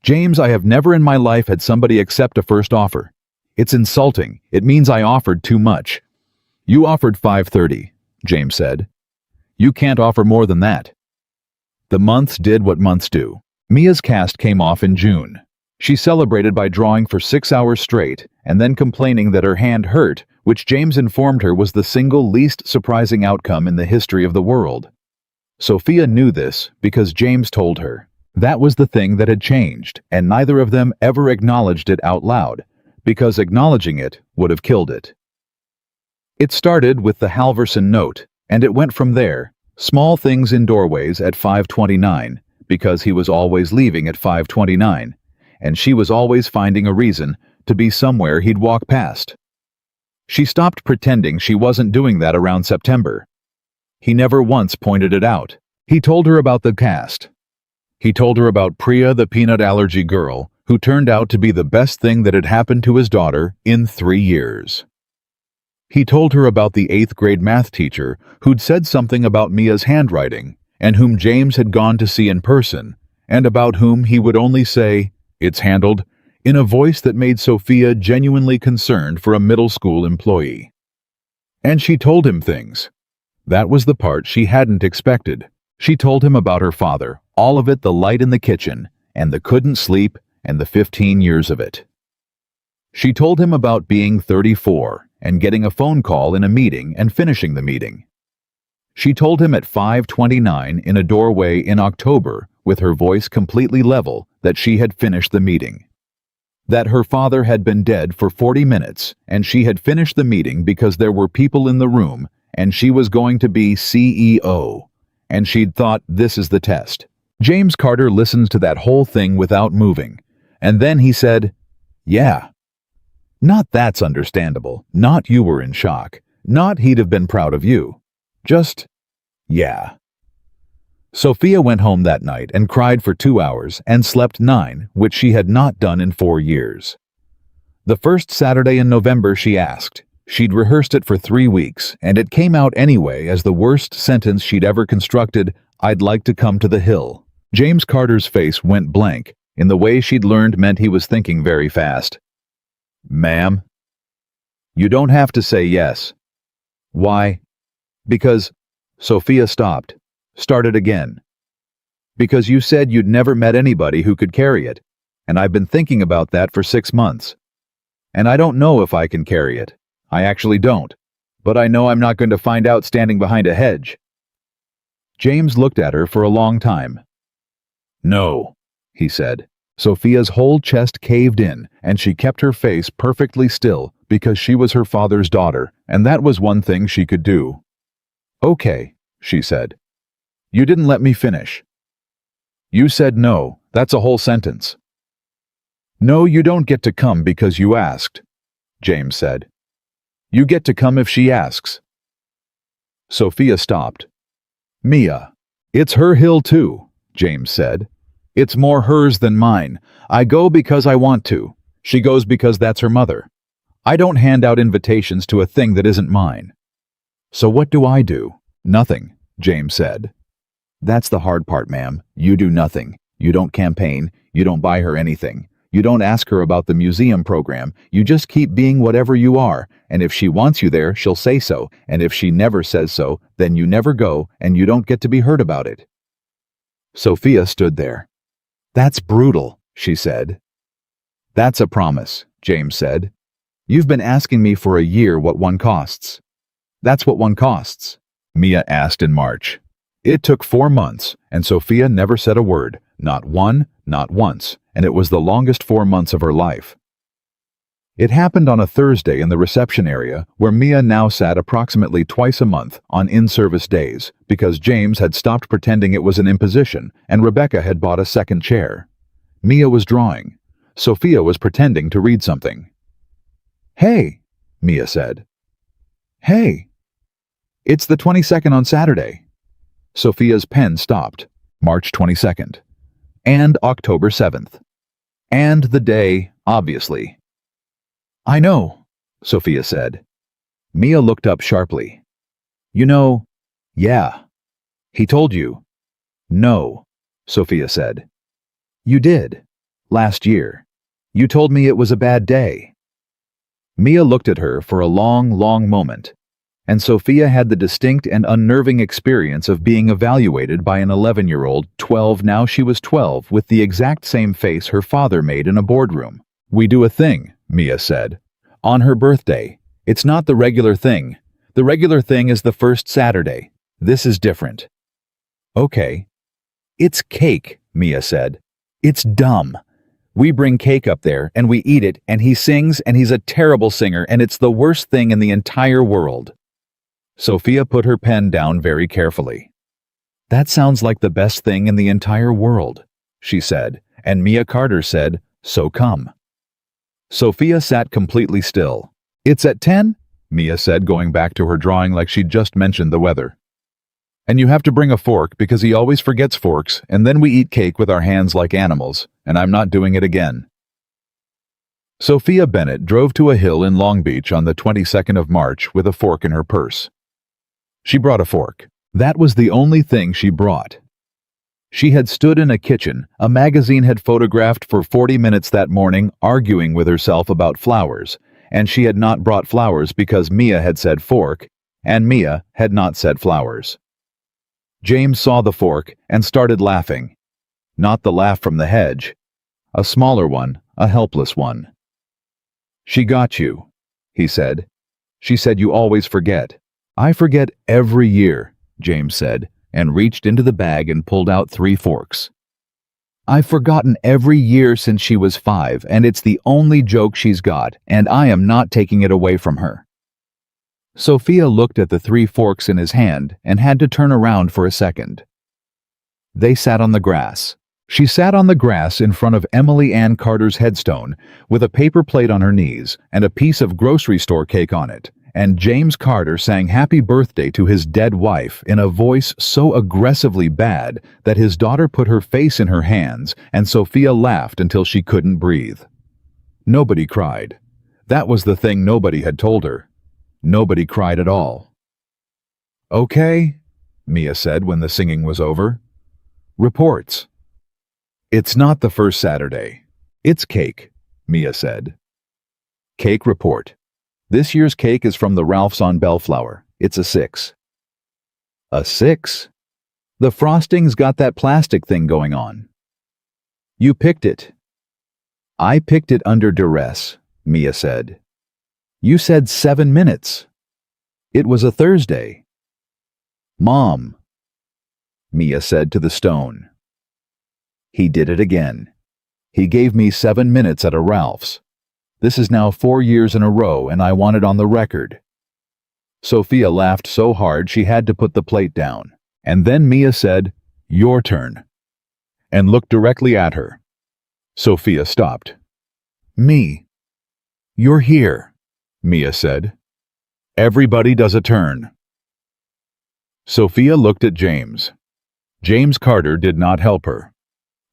James, I have never in my life had somebody accept a first offer. It's insulting. It means I offered too much." "You offered $530," James said. "You can't offer more than that." The months did what months do. Mia's cast came off in June. She celebrated by drawing for 6 hours straight and then complaining that her hand hurt, which James informed her was the single least surprising outcome in the history of the world. Sophia knew this because James told her. That was the thing that had changed, and neither of them ever acknowledged it out loud, because acknowledging it would have killed it. It started with the Halverson note, and it went from there, small things in doorways at 5:29, because he was always leaving at 5:29, and she was always finding a reason to be somewhere he'd walk past. She stopped pretending she wasn't doing that around September. He never once pointed it out. He told her about the cast. He told her about Priya, the peanut allergy girl, who turned out to be the best thing that had happened to his daughter in 3 years. He told her about the 8th grade math teacher who'd said something about Mia's handwriting and whom James had gone to see in person, and about whom he would only say, "It's handled," in a voice that made Sophia genuinely concerned for a middle school employee. And she told him things. That was the part she hadn't expected. She told him about her father, all of it, the light in the kitchen, and the couldn't sleep, and the 15 years of it. She told him about being 34 and getting a phone call in a meeting and finishing the meeting. She told him at 5:29 in a doorway in October, with her voice completely level, that she had finished the meeting. That her father had been dead for 40 minutes, and she had finished the meeting because there were people in the room, and she was going to be CEO. And she'd thought, this is the test. James Carter listened to that whole thing without moving, and then he said, "Yeah." Not that's understandable, not you were in shock, not he'd have been proud of you. Just, yeah. Sophia went home that night and cried for 2 hours and slept 9, which she had not done in 4 years. The first Saturday in November she asked. She'd rehearsed it for 3 weeks, and it came out anyway as the worst sentence she'd ever constructed, "I'd like to come to the hill." James Carter's face went blank, in the way she'd learned meant he was thinking very fast. "Ma'am?" "You don't have to say yes." "Why?" "Because..." Sophia stopped, started again. "Because you said you'd never met anybody who could carry it, and I've been thinking about that for 6 months. And I don't know if I can carry it. I actually don't. But I know I'm not going to find out standing behind a hedge." James looked at her for a long time. "No," he said. Sophia's whole chest caved in, and she kept her face perfectly still because she was her father's daughter, and that was one thing she could do. "Okay," she said. "You didn't let me finish." "You said no. That's a whole sentence." "No, you don't get to come because you asked," James said. "You get to come if she asks." Sophia stopped. "Mia, it's her hill too," James said. "It's more hers than mine. I go because I want to. She goes because that's her mother. I don't hand out invitations to a thing that isn't mine." "So what do I do?" "Nothing," James said. "That's the hard part, ma'am. You do nothing. You don't campaign. You don't buy her anything. You don't ask her about the museum program. You just keep being whatever you are, and if she wants you there, she'll say so, and if she never says so, then you never go, and you don't get to be heard about it." Sophia stood there. "That's brutal," she said. "That's a promise," James said. "You've been asking me for a year what one costs." "That's what one costs," Mia asked in March. It took 4 months, and Sophia never said a word, not one, not once, and it was the longest 4 months of her life. It happened on a Thursday in the reception area, where Mia now sat approximately twice a month on in-service days, because James had stopped pretending it was an imposition, and Rebecca had bought a second chair. Mia was drawing. Sophia was pretending to read something. "Hey," Mia said. "Hey. It's the 22nd on Saturday." Sophia's pen stopped. March 22nd. And October 7th. And the day, obviously. "I know," Sophia said. Mia looked up sharply. Yeah. He told you. No, Sophia said. You did. Last year. You told me it was a bad day. Mia looked at her for a long, long moment, and Sophia had the distinct and unnerving experience of being evaluated by an 11-year-old, 12 now she was 12, with the exact same face her father made in a boardroom. We do a thing, Mia said. On her birthday. It's not the regular thing. The regular thing is the first Saturday. This is different. Okay. It's cake, Mia said. It's dumb. We bring cake up there and we eat it and he sings and he's a terrible singer and it's the worst thing in the entire world. Sophia put her pen down very carefully. That sounds like the best thing in the entire world, she said, and Mia Carter said, so come. Sophia sat completely still. It's at 10? Mia said, going back to her drawing like she'd just mentioned the weather. And you have to bring a fork because he always forgets forks, and then we eat cake with our hands like animals, and I'm not doing it again. Sophia Bennett drove to a hill in Long Beach on the 22nd of March with a fork in her purse. She brought a fork. That was the only thing she brought. She had stood in a kitchen a magazine had photographed for 40 minutes that morning arguing with herself about flowers, and she had not brought flowers because Mia had said fork, and Mia had not said flowers. James saw the fork and started laughing. Not the laugh from the hedge. A smaller one, a helpless one. She got you, he said. She said you always forget. I forget every year, James said, and reached into the bag and pulled out 3 forks. I've forgotten every year since she was 5, and it's the only joke she's got, and I am not taking it away from her. Sophia looked at the 3 forks in his hand and had to turn around for a second. They sat on the grass. She sat on the grass in front of Emily Ann Carter's headstone with a paper plate on her knees and a piece of grocery store cake on it, and James Carter sang happy birthday to his dead wife in a voice so aggressively bad that his daughter put her face in her hands and Sophia laughed until she couldn't breathe. Nobody cried. That was the thing nobody had told her. Nobody cried at all. Okay, Mia said when the singing was over. Reports. It's not the first Saturday. It's cake, Mia said. Cake report. This year's cake is from the Ralph's on Bellflower. It's a 6. A 6? The frosting's got that plastic thing going on. You picked it. I picked it under duress, Mia said. You said 7 minutes. It was a Thursday. Mom, Mia said to the stone. He did it again. He gave me 7 minutes at a Ralph's. This is now 4 years in a row, and I want it on the record. Sophia laughed so hard she had to put the plate down, and then Mia said, Your turn, and looked directly at her. Sophia stopped. Me. You're here, Mia said. Everybody does a turn. Sophia looked at James. James Carter did not help her.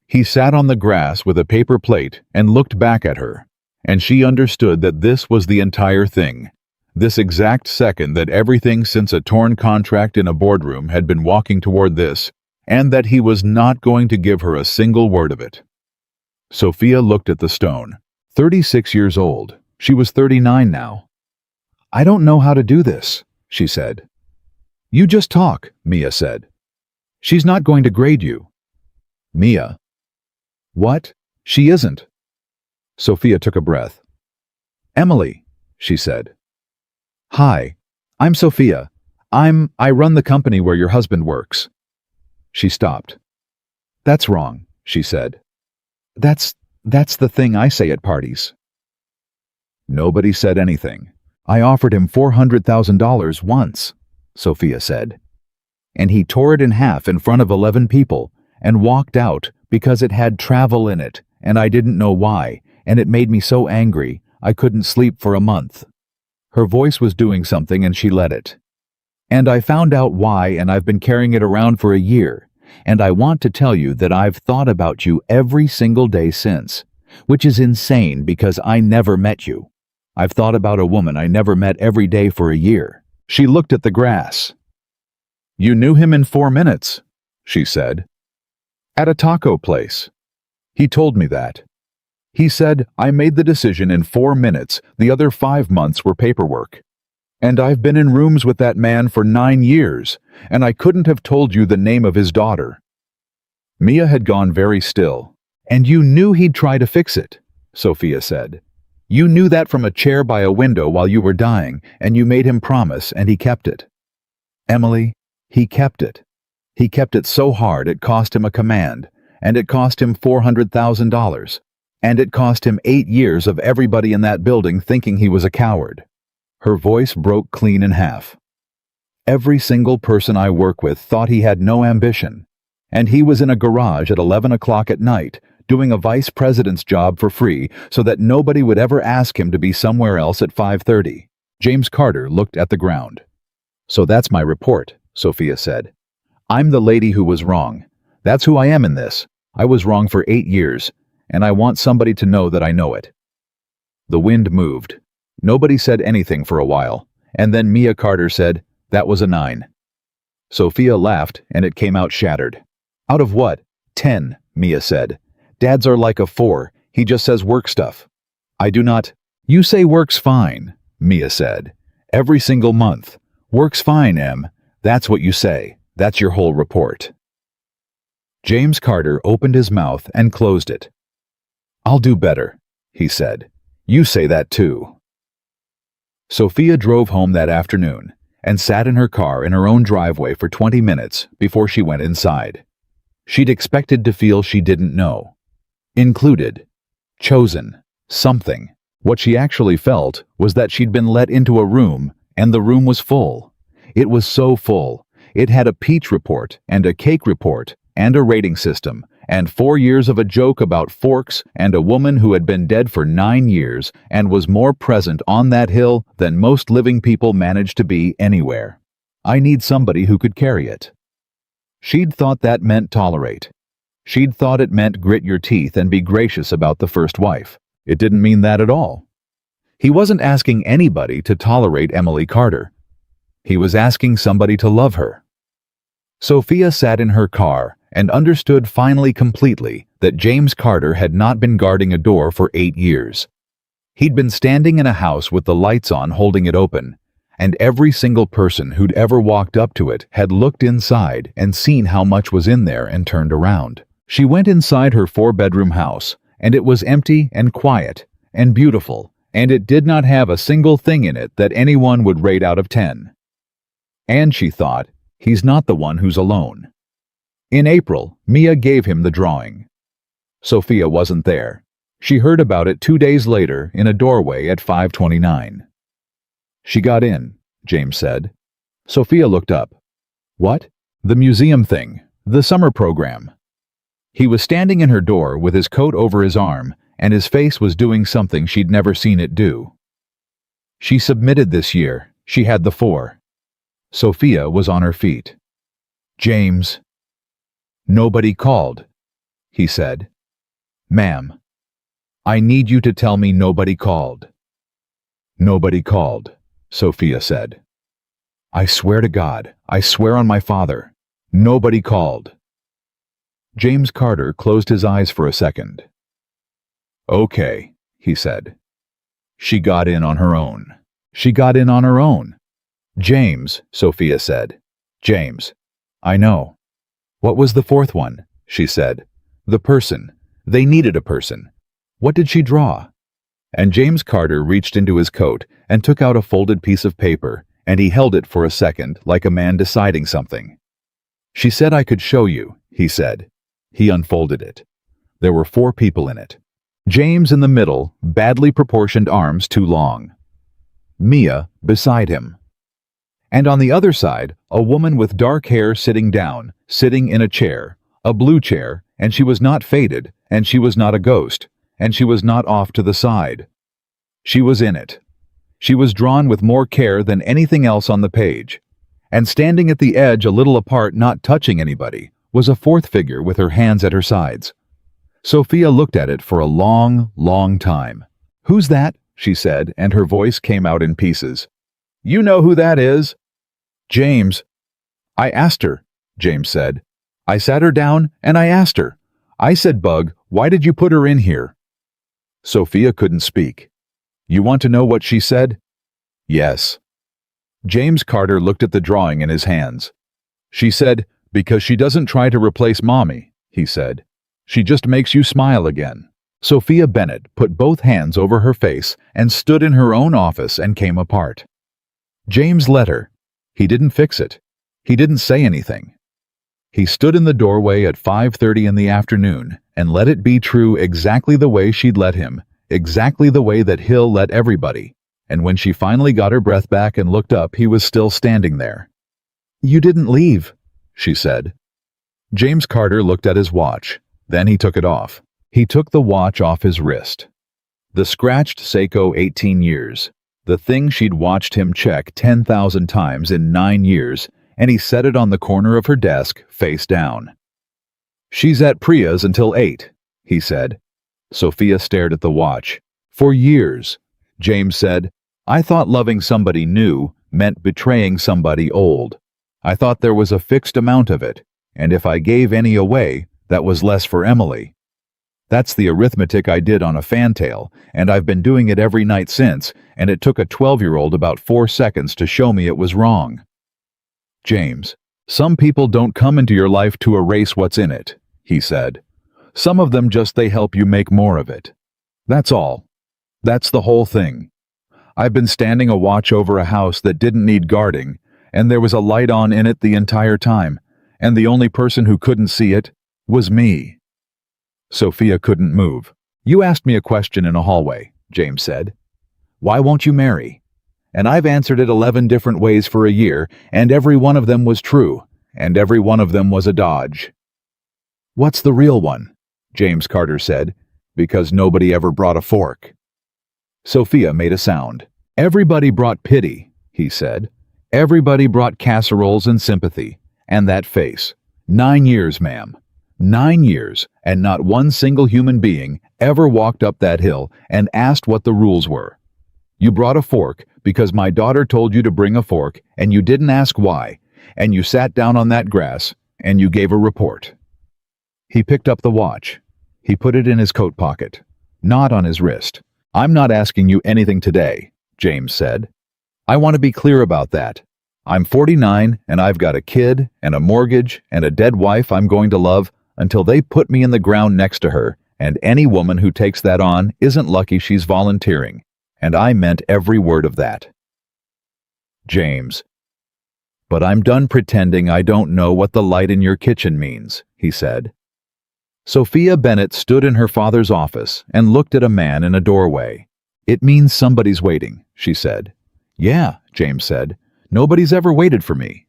He sat on the grass with a paper plate and looked back at her, and she understood that this was the entire thing, this exact second that everything since a torn contract in a boardroom had been walking toward this, and that he was not going to give her a single word of it. Sophia looked at the stone. 36 years old. She was 39 now. I don't know how to do this, she said. You just talk, Mia said. She's not going to grade you. Mia. What? She isn't. Sophia took a breath. Emily, she said. Hi, I'm Sophia. I run the company where your husband works. She stopped. That's wrong, she said. That's the thing I say at parties. Nobody said anything. I offered him $400,000 once, Sophia said. And he tore it in half in front of 11 people and walked out because it had travel in it, and I didn't know why, and it made me so angry I couldn't sleep for a month. Her voice was doing something and she let it. And I found out why, and I've been carrying it around for a year, and I want to tell you that I've thought about you every single day since, which is insane because I never met you. I've thought about a woman I never met every day for a year. She looked at the grass. You knew him in 4 minutes, she said. At a taco place. He told me that. He said, I made the decision in 4 minutes, the other 5 months were paperwork. And I've been in rooms with that man for 9 years, and I couldn't have told you the name of his daughter. Mia had gone very still. And you knew he'd try to fix it, Sophia said. You knew that from a chair by a window while you were dying, and you made him promise, and he kept it. Emily, he kept it. He kept it so hard it cost him a command, and it cost him $400,000, and it cost him 8 years of everybody in that building thinking he was a coward. Her voice broke clean in half. Every single person I work with thought he had no ambition, and he was in a garage at 11 o'clock at night, doing a vice president's job for free so that nobody would ever ask him to be somewhere else at 5:30. James Carter looked at the ground. So that's my report, Sophia said. I'm the lady who was wrong. That's who I am in this. I was wrong for 8 years, and I want somebody to know that I know it. The wind moved. Nobody said anything for a while, and then Mia Carter said, that was a 9. Sophia laughed, and it came out shattered. Out of what? 10, Mia said. Dad's are like a 4, he just says work stuff. I do not. You say work's fine, Mia said. Every single month. Work's fine, Em. That's what you say. That's your whole report. James Carter opened his mouth and closed it. I'll do better, he said. You say that too. Sophia drove home that afternoon and sat in her car in her own driveway for 20 minutes before she went inside. She'd expected to feel she didn't know. Included. Chosen. Something. What she actually felt was that she'd been let into a room, and the room was full. It was so full. It had a peach report, and a cake report, and a rating system, and 4 years of a joke about forks, and a woman who had been dead for 9 years and was more present on that hill than most living people managed to be anywhere. I need somebody who could carry it. She'd thought that meant tolerate. She'd thought it meant grit your teeth and be gracious about the first wife. It didn't mean that at all. He wasn't asking anybody to tolerate Emily Carter. He was asking somebody to love her. Sophia sat in her car and understood finally completely that James Carter had not been guarding a door for 8 years. He'd been standing in a house with the lights on holding it open, and every single person who'd ever walked up to it had looked inside and seen how much was in there and turned around. She went inside her 4-bedroom house, and it was empty and quiet and beautiful, and it did not have a single thing in it that anyone would rate out of 10. And she thought, he's not the one who's alone. In April, Mia gave him the drawing. Sophia wasn't there. She heard about it 2 days later in a doorway at 5:29. She got in, James said. Sophia looked up. What? The museum thing. The summer program. He was standing in her door with his coat over his arm, and his face was doing something she'd never seen it do. She submitted this year. She had the 4. Sophia was on her feet. James. Nobody called, he said. Ma'am, I need you to tell me nobody called. Nobody called, Sophia said. I swear to God, I swear on my father, nobody called. James Carter closed his eyes for a second. Okay, he said. She got in on her own. She got in on her own. James, Sophia said. James. I know. What was the 4th one? She said. The person. They needed a person. What did she draw? And James Carter reached into his coat and took out a folded piece of paper, and he held it for a second like a man deciding something. She said I could show you, he said. He unfolded it. There were 4 people in it. James in the middle, badly proportioned arms too long. Mia beside him. And on the other side, a woman with dark hair sitting down, sitting in a chair, a blue chair, and she was not faded, and she was not a ghost, and she was not off to the side. She was in it. She was drawn with more care than anything else on the page. And standing at the edge a little apart, not touching anybody, was a 4th figure with her hands at her sides. Sophia looked at it for a long, long time. Who's that? she said, and her voice came out in pieces. "You know who that is?" "James." "I asked her," James said. "I sat her down and I asked her. I said, Bug, why did you put her in here?" Sophia couldn't speak. "You want to know what she said?" "Yes." James Carter looked at the drawing in his hands. "She said, because she doesn't try to replace Mommy," he said. "She just makes you smile again." Sophia Bennett put both hands over her face and stood in her own office and came apart. James let her. He didn't fix it. He didn't say anything. He stood in the doorway at 5:30 in the afternoon and let it be true exactly the way she'd let him, exactly the way that Hill let everybody. And when she finally got her breath back and looked up, he was still standing there. "You didn't leave," she said. James Carter looked at his watch. Then he took it off. He took the watch off his wrist. The scratched Seiko 18 years. The thing she'd watched him check 10,000 times in 9 years, and he set it on the corner of her desk, face down. "She's at Priya's until 8, he said. Sophia stared at the watch. "For years," James said. "I thought loving somebody new meant betraying somebody old. I thought there was a fixed amount of it, and if I gave any away, that was less for Emily. That's the arithmetic I did on a fantail, and I've been doing it every night since, and it took a 12-year-old about 4 seconds to show me it was wrong." "James, some people don't come into your life to erase what's in it," he said. "Some of them just they help you make more of it. That's all. That's the whole thing. I've been standing a watch over a house that didn't need guarding, and there was a light on in it the entire time, and the only person who couldn't see it was me." Sophia couldn't move. "You asked me a question in a hallway," James said. "Why won't you marry? And I've answered it 11 different ways for a year, and every one of them was true, and every one of them was a dodge." "What's the real one?" James Carter said, "because nobody ever brought a fork." Sophia made a sound. "Everybody brought pity," he said. "Everybody brought casseroles and sympathy, and that face. 9 years, ma'am. 9 years, and not one single human being ever walked up that hill and asked what the rules were. You brought a fork because my daughter told you to bring a fork, and you didn't ask why, and you sat down on that grass, and you gave a report." He picked up the watch. He put it in his coat pocket, not on his wrist. "I'm not asking you anything today," James said. "I want to be clear about that. I'm 49, and I've got a kid, and a mortgage, and a dead wife I'm going to love until they put me in the ground next to her, and any woman who takes that on isn't lucky she's volunteering, and I meant every word of that." James. "But I'm done pretending I don't know what the light in your kitchen means," he said. Sophia Bennett stood in her father's office and looked at a man in a doorway. "It means somebody's waiting," she said. "Yeah," James said. "Nobody's ever waited for me."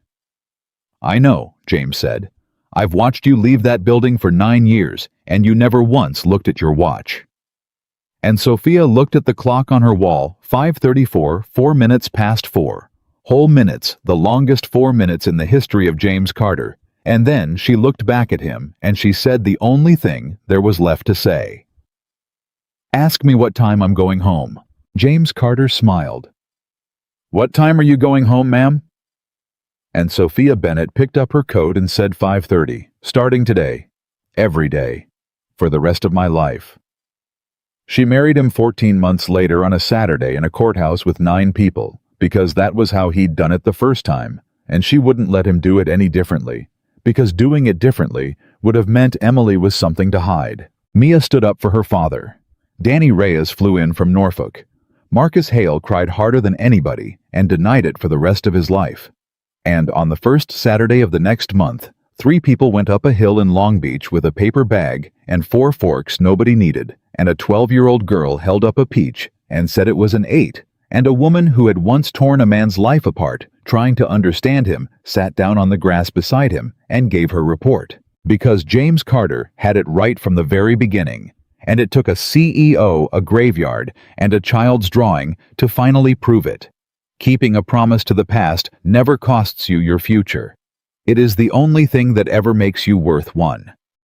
"I know," James said. "I've watched you leave that building for 9 years, and you never once looked at your watch." And Sophia looked at the clock on her wall, 5:34, 4 minutes past 4. Whole minutes, the longest 4 minutes in the history of James Carter. And then she looked back at him, and she said the only thing there was left to say. "Ask me what time I'm going home." James Carter smiled. "What time are you going home, ma'am?" And Sophia Bennett picked up her coat and said 5:30, starting today, every day, for the rest of my life. She married him 14 months later on a Saturday in a courthouse with 9 people, because that was how he'd done it the first time, and she wouldn't let him do it any differently, because doing it differently would have meant Emily was something to hide. Mia stood up for her father. Danny Reyes flew in from Norfolk. Marcus Hale cried harder than anybody and denied it for the rest of his life. And on the first Saturday of the next month, 3 people went up a hill in Long Beach with a paper bag and 4 forks nobody needed, and a 12-year-old girl held up a peach and said it was an 8, and a woman who had once torn a man's life apart, trying to understand him, sat down on the grass beside him and gave her report. Because James Carter had it right from the very beginning, and it took a CEO, a graveyard, and a child's drawing to finally prove it. Keeping a promise to the past never costs you your future. It is the only thing that ever makes you worth one.